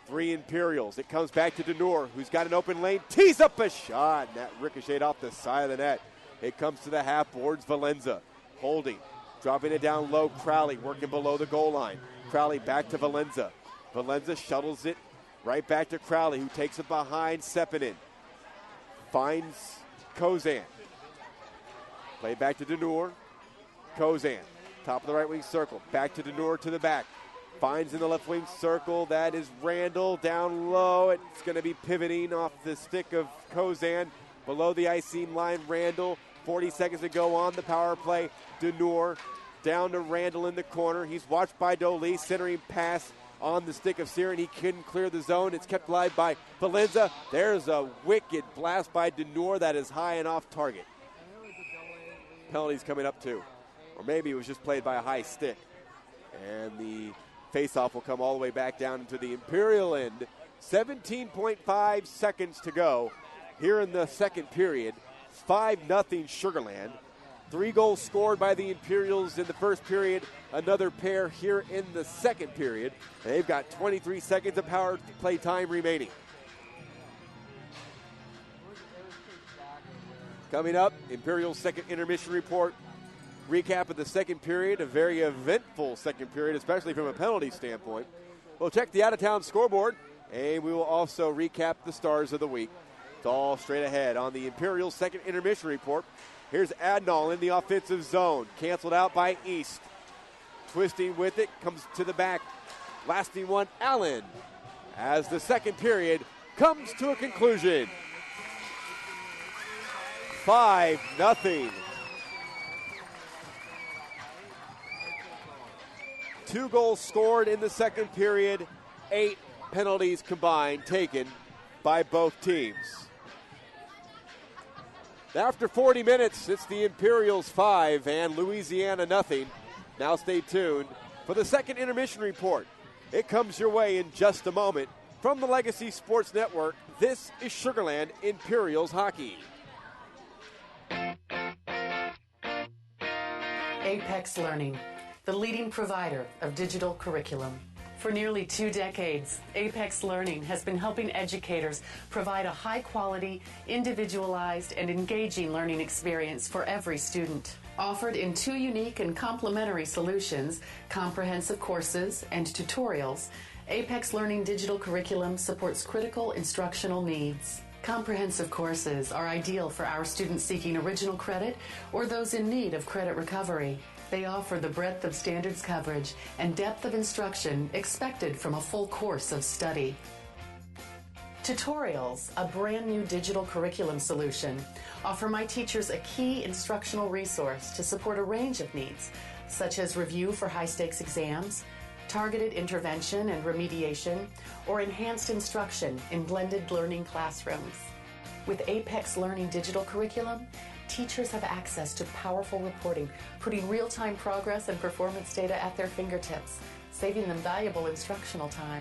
Speaker 2: 3 Imperials. It comes back to Denur, who's got an open lane. Tees up a shot, and that ricocheted off the side of the net. It comes to the half boards. Valenza holding, dropping it down low. Crowley working below the goal line. Crowley back to Valenza. Valenza shuttles it right back to Crowley, who takes it behind Sepinen. Finds Kozan. Play back to Denur. Kozan, top of the right wing circle. Back to Denur to the back. Finds in the left wing circle. That is Randall down low. It's going to be pivoting off the stick of Kozan. Below the ice seam line, Randall. 40 seconds to go on the power play. Denur down to Randall in the corner. He's watched by Dolee. Centering pass on the stick of Siren. He couldn't clear the zone. It's kept alive by Valenza. There's a wicked blast by Denur that is high and off target. Penalties coming up too. Or maybe it was just played by a high stick. And the faceoff will come all the way back down into the Imperial end. 17.5 seconds to go here in the second period. 5-0 Sugar Land. 3 goals scored by the Imperials in the first period. Another pair here in the second period. And they've got 23 seconds of power play time remaining. Coming up, Imperials' second intermission report. Recap of the second period, a very eventful second period, especially from a penalty standpoint. We'll check the out-of-town scoreboard, and we will also recap the stars of the week. It's all straight ahead on the Imperials' second intermission report. Here's Adnall in the offensive zone, canceled out by East. Twisting with it, comes to the back. Lasting one, Allen, as the second period comes to a conclusion. 5-0. 2 goals scored in the second period, 8 penalties combined taken by both teams. After 40 minutes, it's the Imperials 5 and Louisiana 0. Now stay tuned for the second intermission report. It comes your way in just a moment. From the Legacy Sports Network, this is Sugar Land Imperials Hockey.
Speaker 7: Apex Learning, the leading provider of digital curriculum. For nearly 2 decades, Apex Learning has been helping educators provide a high-quality, individualized, and engaging learning experience for every student. Offered in 2 unique and complementary solutions, comprehensive courses and tutorials, Apex Learning digital curriculum supports critical instructional needs. Comprehensive courses are ideal for our students seeking original credit or those in need of credit recovery. They offer the breadth of standards coverage and depth of instruction expected from a full course of study. Tutorials, a brand new digital curriculum solution, offer my teachers a key instructional resource to support a range of needs, such as review for high-stakes exams, targeted intervention and remediation, or enhanced instruction in blended learning classrooms. With Apex Learning digital curriculum, teachers have access to powerful reporting, putting real-time progress and performance data at their fingertips, saving them valuable instructional time.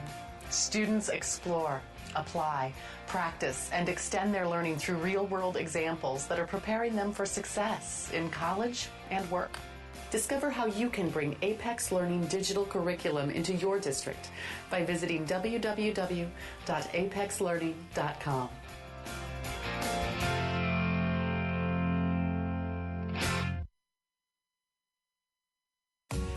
Speaker 7: Students explore, apply, practice, and extend their learning through real-world examples that are preparing them for success in college and work. Discover how you can bring Apex Learning digital curriculum into your district by visiting www.apexlearning.com.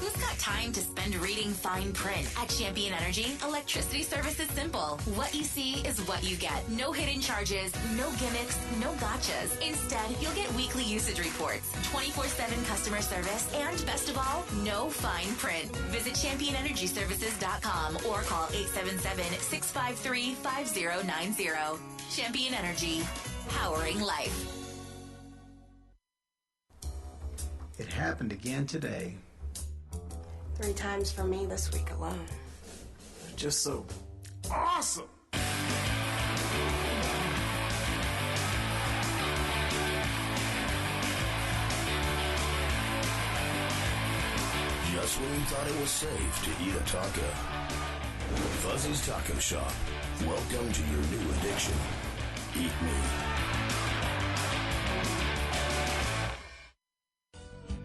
Speaker 16: Who's got time to spend spend reading fine print. At Champion Energy, electricity service is simple. What you see is what you get. No hidden charges, no gimmicks, no gotchas. Instead, you'll get weekly usage reports, 24/7 customer service, and best of all, no fine print. Visit ChampionEnergyServices.com or call 877-653-5090. Champion Energy, powering life.
Speaker 8: It happened again today.
Speaker 9: 3 times for me this week alone.
Speaker 8: Just so awesome.
Speaker 10: Just when you thought it was safe to eat a taco. Fuzzy's Taco Shop. Welcome to your new addiction. Eat me.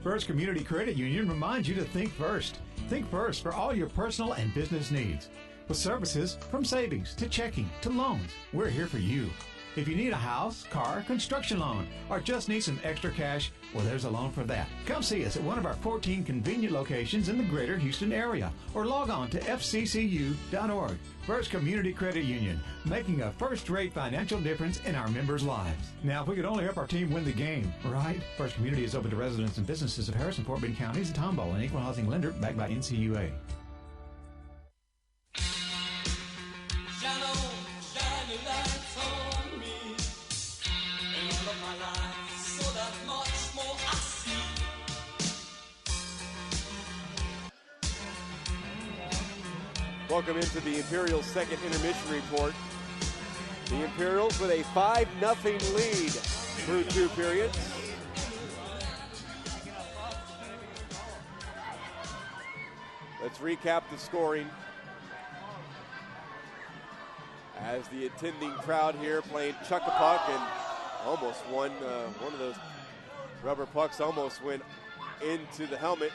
Speaker 11: First Community Credit Union reminds you to think first. Think first for all your personal and business needs. With services from savings to checking to loans, we're here for you. If you need a house, car, construction loan, or just need some extra cash, well, there's a loan for that. Come see us at one of our 14 convenient locations in the greater Houston area, or log on to fccu.org. First Community Credit Union, making a first-rate financial difference in our members' lives. Now, if we could only help our team win the game, right? First Community is open to residents and businesses of Harrison, Fort Bend counties, and Tomball, an equal housing lender backed by NCUA.
Speaker 2: Welcome into the Imperials' second intermission report. The Imperials with a 5-0 lead through 2 periods. Let's recap the scoring. As the attending crowd here playing chuck-a-puck and almost one of those rubber pucks almost went into the helmet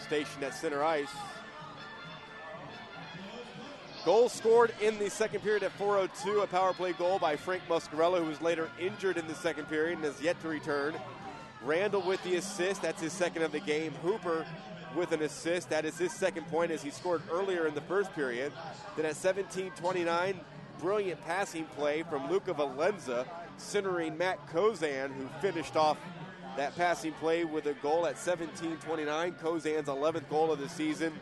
Speaker 2: stationed at center ice. Goal scored in the second period at 4:02, a power play goal by Frank Muscarella, who was later injured in the second period and has yet to return. Randall with the assist, that's his second of the game. Hooper with an assist, that is his second point as he scored earlier in the first period. Then at 17:29, brilliant passing play from Luca Valenza, centering Matt Kozan, who finished off that passing play with a goal at 17:29, Kozan's 11th goal of the season.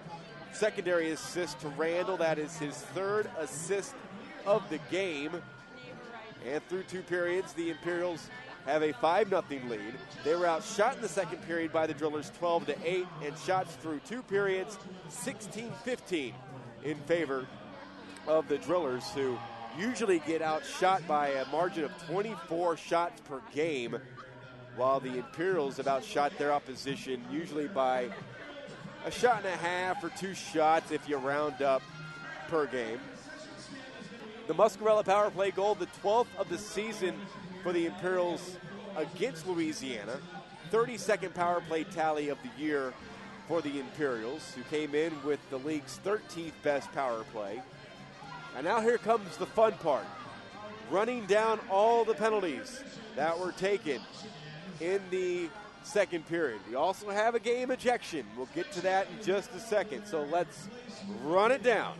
Speaker 2: Secondary assist to Randall. That is his 3rd assist of the game. And through 2 periods, the Imperials have a 5-0 lead. They were outshot in the second period by the Drillers 12-8, and shots through 2 periods 16-15 in favor of the Drillers, who usually get outshot by a margin of 24 shots per game, while the Imperials have outshot their opposition usually by a shot and a half or 2 shots if you round up per game. The Muscarella power play goal, the 12th of the season for the Imperials against Louisiana. 32nd power play tally of the year for the Imperials, who came in with the league's 13th best power play. And now here comes the fun part. Running down all the penalties that were taken in the second period. We also have a game ejection. We'll get to that in just a second, so let's run it down.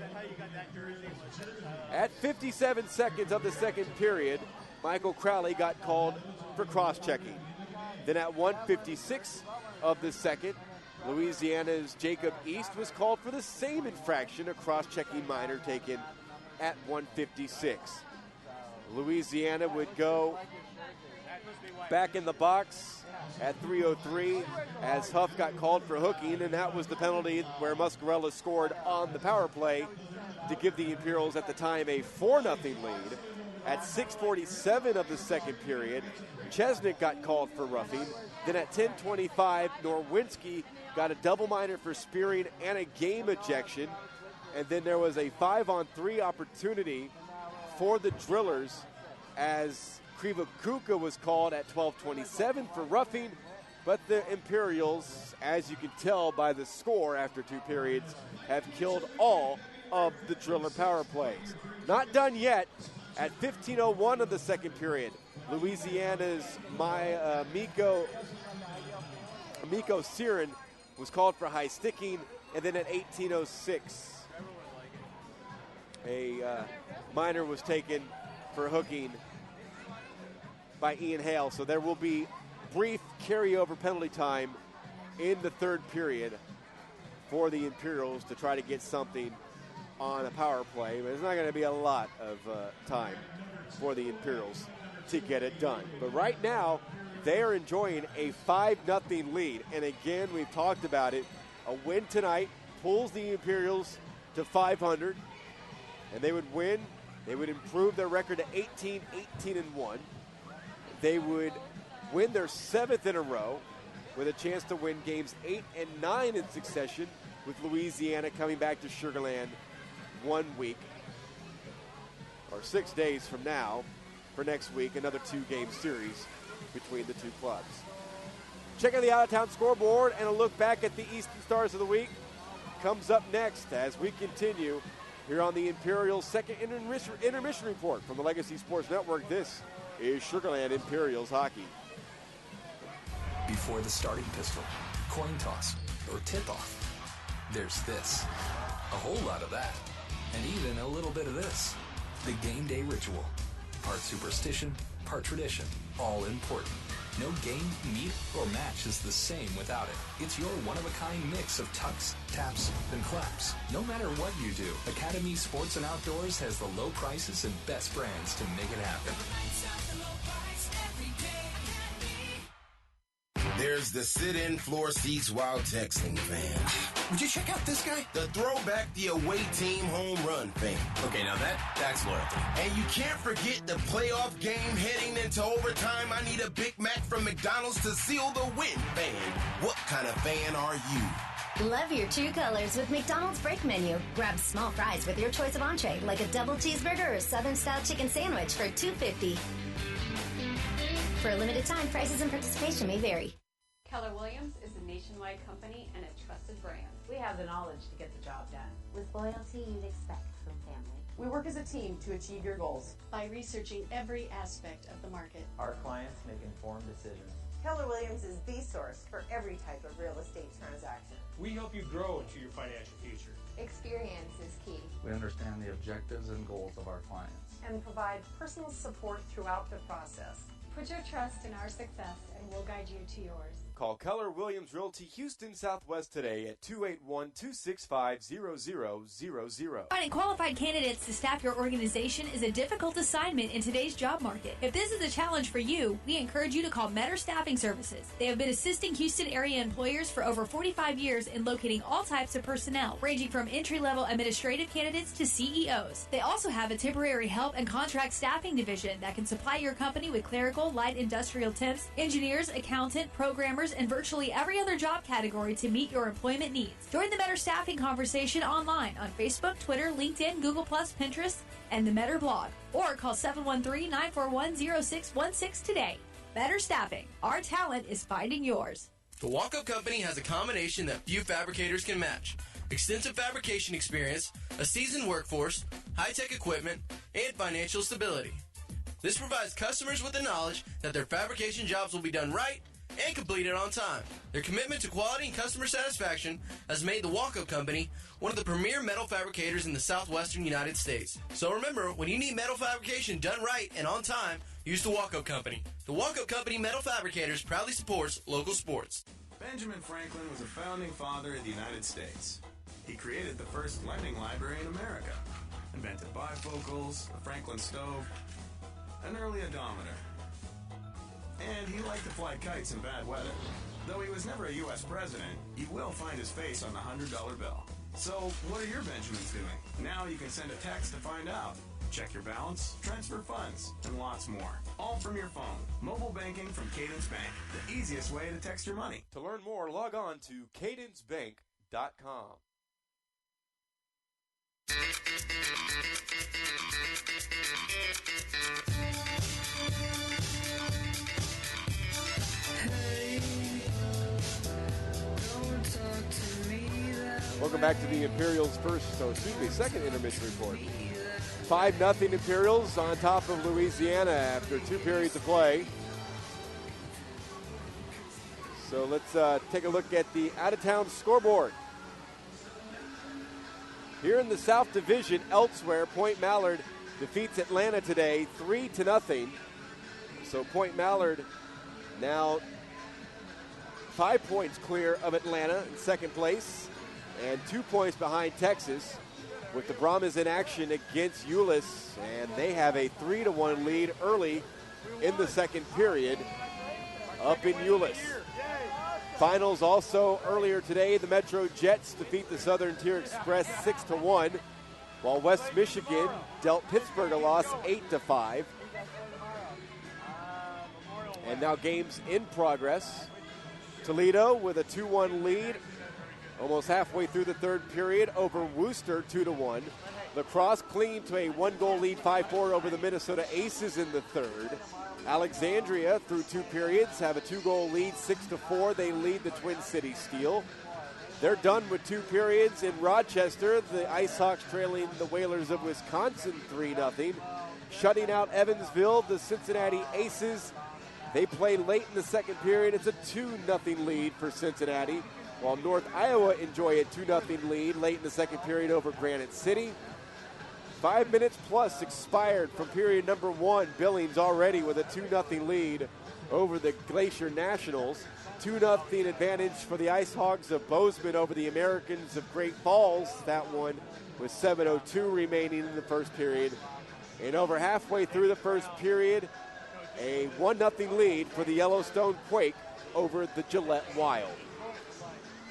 Speaker 2: At 57 seconds of the second period, Michael Crowley got called for cross-checking. Then at 1:56 of the second, Louisiana's Jacob East was called for the same infraction, a cross-checking minor taken at 1:56. Louisiana would go back in the box at 3:03 as Huff got called for hooking, and that was the penalty where Muscarella scored on the power play to give the Imperials at the time a 4-0 lead. At 6:47 of the second period, Chesnick got called for roughing. Then at 10:25, Norwinski got a double minor for spearing and a game ejection. And then there was a 5-on-3 opportunity for the Drillers as Krivokuka was called at 12:27 for roughing, but the Imperials, as you can tell by the score after 2 periods, have killed all of the Driller power plays. Not done yet. At 15:01 of the second period, Louisiana's Miko Siren was called for high sticking, And then at 18:06, a minor was taken for hooking by Ian Hale. So there will be brief carryover penalty time in the third period for the Imperials to try to get something on a power play. But it's not going to be a lot of time for the Imperials to get it done. But right now, they are enjoying a 5-0 lead. And again, we've talked about it. A win tonight pulls the Imperials to 500. And they would win. They would improve their record to 18-1. They would win their 7th in a row with a chance to win games 8 and 9 in succession, with Louisiana coming back to Sugar Land 1 week or 6 days from now for next week, another 2-game series between the two clubs. Check out the out-of-town scoreboard and a look back at the Eastern Stars of the Week comes up next as we continue here on the Imperials' second intermission report from the Legacy Sports Network. This is Sugar Land Imperials hockey.
Speaker 12: Before the starting pistol, coin toss, or tip-off, there's this. A whole lot of that. And even a little bit of this. The game day ritual. Part superstition, part tradition. All important. No game, meet, or match is the same without it. It's your one-of-a-kind mix of tucks, taps, and claps. No matter what you do, Academy Sports and Outdoors has the low prices and best brands to make it happen.
Speaker 4: There's the sit-in floor seats while texting fan.
Speaker 10: Would you check out this guy?
Speaker 4: The throwback the away team home run fan.
Speaker 10: Okay, now that's loyalty.
Speaker 4: And you can't forget the playoff game heading into overtime. I need a Big Mac from McDonald's to seal the win fan. What kind of fan are you?
Speaker 5: Love your true colors with McDonald's break menu. Grab small fries with your choice of entree, like a double cheeseburger or Southern-style chicken sandwich for $2.50. For a limited time, prices and participation may vary.
Speaker 17: Keller Williams is a nationwide company and a trusted brand. We have the knowledge to get the job done.
Speaker 18: With loyalty you'd expect from family.
Speaker 7: We work as a team to achieve your goals.
Speaker 19: By researching every aspect of the market.
Speaker 20: Our clients make informed decisions.
Speaker 25: Keller Williams is the source for every type of real estate transaction.
Speaker 26: We help you grow into your financial future.
Speaker 17: Experience is key.
Speaker 27: We understand the objectives and goals of our clients.
Speaker 25: And provide personal support throughout the process.
Speaker 14: Put your trust in our success and we'll guide you to yours.
Speaker 2: Call Keller Williams Realty Houston Southwest today at 281-265-0000.
Speaker 6: Finding qualified candidates to staff your organization is a difficult assignment in today's job market. If this is a challenge for you, we encourage you to call Metter Staffing Services. They have been assisting Houston area employers for over 45 years in locating all types of personnel, ranging from entry-level administrative candidates to CEOs. They also have a temporary help and contract staffing division that can supply your company with clerical, light industrial temps, engineers, accountant, programmers, and virtually every other job category to meet your employment needs. Join the Metter Staffing conversation online on Facebook, Twitter, LinkedIn, Google+, Pinterest, and the Metter blog. Or call 713-941-0616 today. Metter Staffing. Our talent is finding yours.
Speaker 13: The Walk-Up Company has a combination that few fabricators can match. Extensive fabrication experience, a seasoned workforce, high-tech equipment, and financial stability. This provides customers with the knowledge that their fabrication jobs will be done right and completed on time. Their commitment to quality and customer satisfaction has made the Walk-Up Company one of the premier metal fabricators in the southwestern United States. So remember, when you need metal fabrication done right and on time, use the Walk-Up Company. The Walk-Up Company Metal Fabricators proudly supports local sports.
Speaker 15: Benjamin Franklin was a founding father of the United States. He created the first lending library in America, invented bifocals, a Franklin stove, an early odometer. And he liked to fly kites in bad weather. Though he was never a U.S. president, you will find his face on the $100 bill. So, what are your Benjamins doing? Now you can send a text to find out. Check your balance, transfer funds, and lots more. All from your phone. Mobile banking from Cadence Bank. The easiest way to text your money.
Speaker 2: To learn more, log on to cadencebank.com. Welcome back to the Imperials' second intermission report. 5-0 Imperials on top of Louisiana after 2 periods of play. So let's take a look at the out-of-town scoreboard. Here in the South Division, elsewhere, Point Mallard defeats Atlanta today 3-0. So Point Mallard now 5 points clear of Atlanta in second place and 2 points behind Texas, with the Brahmas in action against Euless, and they have a 3-1 lead early in the second period up in Euless. Finals also earlier today, the Metro Jets defeat the Southern Tier Express 6-1, while West Michigan dealt Pittsburgh a loss 8-5. And now games in progress. Toledo with a 2-1 lead almost halfway through the third period over Worcester 2-1. La Crosse clinging to a 1-goal lead 5-4 over the Minnesota Aces in the third. Alexandria through 2 periods have a 2-goal lead 6-4. They lead the Twin Cities Steel. They're done with 2 periods in Rochester. The Ice Hawks trailing the Whalers of Wisconsin 3-0. Shutting out Evansville, the Cincinnati Aces. They play late in the second period. It's a 2-0 lead for Cincinnati, while North Iowa enjoy a 2-0 lead late in the second period over Granite City. 5 minutes plus expired from period number 1. Billings already with a 2-0 lead over the Glacier Nationals. 2-0 advantage for the Ice Hogs of Bozeman over the Americans of Great Falls. That one with 7:02 remaining in the first period. And over halfway through the first period, a 1-0 lead for the Yellowstone Quake over the Gillette Wild.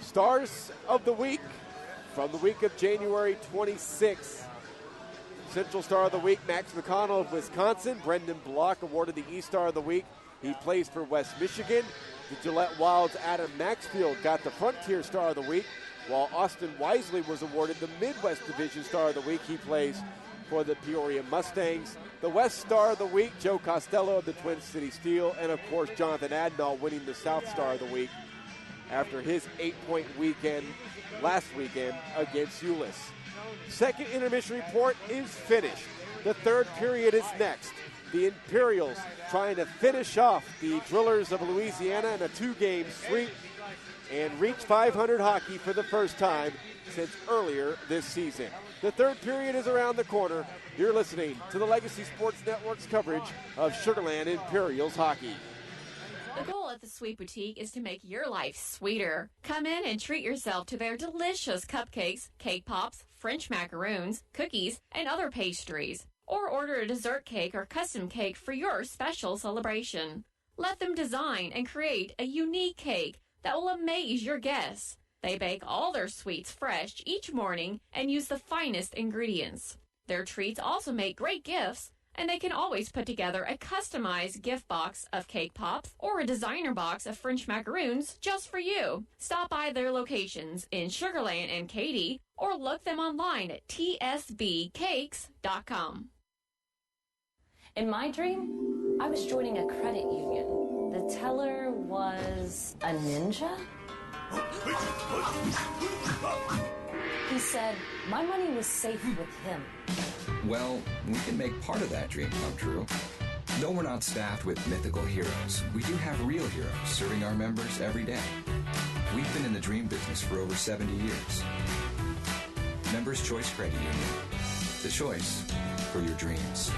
Speaker 2: Stars of the week from the week of January 26th. Central Star of the Week, Max McConnell of Wisconsin. Brendan Block awarded the East Star of the Week. He plays for West Michigan. The Gillette Wild's Adam Maxfield got the Frontier Star of the Week, while Austin Wisely was awarded the Midwest Division Star of the Week. He plays for the Peoria Mustangs. The West Star of the Week, Joe Costello of the Twin City Steel, and of course Jonathan Adnall winning the South Star of the Week after his 8-point weekend last weekend against Euless. Second intermission report is finished. The third period is next. The Imperials trying to finish off the Drillers of Louisiana in a 2-game sweep and reach 500 hockey for the first time since earlier this season. The third period is around the corner. You're listening to the Legacy Sports Network's coverage of Sugar Land Imperials hockey.
Speaker 1: The goal at the Sweet Boutique is to make your life sweeter. Come in and treat yourself to their delicious cupcakes, cake pops, French macaroons, cookies, and other pastries. Or order a dessert cake or custom cake for your special celebration. Let them design and create a unique cake that will amaze your guests. They bake all their sweets fresh each morning and use the finest ingredients. Their treats also make great gifts, and they can always put together a customized gift box of cake pops or a designer box of French macaroons just for you. Stop by their locations in Sugar Land and Katy, or look them online at tsbcakes.com.
Speaker 3: In my dream, I was joining a credit union. The teller was a ninja? He said my money was safe with him.
Speaker 16: Well, we can make part of that dream come true. Though we're not staffed with mythical heroes, we do have real heroes serving our members every day. We've been in the dream business for over 70 years. Members Choice Credit Union. The choice for your dreams.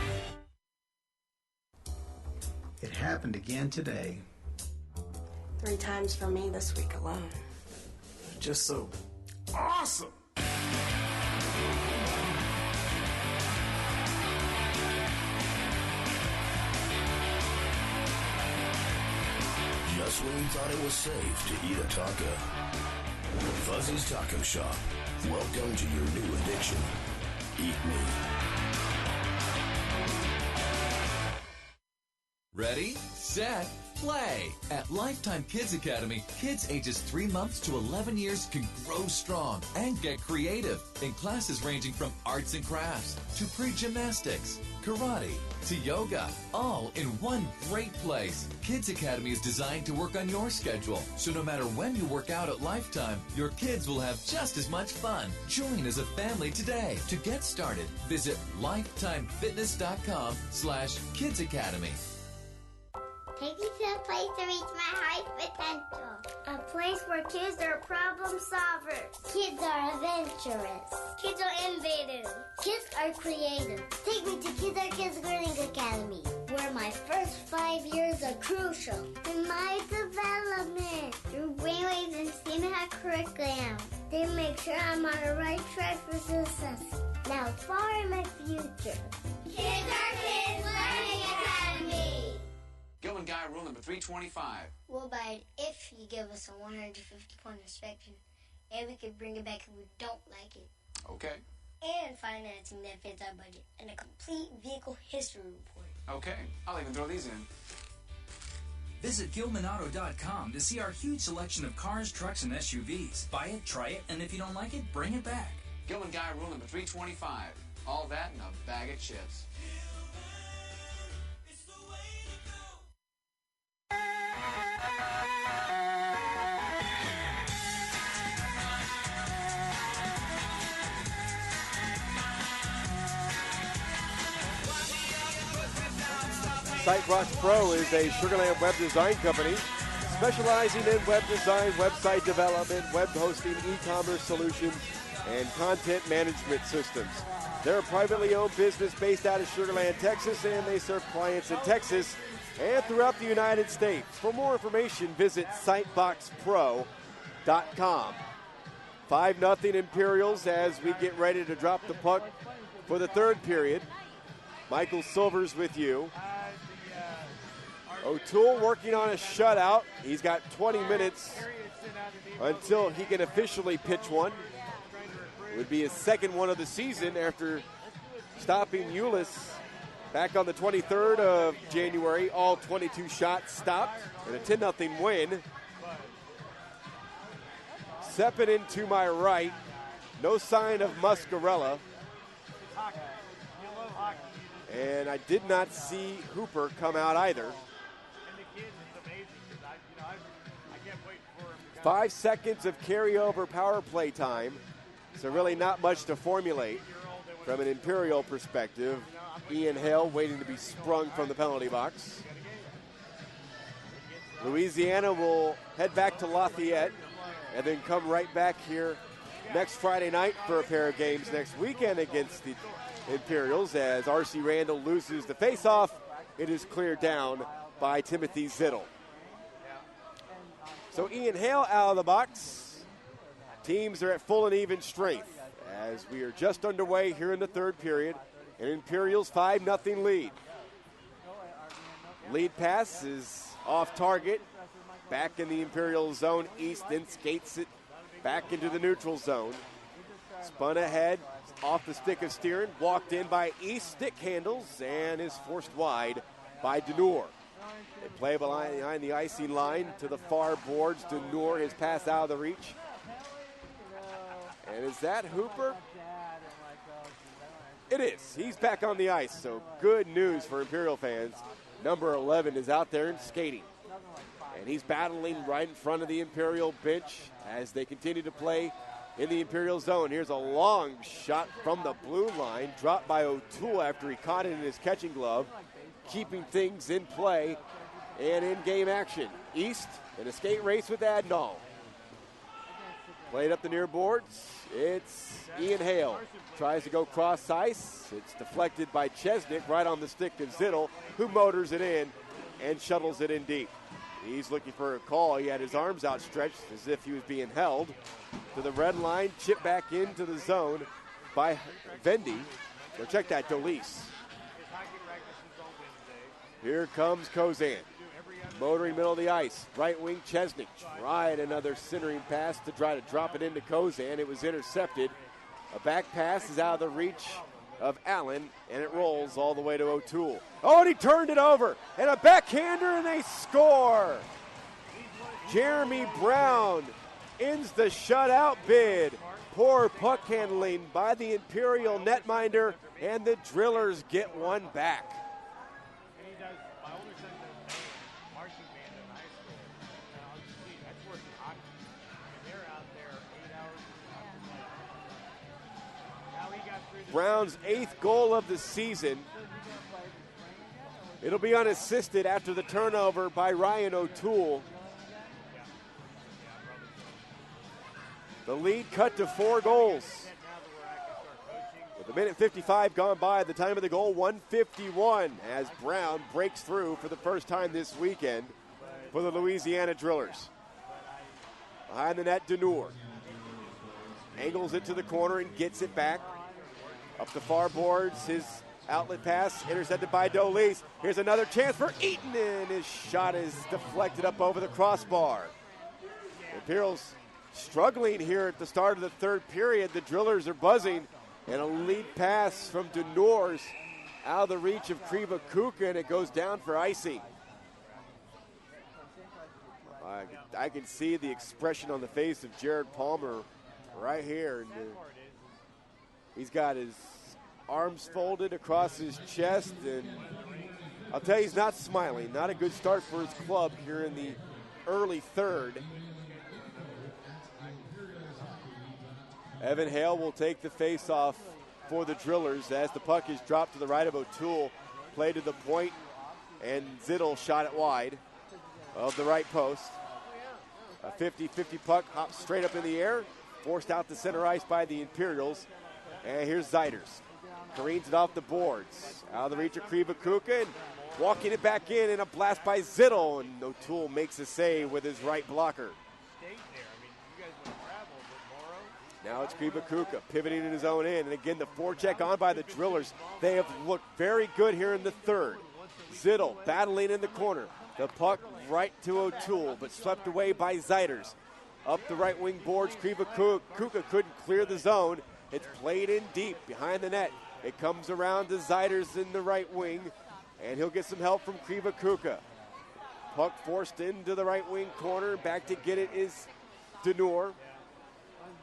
Speaker 8: It happened again today.
Speaker 9: 3 times for me this week alone.
Speaker 8: Just so awesome.
Speaker 10: Just when you thought it was safe to eat a taco. Fuzzy's Taco Shop. Welcome to your new addiction. Eat me.
Speaker 21: Ready, set, play! At Lifetime Kids Academy, kids ages 3 months to 11 years can grow strong and get creative in classes ranging from arts and crafts to pre-gymnastics, karate to yoga, all in one great place. Kids Academy is designed to work on your schedule, so no matter when you work out at Lifetime, your kids will have just as much fun. Join as a family today. To get started, visit lifetimefitness.com/kidsacademy.
Speaker 4: Take me to a place to reach my highest potential. A place where kids are problem solvers. Kids are adventurous. Kids are innovative. Kids are creative. Take me to Kids Are Kids Learning Academy, where my first 5 years are crucial in my development. Through brainwaves and STEAM curriculum, they make sure I'm on the right track for success. Now far in my future. Kids Are Kids Learning Academy.
Speaker 5: Gilman Guy rule number 325.
Speaker 4: We'll buy it if you give us a 150-point inspection, and we can bring it back if we don't like it.
Speaker 5: Okay.
Speaker 4: And financing that fits our budget, and a complete vehicle history report.
Speaker 5: Okay. I'll even throw these in.
Speaker 11: Visit GilmanAuto.com to see our huge selection of cars, trucks, and SUVs. Buy it, try it, and if you don't like it, bring it back.
Speaker 5: Gilman Guy rule number 325. All that in a bag of chips.
Speaker 2: SiteBox Pro is a Sugar Land web design company specializing in web design, website development, web hosting, e-commerce solutions, and content management systems. They're a privately owned business based out of Sugar Land, Texas, and they serve clients in Texas and throughout the United States. For more information, visit siteboxpro.com. 5-0 Imperials as we get ready to drop the puck for the third period. Michael Silvers with you. O'Toole working on a shutout. He's got 20 minutes until he can officially pitch one. It would be his second one of the season after stopping Euless back on the 23rd of January. All 22 shots stopped and a 10-0 win. Sepinen to my right. No sign of Muscarella. And I did not see Hooper come out either. 5 seconds of carryover power play time, so really not much to formulate from an Imperial perspective. Ian Hale waiting to be sprung from the penalty box. Louisiana will head back to Lafayette and then come right back here next Friday night for a pair of games next weekend against the Imperials as R.C. Randall loses the faceoff. It is cleared down by Timothy Zittel. So Ian Hale out of the box. Teams are at full and even strength as we are just underway here in the third period. An Imperials 5-0 lead. Lead pass is off target. Back in the Imperial zone. East then skates it back into the neutral zone. Spun ahead off the stick of Steeren. Walked in by East. Stick handles and is forced wide by Denor. They play behind the icing line to the far boards. Denor his pass out of the reach. And is that Hooper? It is. He's back on the ice, so good news for Imperial fans. Number 11 is out there and skating. And he's battling right in front of the Imperial bench as they continue to play in the Imperial zone. Here's a long shot from the blue line, dropped by O'Toole after he caught it in his catching glove, keeping things in play and in game action. East in a skate race with Adnall. Played up the near boards. It's Ian Hale. Tries to go cross ice. It's deflected by Chesnick right on the stick of Zittel, who motors it in and shuttles it in deep. He's looking for a call. He had his arms outstretched as if he was being held to the red line. Chip back into the zone by Vendy. Go check that, Dolis. Here comes Kozan. Motoring middle of the ice. Right wing Chesnick tried another centering pass to try to drop it into Kozan. It was intercepted. A back pass is out of the reach of Allen, and it rolls all the way to O'Toole. Oh, and he turned it over. And a backhander, and they score. Jeremy Brown ends the shutout bid. Poor puck handling by the Imperial netminder, and the Drillers get one back. Brown's 8th goal of the season. It'll be unassisted after the turnover by Ryan O'Toole. The lead cut to 4 goals. With a minute 55 gone by, the time of the goal, 1:51, as Brown breaks through for the first time this weekend for the Louisiana Drillers. Behind the net, Deneur angles it to the corner and gets it back. Up the far boards, his outlet pass intercepted by Dolis. Here's another chance for Eaton, and his shot is deflected up over the crossbar. The Imperials struggling here at the start of the third period. The Drillers are buzzing, and a lead pass from Deneurs out of the reach of Kriva Kuka, and it goes down for icing. I can see the expression on the face of Jared Palmer right here. And, he's got his arms folded across his chest, and I'll tell you, he's not smiling. Not a good start for his club here in the early third. Evan Hale will take the face-off for the Drillers as the puck is dropped to the right of O'Toole. Play to the point, and Zittel shot it wide of the right post. A 50-50 puck hops straight up in the air, forced out to center ice by the Imperials. And here's Zeiders. Careens it off the boards. Out of the reach of Kriva Kuka, and walking it back in, and a blast by Zittel. And O'Toole makes a save with his right blocker. Now it's Kriva Kuka pivoting in his own end. And again, the forecheck on by the Drillers. They have looked very good here in the third. Zittel battling in the corner. The puck right to O'Toole, but swept away by Zeiders. Up the right wing boards, Kriva Kuka couldn't clear the zone. It's played in deep behind the net. It comes around to Zeiders in the right wing, and he'll get some help from Kriva Kuka. Puck forced into the right wing corner. Back to get it is Deneur.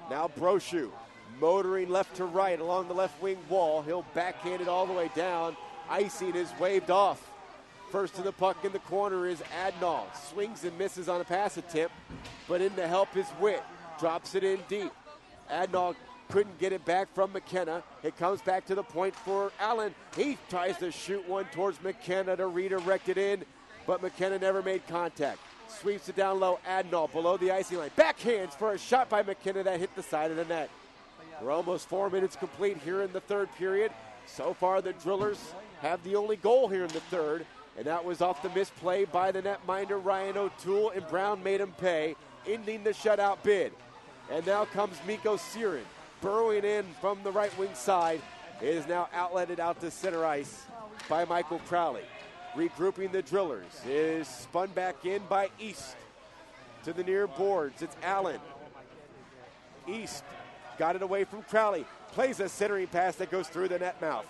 Speaker 2: Now Brochu motoring left to right along the left wing wall. He'll backhand it all the way down. Icing is waved off. First to the puck in the corner is Adnall. Swings and misses on a pass attempt, but in to help his wit. Drops it in deep. Adnall couldn't get it back from McKenna. It comes back to the point for Allen. He tries to shoot one towards McKenna to redirect it in, but McKenna never made contact. Sweeps it down low. Adnall below the icing line. Backhands for a shot by McKenna that hit the side of the net. We're almost 4 minutes complete here in the third period. So far, the Drillers have the only goal here in the third, and that was off the misplay by the netminder Ryan O'Toole, and Brown made him pay, ending the shutout bid. And now comes Mikko Siren, burrowing in from the right wing side. It is now outletted out to center ice by Michael Crowley. Regrouping the Drillers is spun back in by East to the near boards. It's Allen. East got it away from Crowley. Plays a centering pass that goes through the net mouth.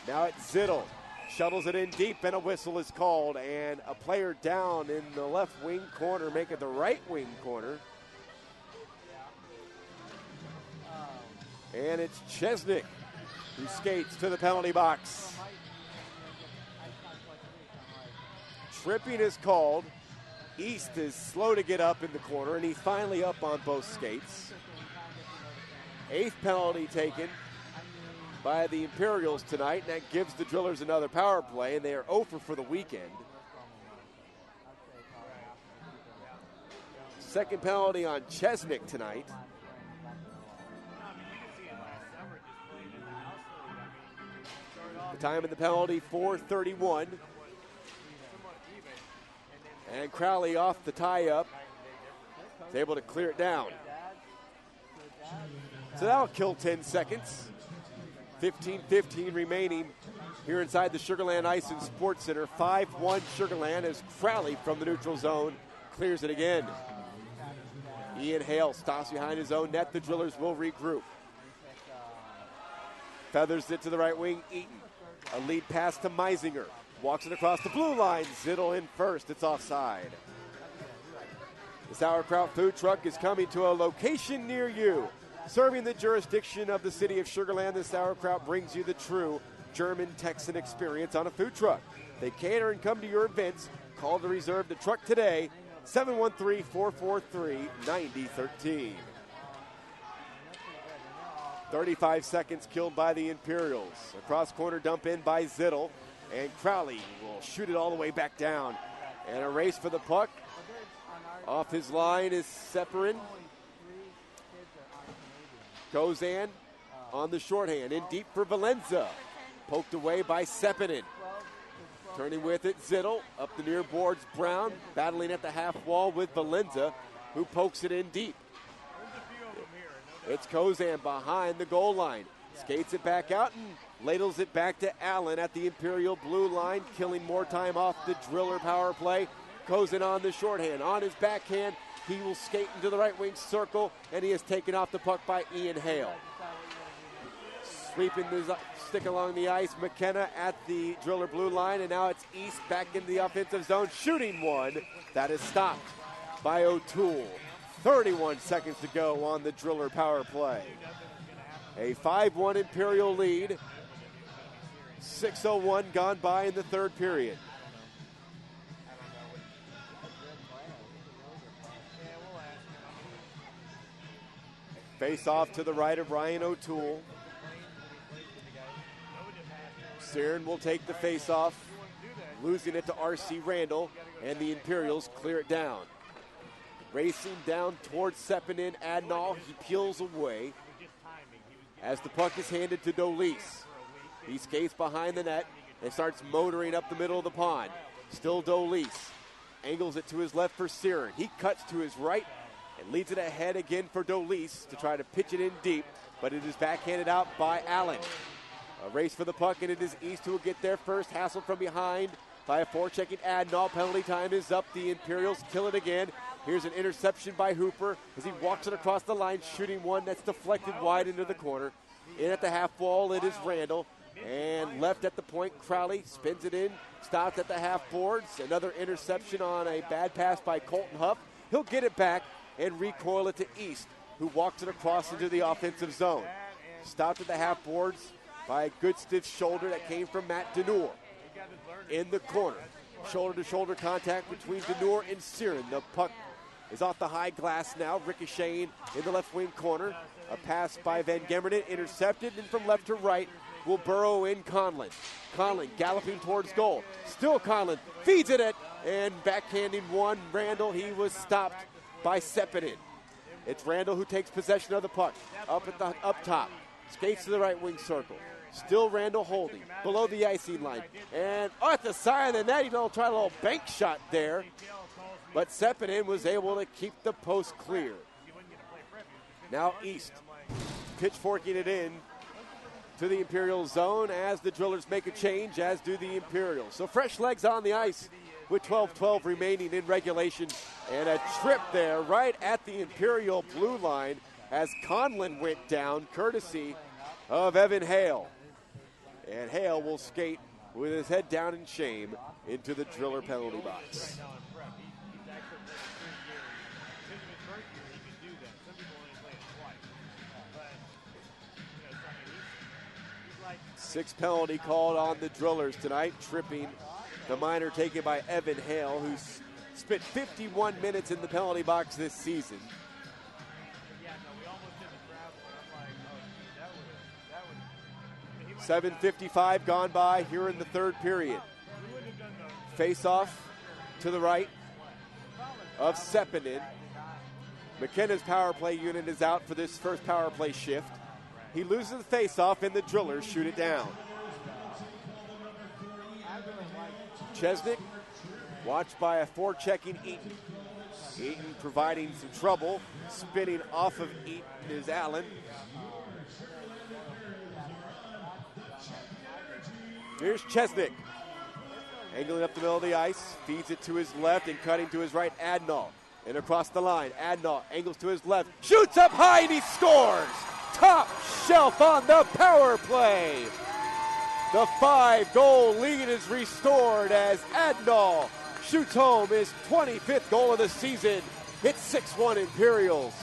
Speaker 2: Now it's Zittel. Shuttles it in deep, and a whistle is called. And a player down in the left wing corner, making the right wing corner. And it's Chesnick who skates to the penalty box. Tripping is called. East is slow to get up in the corner, and he's finally up on both skates. 8th penalty taken by the Imperials tonight, and that gives the Drillers another power play, and they are over for the weekend. 2nd penalty on Chesnick tonight. The time of the penalty, 4:31. And Crowley off the tie-up is able to clear it down. So that'll kill 10 seconds. 15:15 remaining here inside the Sugar Land Ice and Sports Center. 5-1 Sugar Land as Crowley from the neutral zone clears it again. Ian Hale stops behind his own net. The Drillers will regroup. Feathers it to the right wing. Eaton. A lead pass to Meisinger. Walks it across the blue line. Zittel in first. It's offside. The Sauerkraut food truck is coming to a location near you. Serving the jurisdiction of the city of Sugar Land, the Sauerkraut brings you the true German-Texan experience on a food truck. They cater and come to your events. Call to reserve the truck today, 713-443-9013. 35 seconds killed by the Imperials. A cross-corner dump in by Zittel. And Crowley will shoot it all the way back down. And a race for the puck. Off his line is Separin. Kozan on the shorthand. In deep for Valenza. Poked away by Sepinen. Turning with it, Zittel. Up the near boards, Brown. Battling at the half wall with Valenza, who pokes it in deep. It's Kozan behind the goal line. Skates it back out and ladles it back to Allen at the Imperial blue line, killing more time off the Driller power play. Kozan on the shorthand. On his backhand, he will skate into the right wing circle, and he is taken off the puck by Ian Hale. Sweeping the stick along the ice, McKenna at the Driller blue line, and now it's East back into the offensive zone, shooting one that is stopped by O'Toole. 31 seconds to go on the Driller power play. A 5-1 Imperial lead. 6:01 gone by in the third period. Face off to the right of Ryan O'Toole. Cern will take the face off, losing it to R.C. Randall, and the Imperials clear it down. Racing down towards Sepinen, Adnall, he peels away as the puck is handed to Dolis. He skates behind the net and starts motoring up the middle of the pond. Still Dolis. Angles it to his left for Cern. He cuts to his right and leads it ahead again for Dolis to try to pitch it in deep, but it is backhanded out by Allen. A race for the puck, and it is East who will get there first. Hassled from behind by a forechecking Adnall. Penalty time is up. The Imperials kill it again. Here's an interception by Hooper as he walks it across the line, shooting one that's deflected wide into the corner. In at the half wall, it is Randall. And left at the point, Crowley spins it in, stops at the half boards. Another interception on a bad pass by Colton Huff. He'll get it back and recoil it to East, who walks it across into the offensive zone. Stopped at the half boards by a good stiff shoulder that came from Matt Denor. In the corner, shoulder-to-shoulder contact between Denor and Cern. The puck is off the high glass now, ricocheting in the left wing corner. A pass by Van Gemmerden, intercepted, and from left to right will burrow in Conlon. Conlon galloping towards goal. Still Conlon feeds it at, and backhanding one. Randall, he was stopped by Sepinen. It's Randall who takes possession of the puck. Up top. Skates to the right wing circle. Still Randall holding below the icing line. And at the side of the net, he'll try a little bank shot there. But Sepinen was able to keep the post clear. Now East pitchforking it in to the Imperial zone as the Drillers make a change, as do the Imperials. So fresh legs on the ice with 12:12 remaining in regulation. And a trip there right at the Imperial blue line as Conlon went down, courtesy of Evan Hale. And Hale will skate with his head down in shame into the Driller penalty box. 6 penalty called on the Drillers tonight, tripping the minor taken by Evan Hale, who's spent 51 minutes in the penalty box this season. 7:55 gone by here in the third period. Face off to the right of Sepinen. McKenna's power play unit is out for this first power play shift. He loses the face-off, and the Drillers shoot it down. Chesnick, watched by a forechecking Eaton. Eaton providing some trouble. Spinning off of Eaton is Allen. Here's Chesnick. Angling up the middle of the ice. Feeds it to his left and cutting to his right, Adnall. And across the line, Adnall angles to his left. Shoots up high and he scores! Top shelf on the power play. The 5-goal lead is restored as Adnall shoots home his 25th goal of the season. It's 6-1 Imperials.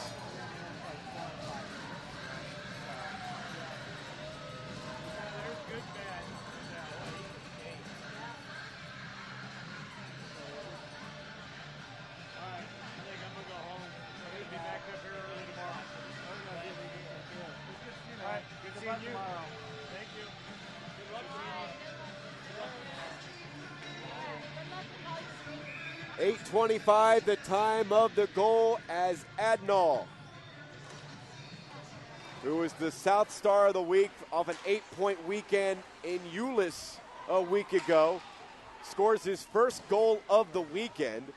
Speaker 2: 8:25, the time of the goal, as Adnall, who was the South Star of the Week off an 8-point weekend in Euless a week ago, scores his first goal of the weekend,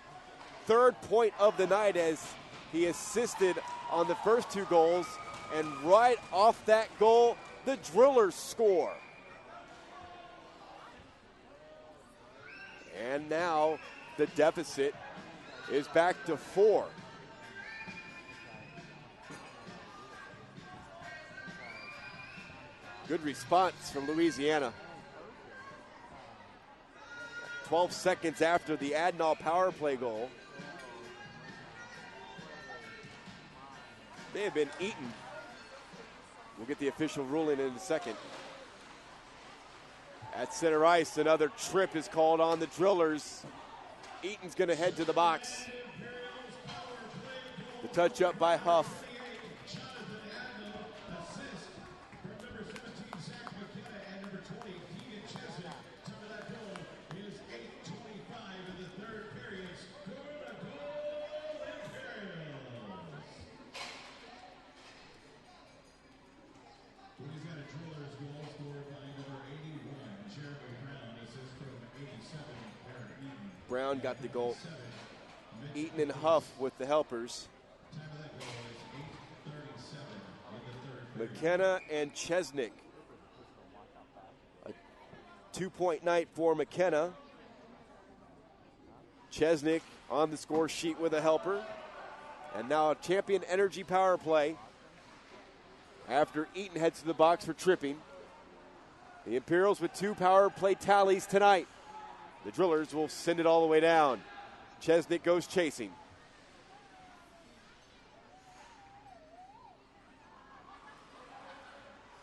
Speaker 2: third point of the night as he assisted on the first two goals, and right off that goal, the Drillers score. And now the deficit is back to 4. Good response from Louisiana. 12 seconds after the Adnall power play goal. May have been Eaton. We'll get the official ruling in a second. At center ice, another trip is called on the Drillers. Eaton's going to head to the box. The touch up by Huff. Brown got the goal. Eaton and Huff with the helpers. McKenna and Chesnick. A 2-point night for McKenna. Chesnick on the score sheet with a helper. And now a Champion Energy power play after Eaton heads to the box for tripping. The Imperials with 2 power play tallies tonight. The Drillers will send it all the way down. Chesnick goes chasing.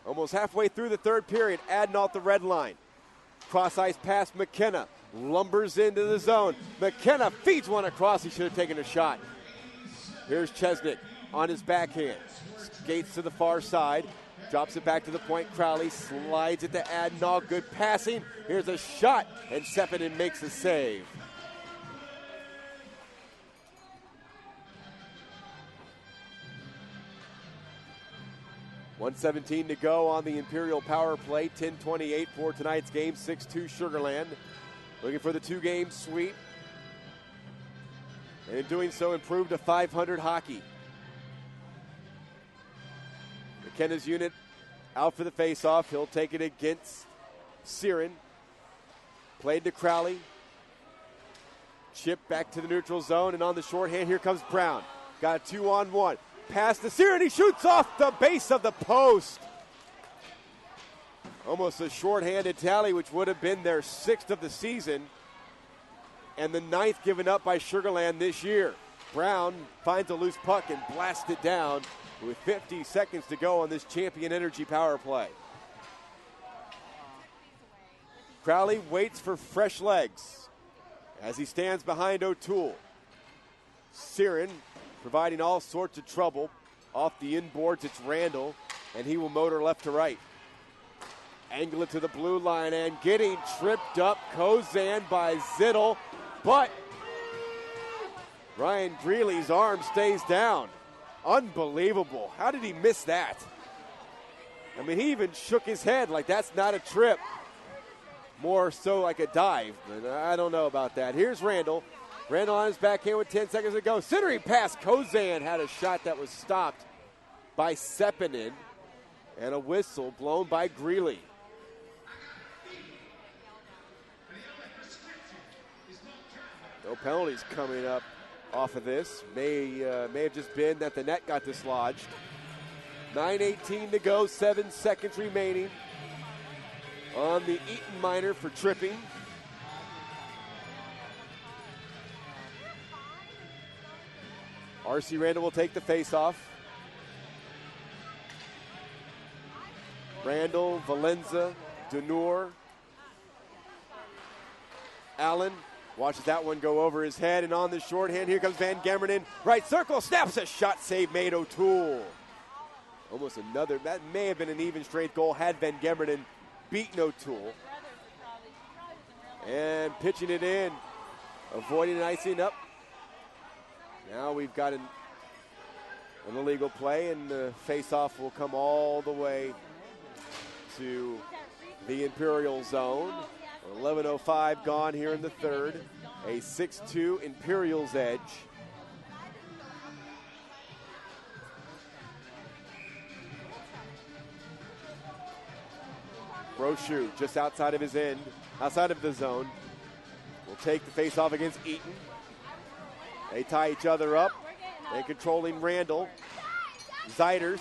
Speaker 2: Almost halfway through the third period, Adnall at the red line. Cross ice pass, McKenna lumbers into the zone. McKenna feeds one across. He should have taken a shot. Here's Chesnick on his backhand. Skates to the far side. Drops it back to the point. Crowley slides it to Adnall. Good passing. Here's a shot, and Sepinen makes a save. .117 to go on the Imperial power play. 10:28 for tonight's game. 6-2 Sugar Land. Looking for the 2-game sweep. And in doing so, improved to .500 hockey. McKenna's unit out for the faceoff. He'll take it against Siren. Played to Crowley. Chip back to the neutral zone, and on the shorthand, here comes Brown. Got a 2-on-1. Pass to Siren. He shoots off the base of the post. Almost a shorthanded tally, which would have been their 6th of the season, and the 9th given up by Sugar Land this year. Brown finds a loose puck and blasts it down with 50 seconds to go on this Champion Energy power play. Crowley waits for fresh legs as he stands behind O'Toole. Siren providing all sorts of trouble. Off the inboards, it's Randall, and he will motor left to right. Angle it to the blue line, and getting tripped up, Kozan by Zittel, but Ryan Greeley's arm stays down. Unbelievable. How did he miss that? I mean, he even shook his head like that's not a trip. More so like a dive, but I don't know about that. Here's Randall. Randall on his backhand with 10 seconds to go. Centering pass. Kozan had a shot that was stopped by Sepinen, and a whistle blown by Greeley. No penalties coming up off of this. May have just been that the net got dislodged. 9:18 to go, 7 seconds remaining on the Eaton minor for tripping. R.C. Randall will take the faceoff. Randall, Valenza, Deneur. Allen watches that one go over his head, and on the shorthand, here comes Van Gemeren. Right circle, snaps a shot, save made O'Toole. Almost another, that may have been an even strength goal had Van Gemeren beaten O'Toole. And pitching it in, avoiding an icing up. Now we've got an illegal play, and the face-off will come all the way to the Imperial zone. 11:05 gone here in the third. A 6-2 Imperials edge. Brochu just outside of his end, outside of the zone. Will take the face-off against Eaton. They tie each other up. And controlling Randall. Zeiders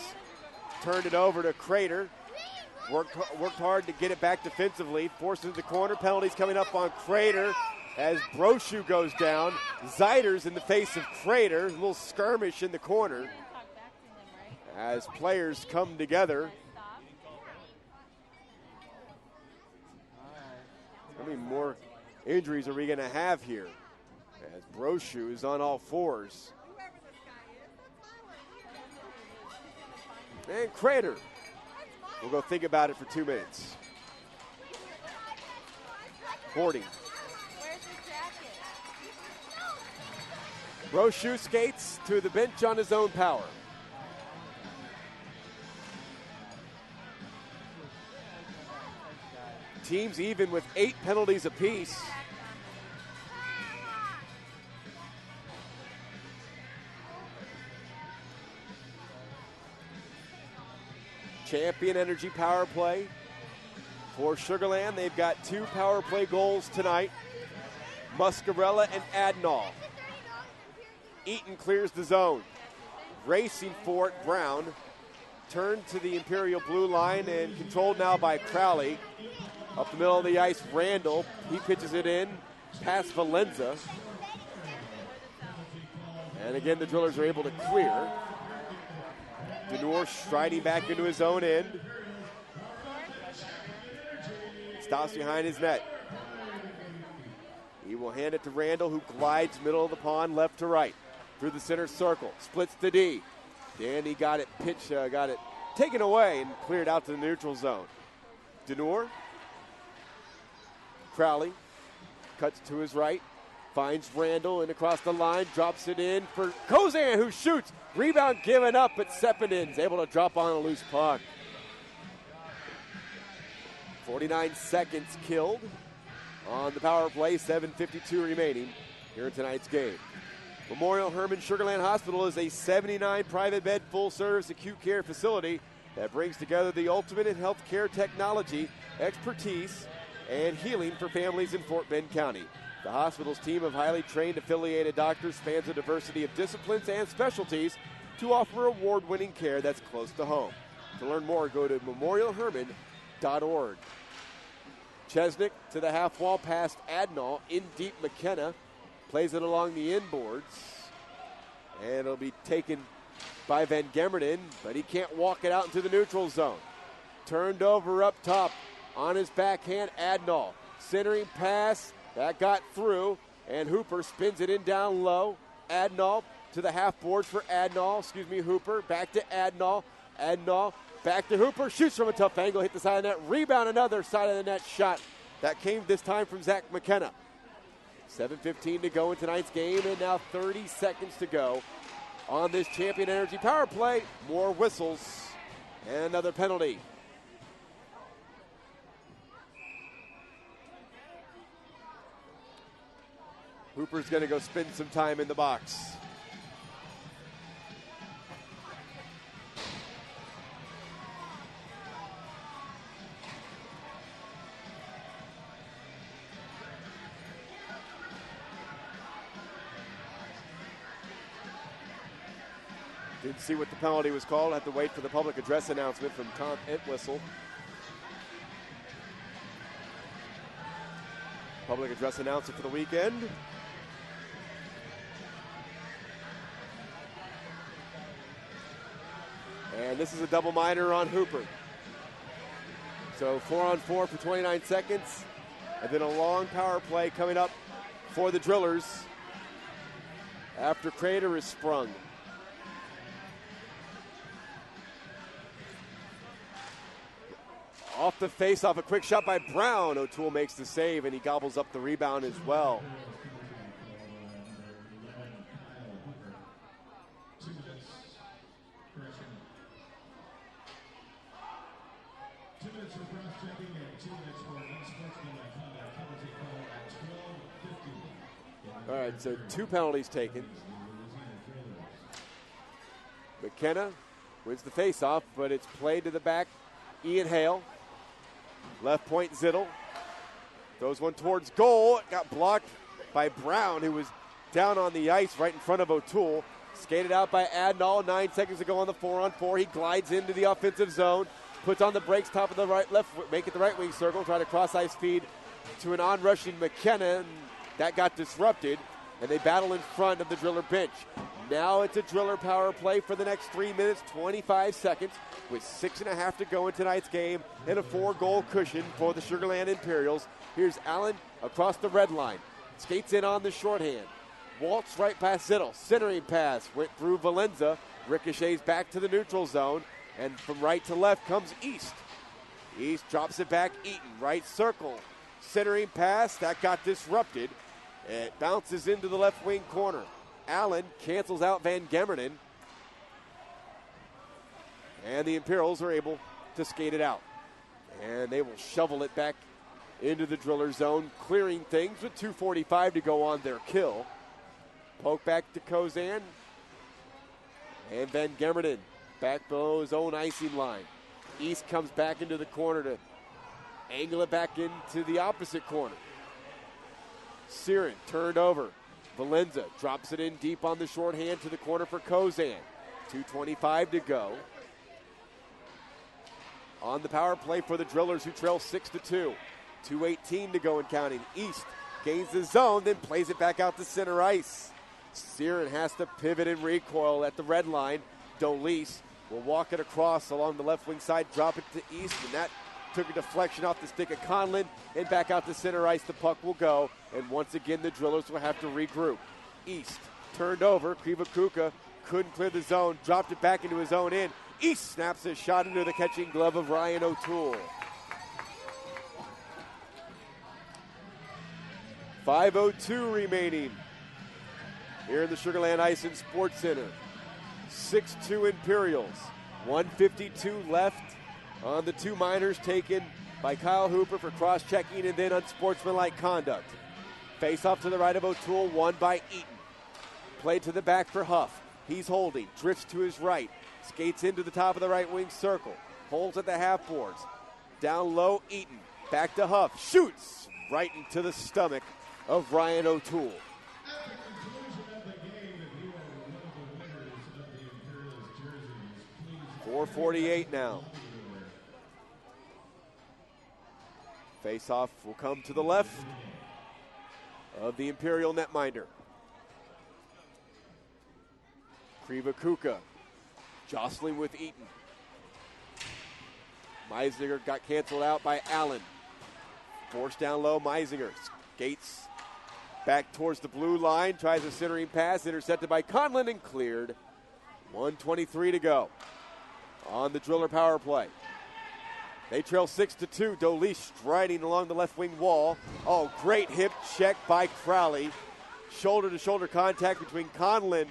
Speaker 2: turned it over to Crater. Worked hard to get it back defensively. Forces the corner. Penalties coming up on Crater as Brochu goes down. Zeiders in the face of Crater. A little skirmish in the corner as players come together. How many more injuries are we going to have here? As Brochu is on all fours. And Crater will go think about it for 2 minutes. Boarding. Brochu skates to the bench on his own power. Teams even with 8 penalties apiece. Champion Energy power play for Sugar Land. They've got 2 power play goals tonight. Muscarella and Adnall. Eaton clears the zone. Racing for it, Brown. Turned to the Imperial blue line and controlled now by Crowley. Up the middle of the ice, Randall. He pitches it in past Valenza. And again, the Drillers are able to clear. Denor striding back into his own end. Stops behind his net. He will hand it to Randall, who glides middle of the pond, left to right. Through the center circle, splits the D. Danny got it got it taken away and cleared out to the neutral zone. Denor. Crowley cuts to his right. Finds Randall and across the line, drops it in for Kozan, who shoots. Rebound given up, but Seppenin's able to drop on a loose puck. 49 seconds killed on the power play, 7:52 remaining here in tonight's game. Memorial Hermann Sugar Land Hospital is a 79 private bed full service acute care facility that brings together the ultimate in healthcare technology, expertise, and healing for families in Fort Bend County. The hospital's team of highly trained affiliated doctors spans a diversity of disciplines and specialties to offer award-winning care that's close to home. To learn more, go to memorialherman.org. Chesnick to the half wall past Adnall, in deep McKenna, plays it along the inboards, and it'll be taken by Van Gemmerden, but he can't walk it out into the neutral zone. Turned over up top on his backhand, Adnall. Centering pass, that got through, and Hooper spins it in down low. Adnall to the half boards for Hooper. Back to Adnall. Adnall back to Hooper. Shoots from a tough angle, hit the side of the net. Rebound, another side of the net shot. That came this time from Zach McKenna. 7:15 to go in tonight's game, and now 30 seconds to go on this Champion Energy power play. More whistles and another penalty. Hooper's going to go spend some time in the box. Didn't see what the penalty was called. Had to wait for the public address announcement from Tom Entwistle. Public address announcement for the weekend. And this is a double minor on Hooper. So 4-on-4 for 29 seconds. And then a long power play coming up for the Drillers after Crater is sprung. Off the face-off, a quick shot by Brown. O'Toole makes the save, and he gobbles up the rebound as well. All right, so 2 penalties taken. McKenna wins the face-off, but it's played to the back. Ian Hale. Left point, Zittel. Throws one towards goal. It got blocked by Brown, who was down on the ice right in front of O'Toole. Skated out by Adnall. 9 seconds to go on the 4-on-4. He glides into the offensive zone. Puts on the brakes, top of the left, make it the right wing circle. Try to cross ice feed to an on-rushing McKenna. And that got disrupted, and they battle in front of the Driller bench. Now it's a Driller power play for the next 3 minutes, 25 seconds, with 6.5 to go in tonight's game, and a 4-goal cushion for the Sugar Land Imperials. Here's Allen across the red line. Skates in on the shorthand. Waltz right past Zittel. Centering pass went through Valenza. Ricochets back to the neutral zone, and from right to left comes East. East drops it back. Eaton, right circle. Centering pass, that got disrupted. It bounces into the left wing corner. Allen cancels out Van Gemmerden. And the Imperials are able to skate it out. And they will shovel it back into the Driller zone, clearing things with 2:45 to go on their kill. Poke back to Kozan. And Van Gemmerden back below his own icing line. East comes back into the corner to angle it back into the opposite corner. Siren turned over. Valenza drops it in deep on the shorthand to the corner for Kozan. 2:25 to go. On the power play for the Drillers, who trail 6-2. 2:18 to go and counting. East gains the zone, then plays it back out to center ice. Siren has to pivot and recoil at the red line. Dolis will walk it across along the left wing side, drop it to East, and that took a deflection off the stick of Conlon, and back out to center ice. The puck will go, and once again the Drillers will have to regroup. East turned over. Krivakuka couldn't clear the zone, dropped it back into his own end. East snaps a shot into the catching glove of Ryan O'Toole. 5:02 remaining here in the Sugar Land Ice and Sports Center. 6-2 Imperials. 1:52 left on the 2 minors taken by Kyle Hooper for cross-checking and then unsportsmanlike conduct. Face off to the right of O'Toole, won by Eaton. Played to the back for Huff. He's holding, drifts to his right, skates into the top of the right wing circle, holds at the half boards. Down low, Eaton, back to Huff, shoots right into the stomach of Ryan O'Toole. .448 now. Face-off will come to the left of the Imperial netminder. Krivakuka jostling with Eaton. Meisinger got canceled out by Allen. Forced down low, Meisinger skates back towards the blue line, tries a centering pass, intercepted by Conlon and cleared. 1:23 to go on the Driller power play. They trail 6-2. Dolis striding along the left wing wall. Oh, great hip check by Crowley. Shoulder-to-shoulder contact between Conlon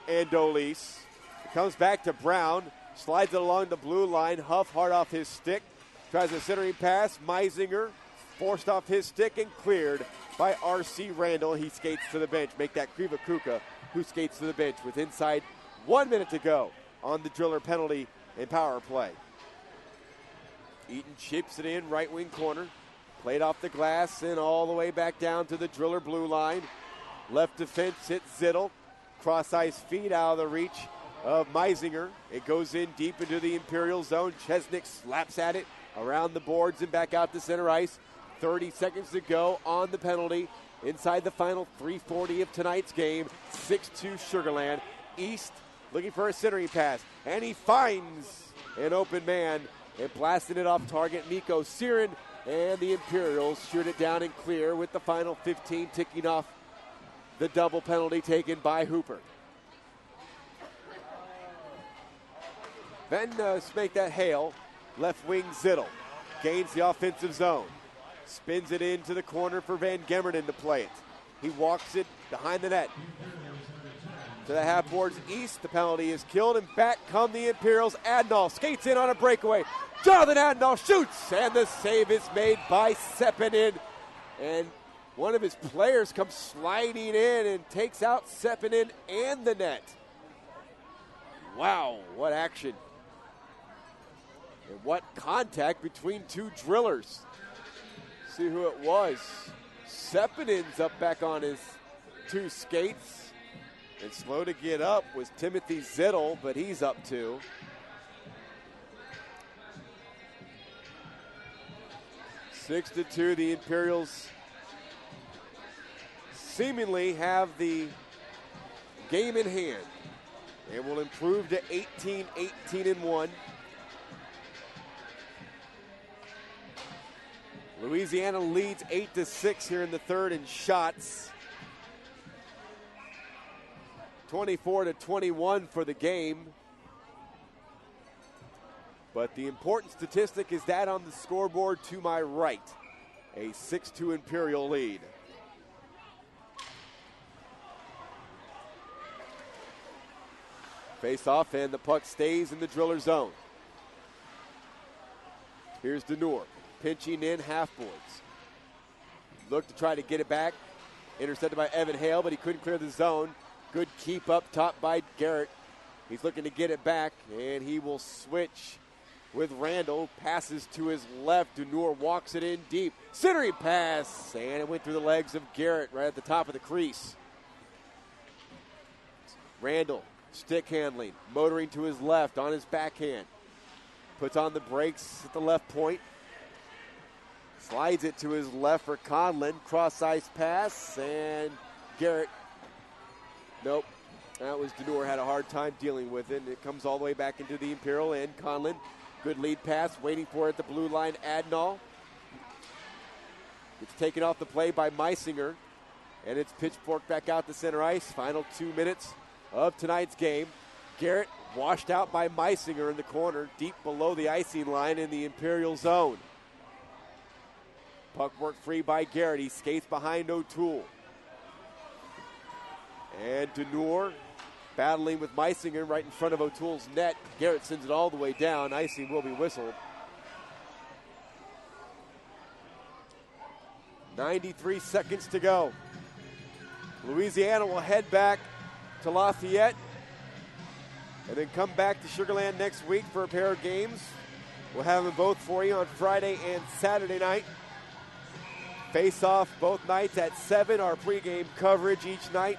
Speaker 2: and Dolis. It comes back to Brown. Slides it along the blue line. Huff hard off his stick. Tries a centering pass. Meisinger forced off his stick and cleared by R.C. Randall. He skates to the bench. Make that Krivakuka, who skates to the bench with inside 1 minute to go on the Driller penalty and power play. Eaton chips it in, right wing corner. Played off the glass and all the way back down to the Driller blue line. Left defense hits Zittel. Cross ice feed out of the reach of Meisinger. It goes in deep into the Imperial zone. Chesnick slaps at it around the boards and back out to center ice. 30 seconds to go on the penalty inside the final 3:40 of tonight's game. 6-2 Sugar Land. East looking for a centering pass, and he finds an open man and blasting it off target. Mikko Siren, and the Imperials shoot it down and clear with the final 15 ticking off the double penalty taken by Hooper. Then make that Hale, left wing Zittel. gains the offensive zone. Spins it into the corner for Van Gemmerden to play it. He walks it behind the net. To the half boards east, the penalty is killed, and back come the Imperials. Adnall skates in on a breakaway. Jonathan Adnall shoots, and the save is made by Sepinen. And one of his players comes sliding in and takes out Sepinen and the net. Wow, what action. And what contact between two drillers. See who it was. Sepinen's up back on his two skates. And slow to get up was Timothy Zittel, but he's up too. Six to 2, the Imperials seemingly have the game in hand and will improve to 18-1. Louisiana leads 8-6 here in the third in shots. 24-21 for the game. But the important statistic is that on the scoreboard to my right. A 6-2 Imperial lead. Face off, and the puck stays in the driller zone. Here's Denor, pinching in half boards. Look to try to get it back. Intercepted by Evan Hale, but he couldn't clear the zone. Good keep up top by Garrett. He's looking to get it back, and he will switch with Randall. Passes to his left. Denor walks it in deep. Centering pass, and it went through the legs of Garrett right at the top of the crease. Randall, stick handling, motoring to his left on his backhand. Puts on the brakes at the left point. Slides it to his left for Conlon. Cross-ice pass, and Garrett. Nope. That was Denor, had a hard time dealing with it. It comes all the way back into the Imperial end. Conlon, good lead pass, waiting for it at the blue line. Adnall. It's taken off the play by Meisinger, and it's pitchforked back out to center ice. Final 2 minutes of tonight's game. Garrett washed out by Meisinger in the corner, deep below the icing line in the Imperial zone. Puck worked free by Garrett. He skates behind O'Toole. And Denor battling with Meisinger right in front of O'Toole's net. Garrett sends it all the way down. Icing will be whistled. 93 seconds to go. Louisiana will head back to Lafayette and then come back to Sugar Land next week for a pair of games. We'll have them both for you on Friday and Saturday night. Face off both nights at 7. Our pregame coverage each night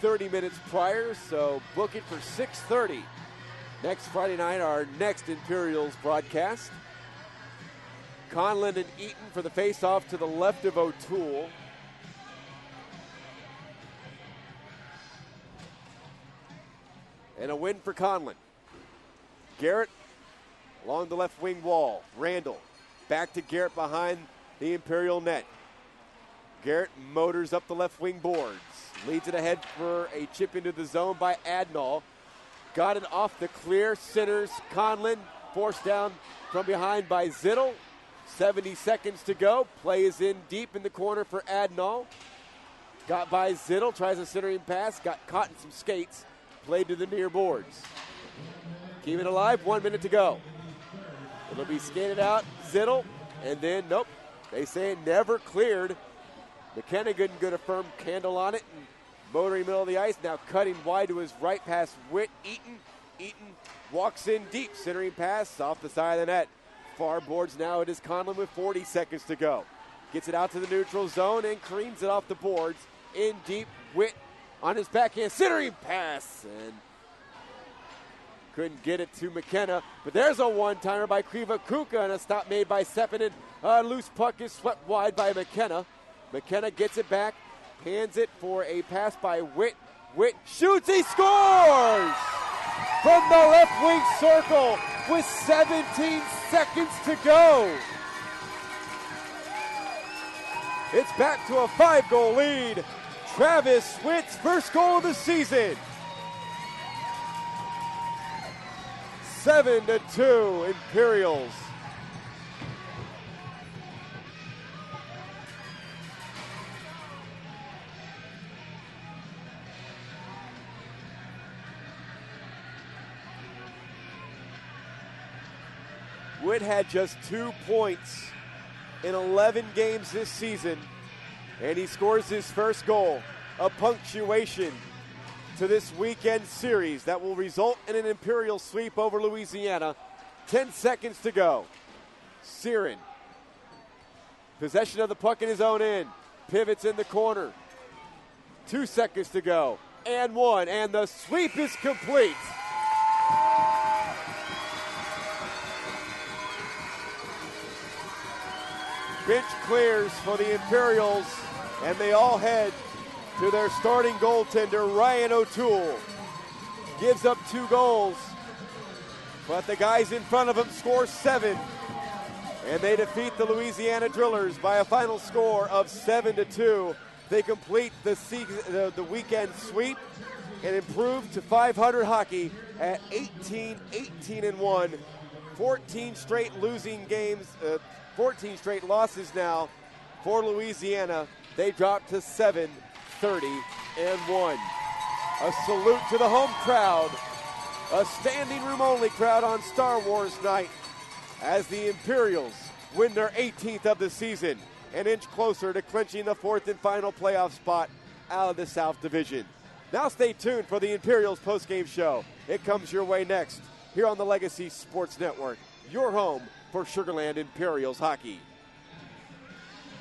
Speaker 2: 30 minutes prior, so book it for 6:30. Next Friday night, our next Imperials broadcast. Conlon and Eaton for the face-off to the left of O'Toole. And a win for Conlon. Garrett along the left wing wall. Randall back to Garrett behind the Imperial net. Garrett motors up the left wing boards. Leads it ahead for a chip into the zone by Adnall. Got it off the clear. Centers Conlon. Forced down from behind by Zittel. 70 seconds to go. Play is in deep in the corner for Adnall. Got by Zittel. Tries a centering pass. Got caught in some skates. Played to the near boards. Keep it alive. 1 minute to go. It'll be skated out. Zittel. And then, nope. They say it never cleared. McKenna couldn't get a firm handle on it. And motoring middle of the ice. Now cutting wide to his right past Witt. Eaton walks in deep. Centering pass off the side of the net. Far boards now. It is Conlon with 40 seconds to go. Gets it out to the neutral zone and careens it off the boards. In deep. Witt on his backhand. Centering pass. And couldn't get it to McKenna. But there's a one-timer by Kriva Kuka and a stop made by Sepinen. A loose puck is swept wide by McKenna. McKenna gets it back, hands it for a pass by Witt. Witt shoots, he scores! From the left wing circle with 17 seconds to go. It's back to a 5-goal lead. Travis Witt's first goal of the season. 7-2 Imperials. Witt had just 2 points in 11 games this season, and he scores his first goal, a punctuation to this weekend series that will result in an Imperial sweep over Louisiana. 10 seconds to go. Siren, possession of the puck in his own end, pivots in the corner. 2 seconds to go, and one, and the sweep is complete. Bench clears for the Imperials, and they all head to their starting goaltender, Ryan O'Toole. Gives up 2 goals, but the guys in front of him score 7, and they defeat the Louisiana Drillers by a final score of 7-2. They complete the weekend sweep and improve to 500 hockey at 18-18-1. 14 straight losing games, 14 straight losses now for Louisiana. They drop to 7-30-1. A salute to the home crowd, a standing room only crowd on Star Wars night as the Imperials win their 18th of the season, an inch closer to clinching the 4th and final playoff spot out of the South Division. Now stay tuned for the Imperials postgame show. It comes your way next here on the Legacy Sports Network, your home for Sugar Land Imperials hockey.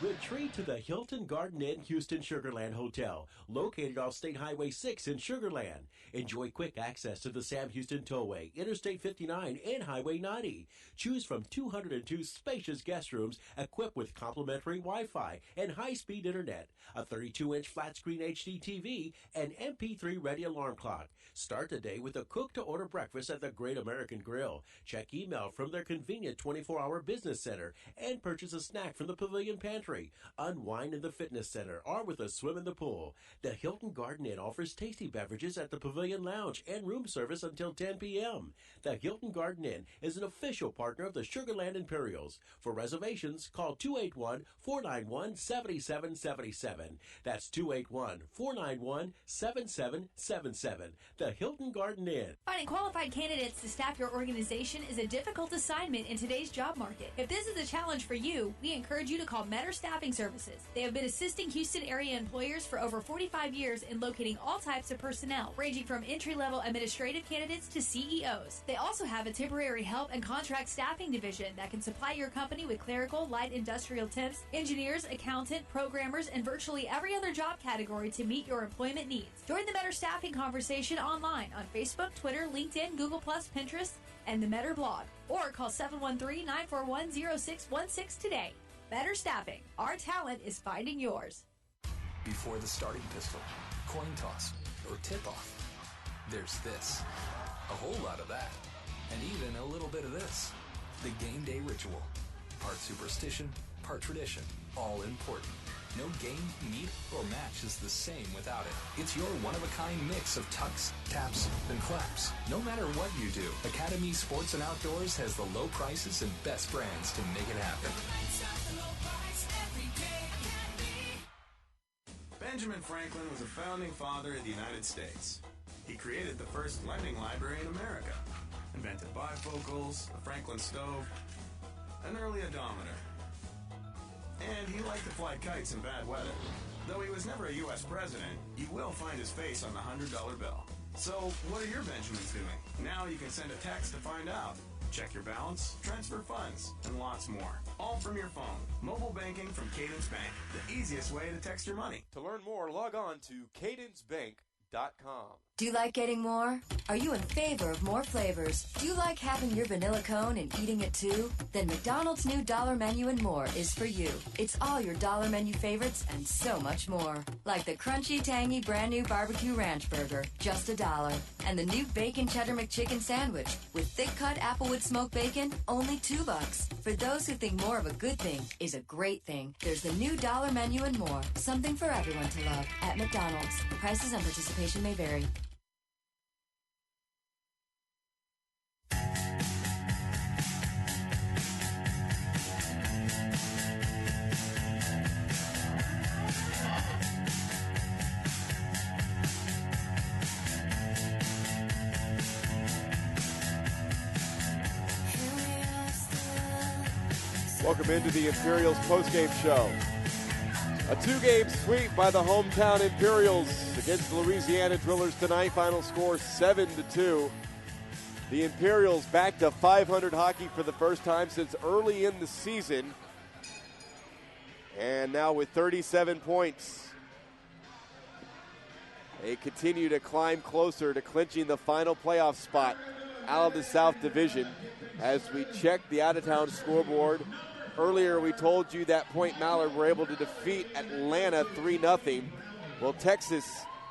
Speaker 7: Retreat to the Hilton Garden Inn Houston Sugar Land Hotel, located off State Highway 6 in Sugar Land. Enjoy quick access to the Sam Houston Tollway, Interstate 59, and Highway 90. Choose from 202 spacious guest rooms equipped with complimentary Wi-Fi and high-speed internet, a 32-inch flat-screen HD TV, and MP3-ready alarm clock. Start the day with a cook-to-order breakfast at the Great American Grill. Check email from their convenient 24-hour business center and purchase a snack from the Pavilion Pantry. Unwind in the fitness center or with a swim in the pool. The Hilton Garden Inn offers tasty beverages at the Pavilion Lounge and room service until 10 p.m. The Hilton Garden Inn is an official partner of the Sugar Land Imperials. For reservations, call 281-491-7777. That's 281-491-7777. The Hilton Garden Inn.
Speaker 6: Finding qualified candidates to staff your organization is a difficult assignment in today's job market. If this is a challenge for you, we encourage you to call Metter Staffing Services. They have been assisting Houston area employers for over 45 years in locating all types of personnel, ranging from entry-level administrative candidates to CEOs. They also have a temporary help and contract staffing division that can supply your company with clerical, light industrial temps, engineers, accountant, programmers, and virtually every other job category to meet your employment needs. Join the Metter Staffing conversation online on Facebook, Twitter, LinkedIn, Google+, Pinterest, and the Metter blog, or call 713-941-0616 today. Metter Staffing. Our talent is finding yours.
Speaker 12: Before the starting pistol, coin toss, or tip-off, there's this. A whole lot of that. And even a little bit of this. The game day ritual. Part superstition, part tradition. All important. No game, meet, or match is the same without it. It's your one-of-a-kind mix of tucks, taps, and claps. No matter what you do, Academy Sports and Outdoors has the low prices and best brands to make it happen.
Speaker 15: Benjamin Franklin was a founding father of the United States. He created the first lending library in America, invented bifocals, a Franklin stove, an early odometer. And he liked to fly kites in bad weather. Though he was never a U.S. president, you will find his face on the $100 bill. So, what are your Benjamins doing? Now you can send a text to find out. Check your balance, transfer funds, and lots more. All from your phone. Mobile banking from Cadence Bank. The easiest way to text your money.
Speaker 2: To learn more, log on to cadencebank.com.
Speaker 18: Do you like getting more? Are you in favor of more flavors? Do you like having your vanilla cone and eating it too? Then McDonald's new Dollar Menu and More is for you. It's all your Dollar Menu favorites and so much more. Like the crunchy, tangy, brand new barbecue ranch burger, just $1. And the new bacon cheddar McChicken sandwich with thick cut applewood smoked bacon, only $2. For those who think more of a good thing is a great thing, there's the new Dollar Menu and More. Something for everyone to love at McDonald's. Prices and participation may vary.
Speaker 19: Here we are, still
Speaker 2: Welcome into the Imperials postgame show. A two-game sweep by the hometown Imperials against the Louisiana Drillers tonight. Final score 7-2. The Imperials back to 500 hockey for the first time since early in the season. And now with 37 points, they continue to climb closer to clinching the final playoff spot out of the South Division. As we check the out-of-town scoreboard, earlier we told you that Point Mallard were able to defeat Atlanta 3-0. Well, Texas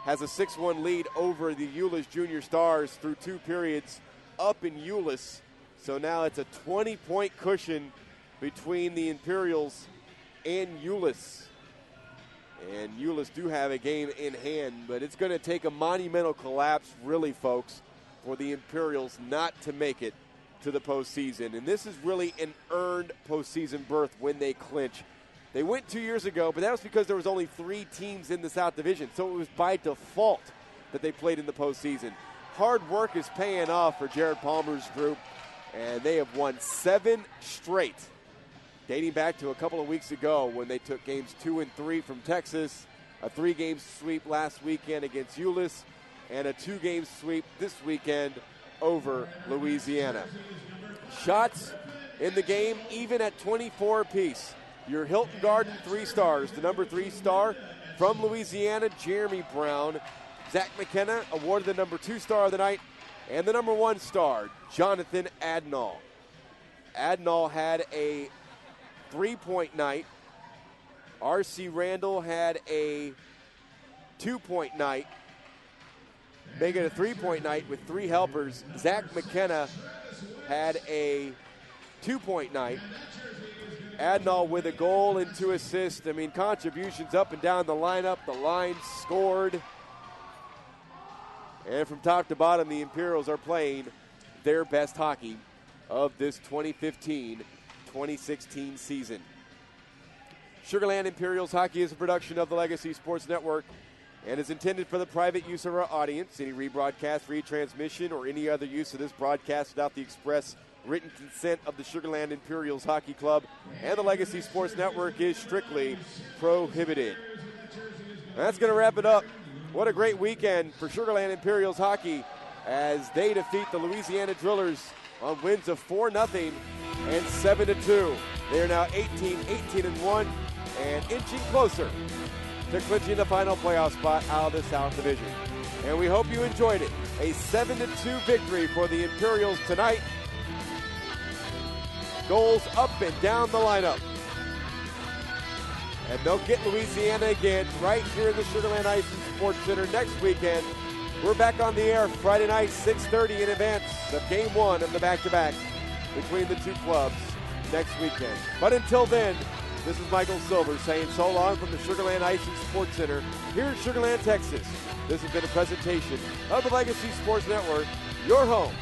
Speaker 2: has a 6-1 lead over the Euless Junior Stars through two periods up in Euless. So now it's a 20-point cushion between the Imperials and Euless. And Euless do have a game in hand, but it's going to take a monumental collapse, really, folks, for the Imperials not to make it to the postseason. And this is really an earned postseason berth when they clinch. They went 2 years ago, but that was because there was only 3 teams in the South Division, so it was by default that they played in the postseason. Hard work is paying off for Jared Palmer's group, and they have won 7 straight, dating back to a couple of weeks ago when they took games 2 and 3 from Texas, a 3-game sweep last weekend against Euless, and a 2-game sweep this weekend over Louisiana. Shots in the game even at 24 apiece. Your Hilton Garden 3 stars, the number 3 star from Louisiana, Jeremy Brown. Zach McKenna awarded the number 2 star of the night, and the number 1 star, Jonathan Adnall. Adnall had a 3-point night. R.C. Randall had a 2-point night. Make it a 3-point night with 3 helpers. Zach McKenna had a 2-point night. Adnall with a goal and 2 assists. I mean, contributions up and down the lineup. The line scored. And from top to bottom, the Imperials are playing their best hockey of this 2015-2016 season. Sugar Land Imperials hockey is a production of the Legacy Sports Network and is intended for the private use of our audience. Any rebroadcast, retransmission, or any other use of this broadcast without the express written consent of the Sugar Land Imperials Hockey Club and the Legacy Sports Network is strictly prohibited. That's going to wrap it up. What a great weekend for Sugar Land Imperials hockey as they defeat the Louisiana Drillers on wins of 4-0 and 7-2. They are now 18-1, and inching closer to clinching the final playoff spot out of the South Division. And we hope you enjoyed it. A 7-2 victory for the Imperials tonight. Goals up and down the lineup. And they'll get Louisiana again right here in the Sugar Land Ice and Sports Center next weekend. We're back on the air Friday night, 6:30 in advance of Game 1 of the back-to-back between the two clubs next weekend. But until then, this is Michael Silver saying so long from the Sugar Land Ice and Sports Center here in Sugar Land, Texas. This has been a presentation of the Legacy Sports Network, your home